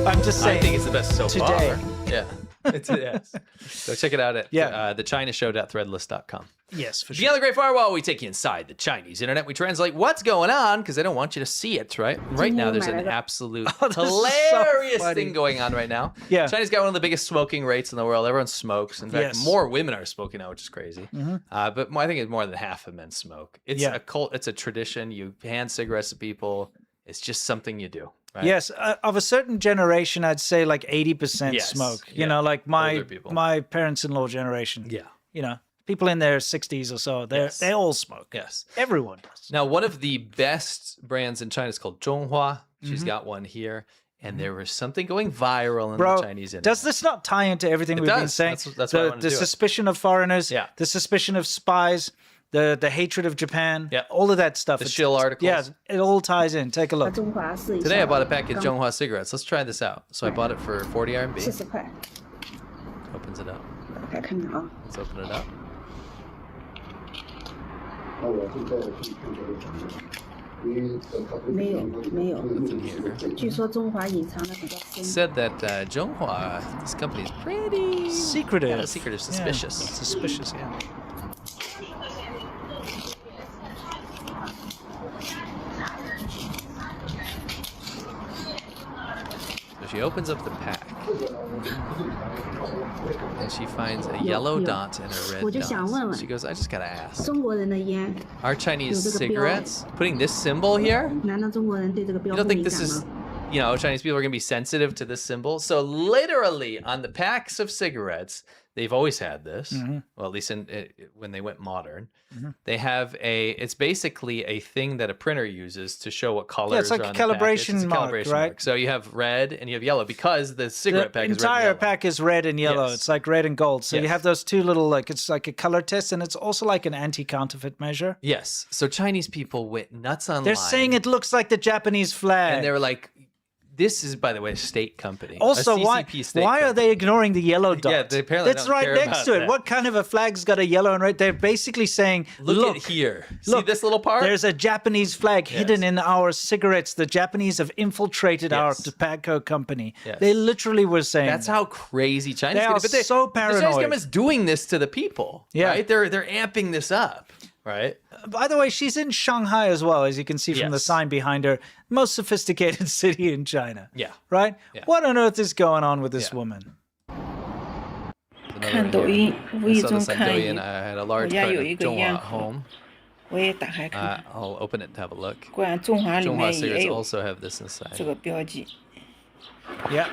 I'm just saying. I think it's the best so today. far. Yeah. Yes. So check it out at thechinashow.threadless.com. Yes, for sure. Beyond the Great Firewall, we take you inside the Chinese internet. We translate what's going on because they don't want you to see it, right? Right now, there's an absolute hilarious thing going on right now. Yeah. China's got one of the biggest smoking rates in the world. Everyone smokes. In fact, more women are smoking now, which is crazy. But I think it's more than half of men smoke. It's a cult. It's a tradition. You hand cigarettes to people. It's just something you do. Right? Yes, of a certain generation, I'd say like 80% smoke. You know, like my parents-in-law generation. Yeah. You know, people in their 60s or so, they all smoke. Yes. Everyone does. Now, one of the best brands in China is called Zhonghua. She's got one here. And there was something going viral in the Chinese internet. Does this not tie into everything we've been saying? That's why I wanted to do suspicion of foreigners, the suspicion of spies, the hatred of Japan, all of that stuff. The shill articles. Yeah, it all ties in. Take a look. Today I bought a package of Zhonghua cigarettes. Let's try this out. So I bought it for 40 RMB. Opens it up. Let's open it up. Nothing here. Said that Zhonghua, this company is pretty secretive. Yeah, secretive, suspicious. Yeah. Suspicious, yeah. So she opens up the pack. And she finds a yellow dot and a red dot. She goes, I just gotta ask. Are Chinese cigarettes putting this symbol here? You don't think this is, you know, Chinese people are gonna be sensitive to this symbol? So literally on the packs of cigarettes, they've always had this. Well, at least when they went modern, they have it's basically a thing that a printer uses to show what colors. Yeah, it's like are on a calibration the package. mark, right? So you have red and you have yellow because the cigarette pack is red and entire yellow. pack is red and yellow. Yes. It's like red and gold. So you Yes. have those two little, like, it's like a color test, and it's also like an anti-counterfeit measure. Yes. So Chinese people went nuts online. They're saying it looks like the Japanese flag. And they were like, this is, by the way, a state company. Also, why are they ignoring the yellow dot? Yeah, they apparently That's don't right care next about to it. that. What kind of a flag's got a yellow and red? They're basically saying, Look at here. See look, this little part? There's a Japanese flag hidden in our cigarettes. The Japanese have infiltrated our tobacco company. Yes. They literally were saying That's how crazy China's They are getting. But so The Chinese paranoid. government's doing this to the people. Yeah. Right? They're amping this up. Right? By the way, she's in Shanghai as well, as you can see from the sign behind her. Most sophisticated city in China. Yeah. Right? Yeah. What on earth is going on with this woman?看抖音，无意中 I 看一， had a 我 large 家 carton 有 of 一个 Zhonghua 烟 at 盒， home. 我也打开看看。 I'll open it to have a look. 果然，中华里 Zhonghua 面也 cigarettes 有 also have this inside. 这个标记， Yeah.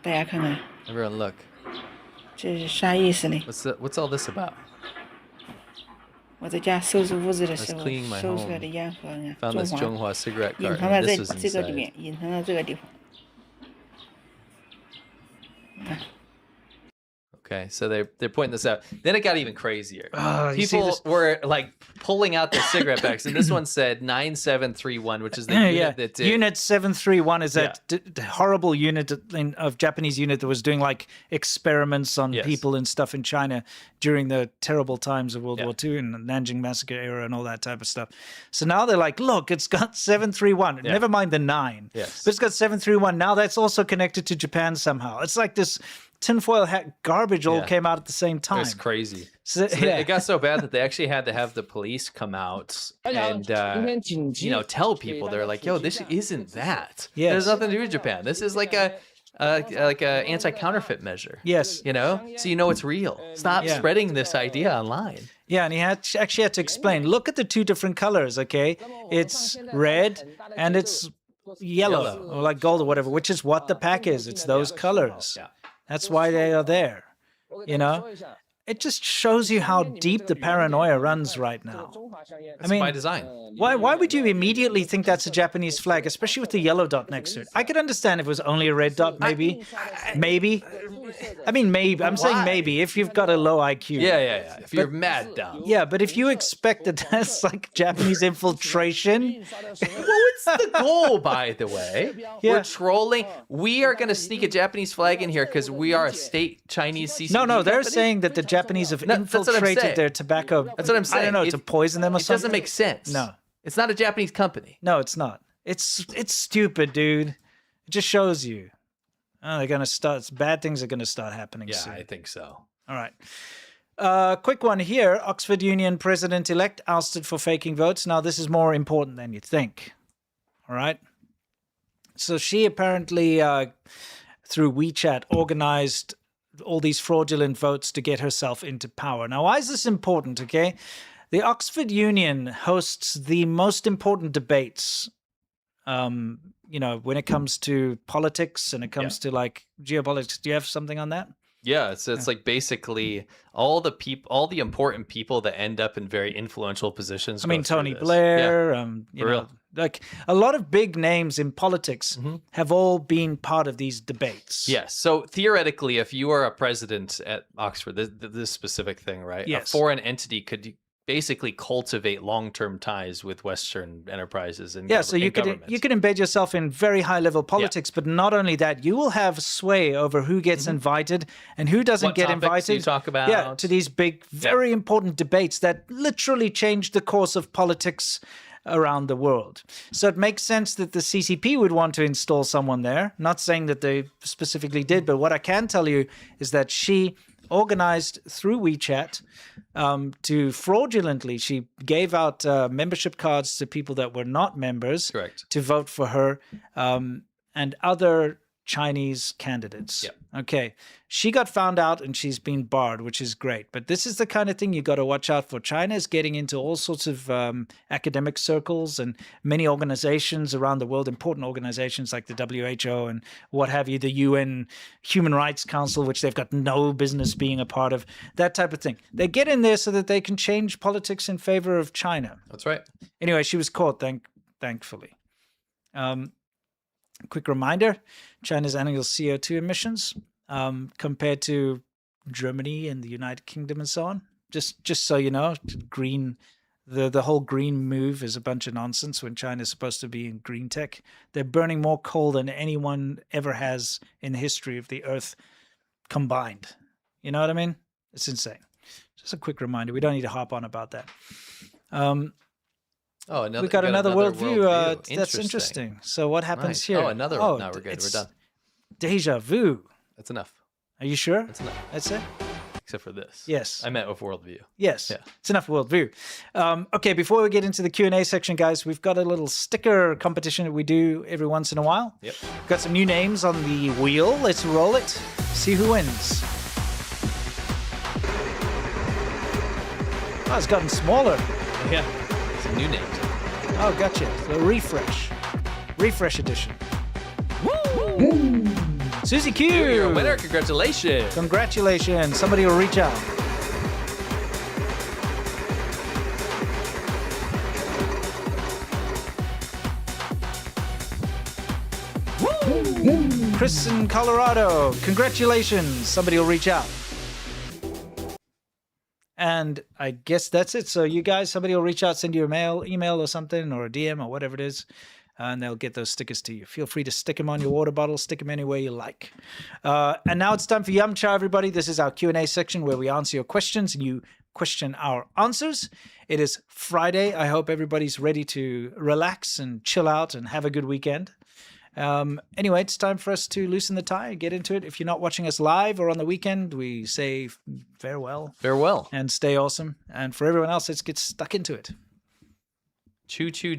大家看看， Everyone look. 这是啥意思呢？ What's all this about? 我在家收拾屋子的 I 时 was 候 cleaning my 收出来 home. 的烟盒，你 Found 看 this 中华 Zhonghua cigarette 隐 carton. 藏在 This 这 was 这个里 inside. 面，隐藏在这个地方。 Okay, so they're pointing this out. Then it got even crazier. You see People this- were like pulling out their cigarette packs, and this one said 9731, which is the unit that did. Unit 731 is that horrible unit of Japanese unit that was doing like experiments on people and stuff in China during the terrible times of World War II and the Nanjing Massacre era and all that type of stuff. So now they're like, look, it's got 731. Never mind the 9. Yes. But it's got 731. Now that's also connected to Japan somehow. It's like this tinfoil hat garbage all came out at the same time. It's crazy. So, It got so bad that they actually had to have the police come out and tell people. They're like, "Yo, this isn't that. Yes. There's nothing to do with Japan. This is like a anti-counterfeit measure. Yes. You know, so you know it's real. Stop spreading this idea online." Yeah, and he actually had to explain. Look at the two different colors, okay? It's red and it's yellow, or like gold or whatever, which is what the pack is. It's those colors. Yeah. That's why they are there. You know? It just shows you how deep the paranoia runs right now. It's by design. Why would you immediately think that's a Japanese flag, especially with the yellow dot next to it? I could understand if it was only a red dot, maybe. Maybe. I mean, maybe. I'm saying maybe if you've got a low IQ. Yeah. If you're mad dumb. Yeah, but if you expect that that's like Japanese infiltration. Well, what's the goal, by the way? Yeah. We're trolling. We are going to sneak a Japanese flag in here because we are a state Chinese CCP No, they're company? saying that the Japanese have that's what I'm infiltrated saying. their tobacco. That's what I'm saying. I don't know, to poison them or it something. doesn't make sense. No. It's not a Japanese company. No, it's not. It's stupid, dude. It just shows you. Oh, they're going to start. Bad things are going to start happening soon. I think so. All right. Quick one here. Oxford Union president-elect ousted for faking votes. Now, this is more important than you think. All right. So she apparently, through WeChat, organized all these fraudulent votes to get herself into power. Now, why is this important, okay? The Oxford Union hosts the most important debates, you know, when it comes to politics and it comes to, like, geopolitics. Do you have something on that? Yeah, so it's like basically all the important people that end up in very influential positions. I mean, Tony Blair, you know, like a lot of big names in politics have all been part of these debates. Yes. So theoretically, if you are a president at Oxford, this specific thing, right? Yes. A foreign entity could basically cultivate long-term ties with Western enterprises and so you could embed yourself in very high-level politics, but not only that, you will have sway over who gets invited and who doesn't get invited. You talk about. To these big, very important debates that literally change the course of politics around the world. So it makes sense that the CCP would want to install someone there. Not saying that they specifically did, but what I can tell you is that she organized through WeChat to fraudulently, she gave out membership cards to people that were not members to vote for her and other Chinese candidates. Okay. She got found out and she's been barred, which is great. But this is the kind of thing you got to watch out for. China is getting into all sorts of academic circles and many organizations around the world, important organizations like the WHO and what have you, the UN Human Rights Council, which they've got no business being a part of, that type of thing. They get in there so that they can change politics in favor of China. That's right. Anyway, she was caught, thankfully. Quick reminder, China's annual CO2 emissions compared to Germany and the United Kingdom and so on. Just so you know, the whole green move is a bunch of nonsense when China's supposed to be in green tech. They're burning more coal than anyone ever has in the history of the Earth combined. You know what I mean? It's insane. Just a quick reminder. We don't need to hop on about that. We got another worldview. That's interesting. So what happens here? Oh, another one. No, we're good. We're done. Deja vu. That's enough. Are you sure? That's enough. That's it? Except for this. Yes. I meant with worldview. Yes. Yeah. It's enough worldview. Okay, before we get into the Q&A section, guys, we've got a little sticker competition that we do every once in a while. Yep. We've got some new names on the wheel. Let's roll it. See who wins. Oh, it's gotten smaller. Yeah. Some new names. Oh, gotcha. The refresh edition. Woo! Susie Q. You're a winner. Congratulations. Congratulations. Somebody will reach out. Woo! Chris in Colorado. Congratulations. Somebody will reach out. And I guess that's it. So you guys, somebody will reach out, send you a email or something, or a DM or whatever it is, and they'll get those stickers to you. Feel free to stick them on your water bottle, stick them anywhere you like. And now it's time for Yum Cha, everybody. This is our Q&A section where we answer your questions and you question our answers. It is Friday. I hope everybody's ready to relax and chill out and have a good weekend. Anyway, it's time for us to loosen the tie and get into it. If you're not watching us live or on the weekend, we say farewell. Farewell. And stay awesome. And for everyone else, let's get stuck into it. Choo choo.